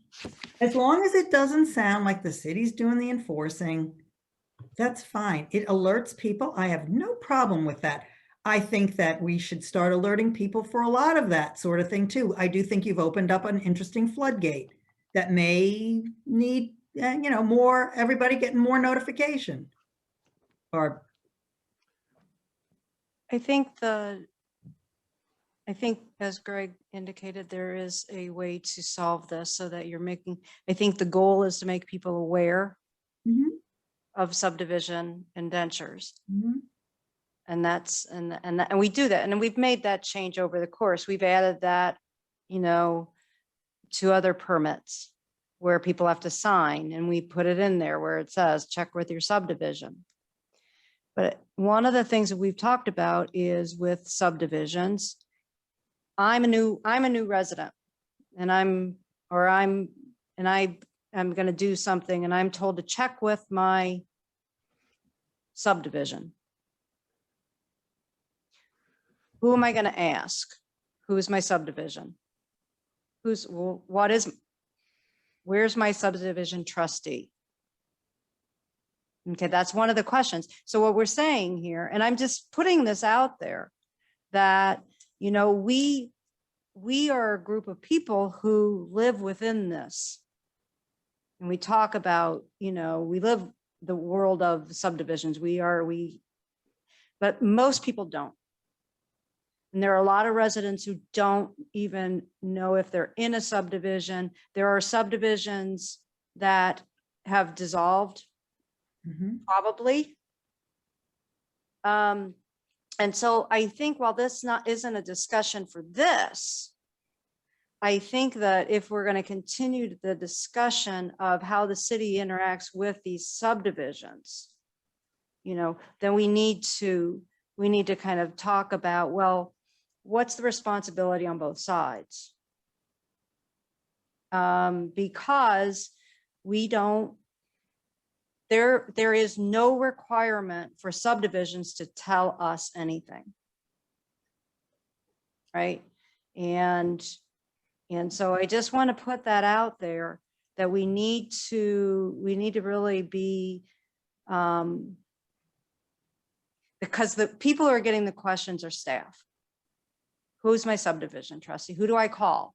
as long as it doesn't sound like the city's doing the enforcing, that's fine. It alerts people. I have no problem with that. I think that we should start alerting people for a lot of that sort of thing too. I do think you've opened up an interesting floodgate that may need, more, everybody getting more notification. Or, I think as Greg indicated, there is a way to solve this so that I think the goal is to make people aware Mhm. of subdivision indentures. Mhm. And we do that. And we've made that change over the course. We've added that, to other permits where people have to sign, and we put it in there where it says, check with your subdivision. But one of the things that we've talked about is with subdivisions, I'm a new resident, and I I'm going to do something and I'm told to check with my subdivision. Who am I going to ask? Who is my subdivision? Where's my subdivision trustee? Okay, that's one of the questions. So what we're saying here, and I'm just putting this out there, that, you know, we are a group of people who live within this. And we talk about, you know, we live the world of subdivisions. But most people don't. And there are a lot of residents who don't even know if they're in a subdivision. There are subdivisions that have dissolved, probably. And so I think while this isn't a discussion for this, I think that if we're going to continue the discussion of how the city interacts with these subdivisions, you know, then we need to kind of talk about, well, what's the responsibility on both sides? Because we don't, there is no requirement for subdivisions to tell us anything. Right? And so I just want to put that out there, that we need to really be, because the people who are getting the questions are staff. Who's my subdivision trustee? Who do I call?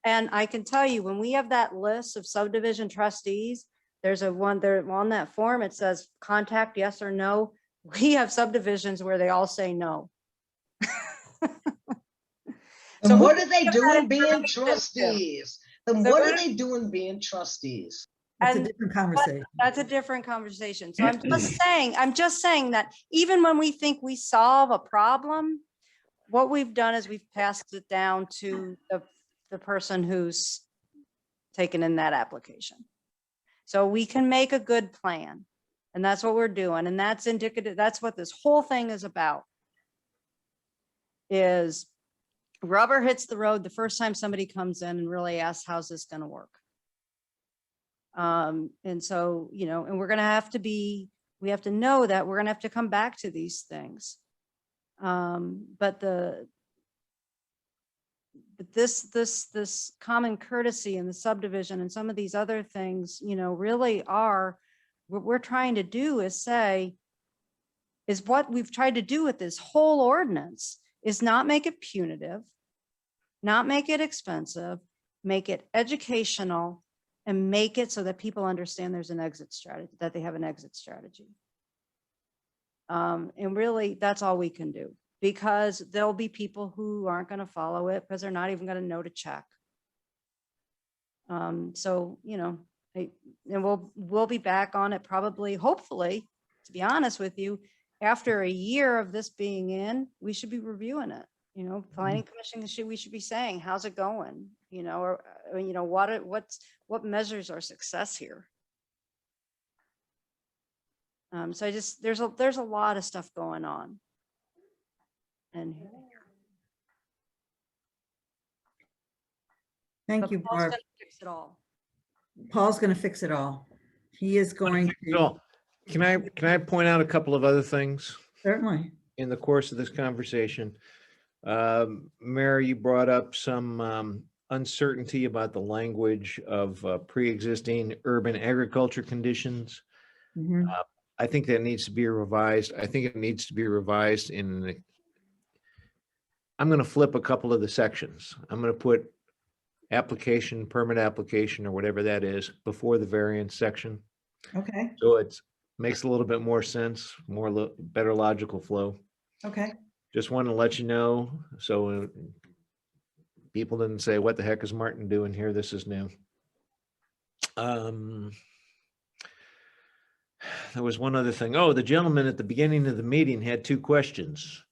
And I can tell you, when we have that list of subdivision trustees, there's one there on that form, it says contact yes or no. We have subdivisions where they all say no. And what are they doing being trustees? Then So what we're- are they doing being trustees? That's a And different conversation. that's a different conversation. So I'm just saying that even when we think we solve a problem, what we've done is we've passed it down to the person who's taken in that application. So we can make a good plan, and that's what we're doing. And that's indicative. That's what this whole thing is about, is rubber hits the road the first time somebody comes in and really asks, how's this going to work? And so, you know, and we're going to have to we have to know that we're going to have to come back to these things. But this common courtesy and the subdivision and some of these other things, you know, really are, what we're trying to do is what we've tried to do with this whole ordinance is not make it punitive, not make it expensive, make it educational, and make it so that people understand there's an exit strategy, that they have an exit strategy. And really, that's all we can do, because there'll be people who aren't going to follow it because they're not even going to know to check. So, you know, and we'll be back on it probably, hopefully, to be honest with you, after a year of this being in, we should be reviewing it. You know, planning commission, we should be saying, how's it going? You know, or you know, what measures are success here? So there's a lot of stuff going on. And Thank you, Paul's Barb. gonna fix it all. Paul's going to fix it all. He is going to, So, can I point out a couple of other things certainly. in the course of this conversation? Mary, you brought up some uncertainty about the language of pre-existing urban agriculture conditions. Mhm. I think that needs to be revised. I think it needs to be revised I'm going to flip a couple of the sections. I'm going to put application, permit application, or whatever that is, before the variance section. Okay, So it makes a little bit more sense, better logical flow. okay. Just want to let you know, so people didn't say, what the heck is Martin doing here? This is new. There was one other thing. Oh, the gentleman at the beginning of the meeting had two questions.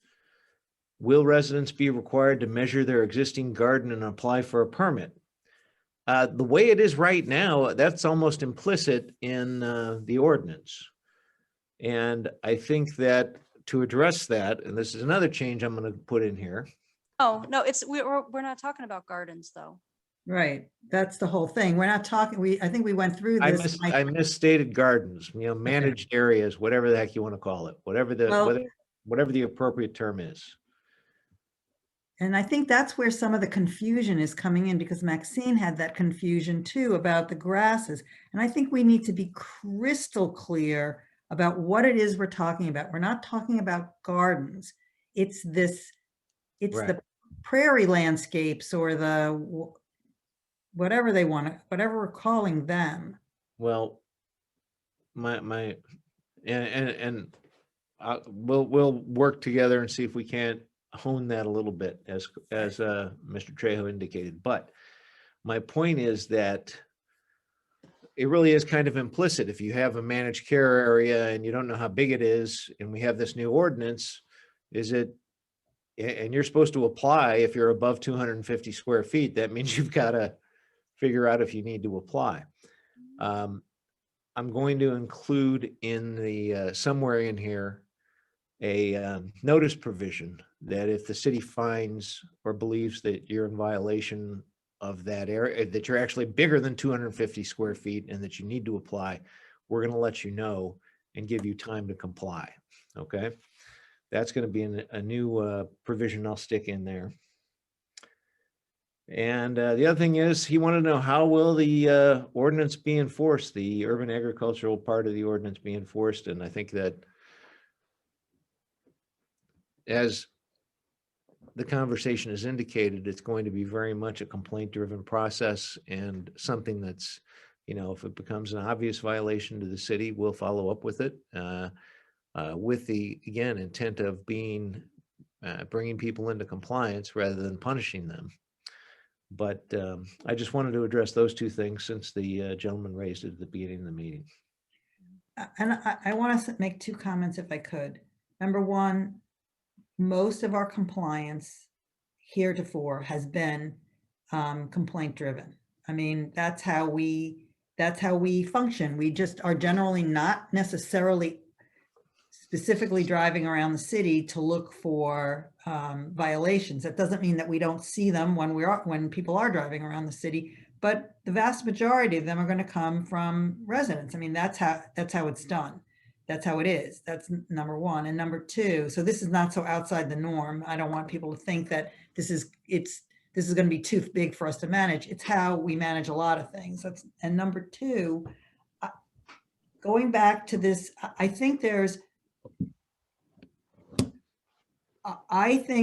Will residents be required to measure their existing garden and apply for a permit? The way it is right now, that's almost implicit in the ordinance. And I think that to address that, and this is another change I'm going to put in here. Oh, no, we're not talking about gardens though. Right. That's the whole thing. We're not talking, I think we went through this. I misstated gardens, managed areas, whatever the heck you want to call it, Well- whatever the appropriate term is. And I think that's where some of the confusion is coming in, because Maxine had that confusion too about the grasses. And I think we need to be crystal clear about what it is we're talking about. We're not talking about gardens. It's Right. the prairie landscapes or whatever they want to, whatever we're calling them. Well, we'll work together and see if we can't hone that a little bit as Mr. Trejo indicated. But my point is that it really is kind of implicit. If you have a managed care area and you don't know how big it is, and we have this new ordinance, and you're supposed to apply if you're above 250 square feet, that means you've got to figure out if you need to apply. I'm going to include in the, somewhere in here, a notice provision that if the city finds or believes that you're in violation of that area, that you're actually bigger than 250 square feet and that you need to apply, we're going to let you know and give you time to comply. Okay. That's going to be a new provision I'll stick in there. And the other thing is, he wanted to know, how will the ordinance be enforced, the urban agricultural part of the ordinance be enforced? And I think that as the conversation has indicated, it's going to be very much a complaint-driven process, and something that's, if it becomes an obvious violation to the city, we'll follow up with it with the, again, intent of bringing people into compliance rather than punishing them. But I just wanted to address those two things since the gentleman raised it at the beginning of the meeting. And I want to make two comments if I could. Number one, most of our compliance heretofore has been complaint driven. I mean, that's how we function. We just are generally not necessarily specifically driving around the city to look for violations. That doesn't mean that we don't see them when people are driving around the city, but the vast majority of them are going to come from residents. I mean, that's how it's done. That's how it is. That's number one. And number two, so this is not so outside the norm. I don't want people to think that this is going to be too big for us to manage. It's how we manage a lot of things. And number two, going back to this, I think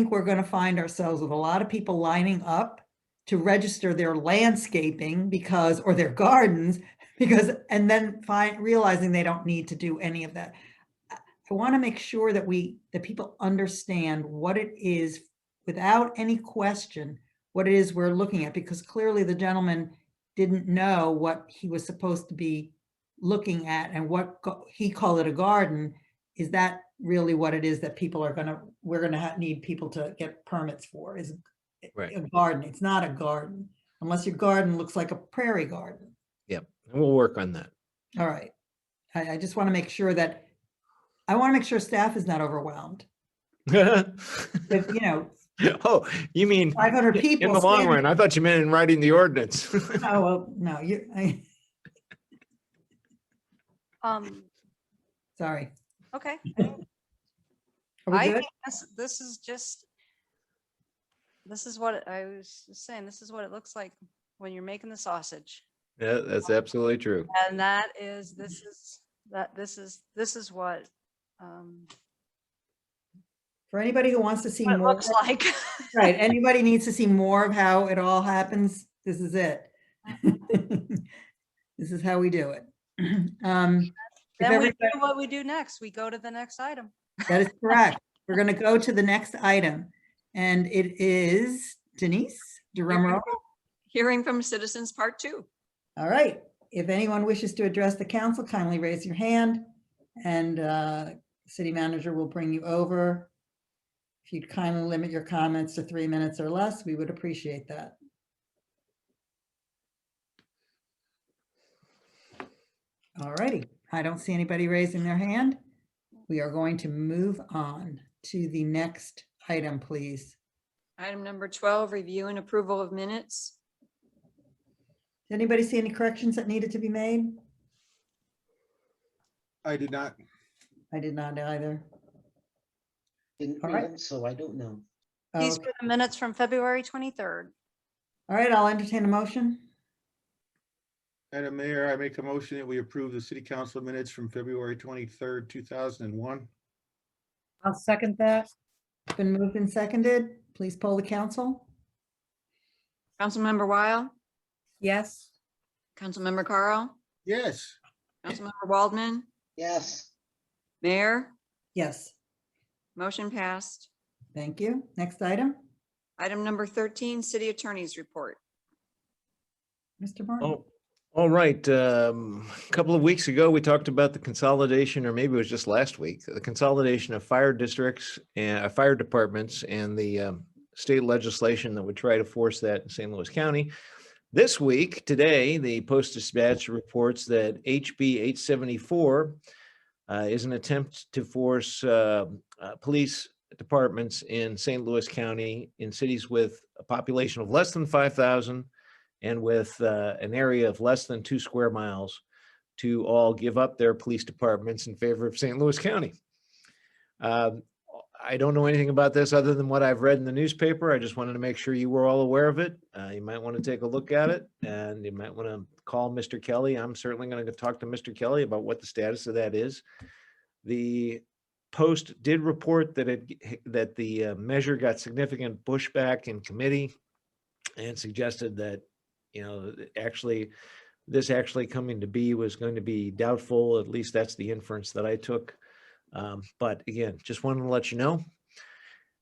we're going to find ourselves with a lot of people lining up to register their landscaping or their gardens and then realizing they don't need to do any of that. I want to make sure that people understand what it is, without any question, what it is we're looking at, because clearly the gentleman didn't know what he was supposed to be looking at, and what he called it a garden. Is that really what it is that we're going to need people to get permits for? Is Right. A garden? It's not a garden unless your garden looks like a prairie garden. Yep. And we'll work on that. All right. I just want to make sure staff is not overwhelmed. If, Oh, you mean 500 people in the long standing- run? I thought you meant in writing the ordinance. Oh, well, no, sorry. Okay. Are we I good? think this is what I was saying. This is what it looks like when you're making the sausage. Yeah, that's absolutely true. And this is what For anybody who wants to see what it more, looks like. right, anybody needs to see more of how it all happens, this is it. This is how we do it. If Then we everybody- do what we do next. We go to the next item. That is correct. We're going to go to the next item, and it is Denise, drum roll. Hearing from citizens, part 2. All right. If anyone wishes to address the council, kindly raise your hand, and city manager will bring you over. If you'd kindly limit your comments to 3 minutes or less, we would appreciate that. All righty. I don't see anybody raising their hand. We are going to move on to the next item, please. Item number 12, review and approval of minutes. Did anybody see any corrections that needed to be made? I did not. I did not either. Didn't All read right. them, so I don't know. These Okay. were the minutes from February 23rd. All right, I'll entertain a motion. Madam Mayor, I make a motion that we approve the city council minutes from February 23rd, 2001. I'll second that. Been moved and seconded. Please poll the council. Councilmember Weil, Yes. Councilmember Carl, Yes. Councilmember Waldman, Yes, Mayor, Yes, motion passed. thank you. Next item, Item number 13, City Attorney's Report. Mr. Martin. Oh, all right. A couple of weeks ago, we talked about the consolidation, or maybe it was just last week, the consolidation of fire districts and fire departments and the state legislation that would try to force that in St. Louis County. This week, today, the Post-Dispatch reports that HB 874 is an attempt to force police departments in St. Louis County in cities with a population of less than 5,000 and with an area of less than 2 square miles to all give up their police departments in favor of St. Louis County. I don't know anything about this other than what I've read in the newspaper. I just wanted to make sure you were all aware of it. You might want to take a look at it, and you might want to call Mr. Kelly. I'm certainly going to talk to Mr. Kelly about what the status of that is. The Post did report that the measure got significant pushback in committee and suggested that, you know, this actually coming to be was going to be doubtful. At least that's the inference that I took. But again, just wanted to let you know.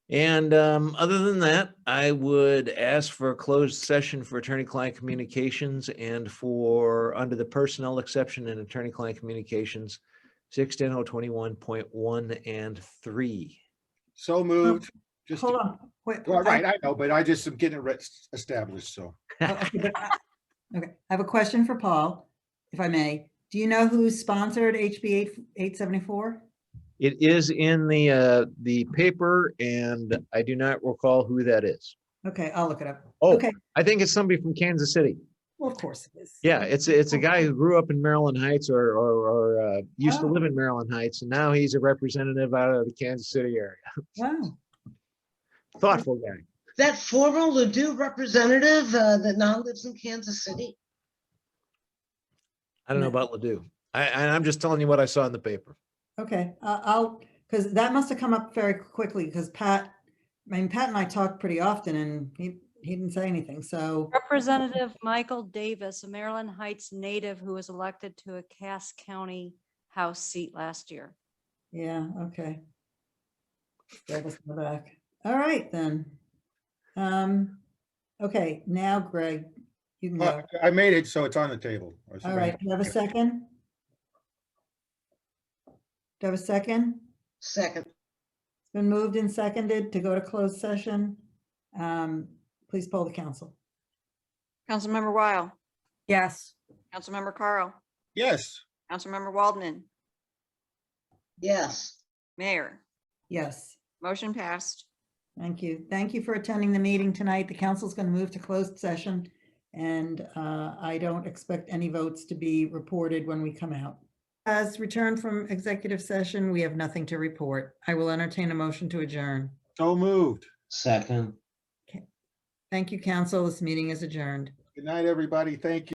And other than that, I would ask for a closed session for attorney-client communications and for, under the personnel exception in attorney-client communications, 610-021.1 and 3. So moved. Just, Hold on, wait. well, right, I know, but I just am getting it established, so. Okay, I have a question for Paul, if I may. Do you know who sponsored HB 874? It is in the paper, and I do not recall who that is. Okay, I'll look it up. Oh, Okay, I think it's somebody from Kansas City. well, of course it is. Yeah, it's a guy who grew up in Maryland Heights or used to Oh. live in Maryland Heights, and now he's a representative out of the Kansas City area. Wow, Thoughtful guy. that former Ladue representative that now lives in Kansas City. I don't know about Ladue. I'm just telling you what I saw in the paper. okay, because that must have come up very quickly, because Pat and I talk pretty often, and he didn't say anything, so, Representative Michael Davis, a Maryland Heights native who was elected to a Cass County House seat last year. yeah, okay. Grab us in the back. All right, then. Okay, now Greg, you can go. I made it, so it's on the table. All right, do you have a second? Do you have a second? Second, It's been moved and seconded to go to closed session. Please poll the council. Councilmember Weil, Yes. Councilmember Carl, Yes. Councilmember Waldman, yes. Mayor, Yes, motion passed. thank you. Thank you for attending the meeting tonight. The council's going to move to closed session, and I don't expect any votes to be reported when we come out. As returned from executive session, we have nothing to report. I will entertain a motion to adjourn. So moved. Second. Thank you, council. This meeting is adjourned. Good night, everybody. Thank you.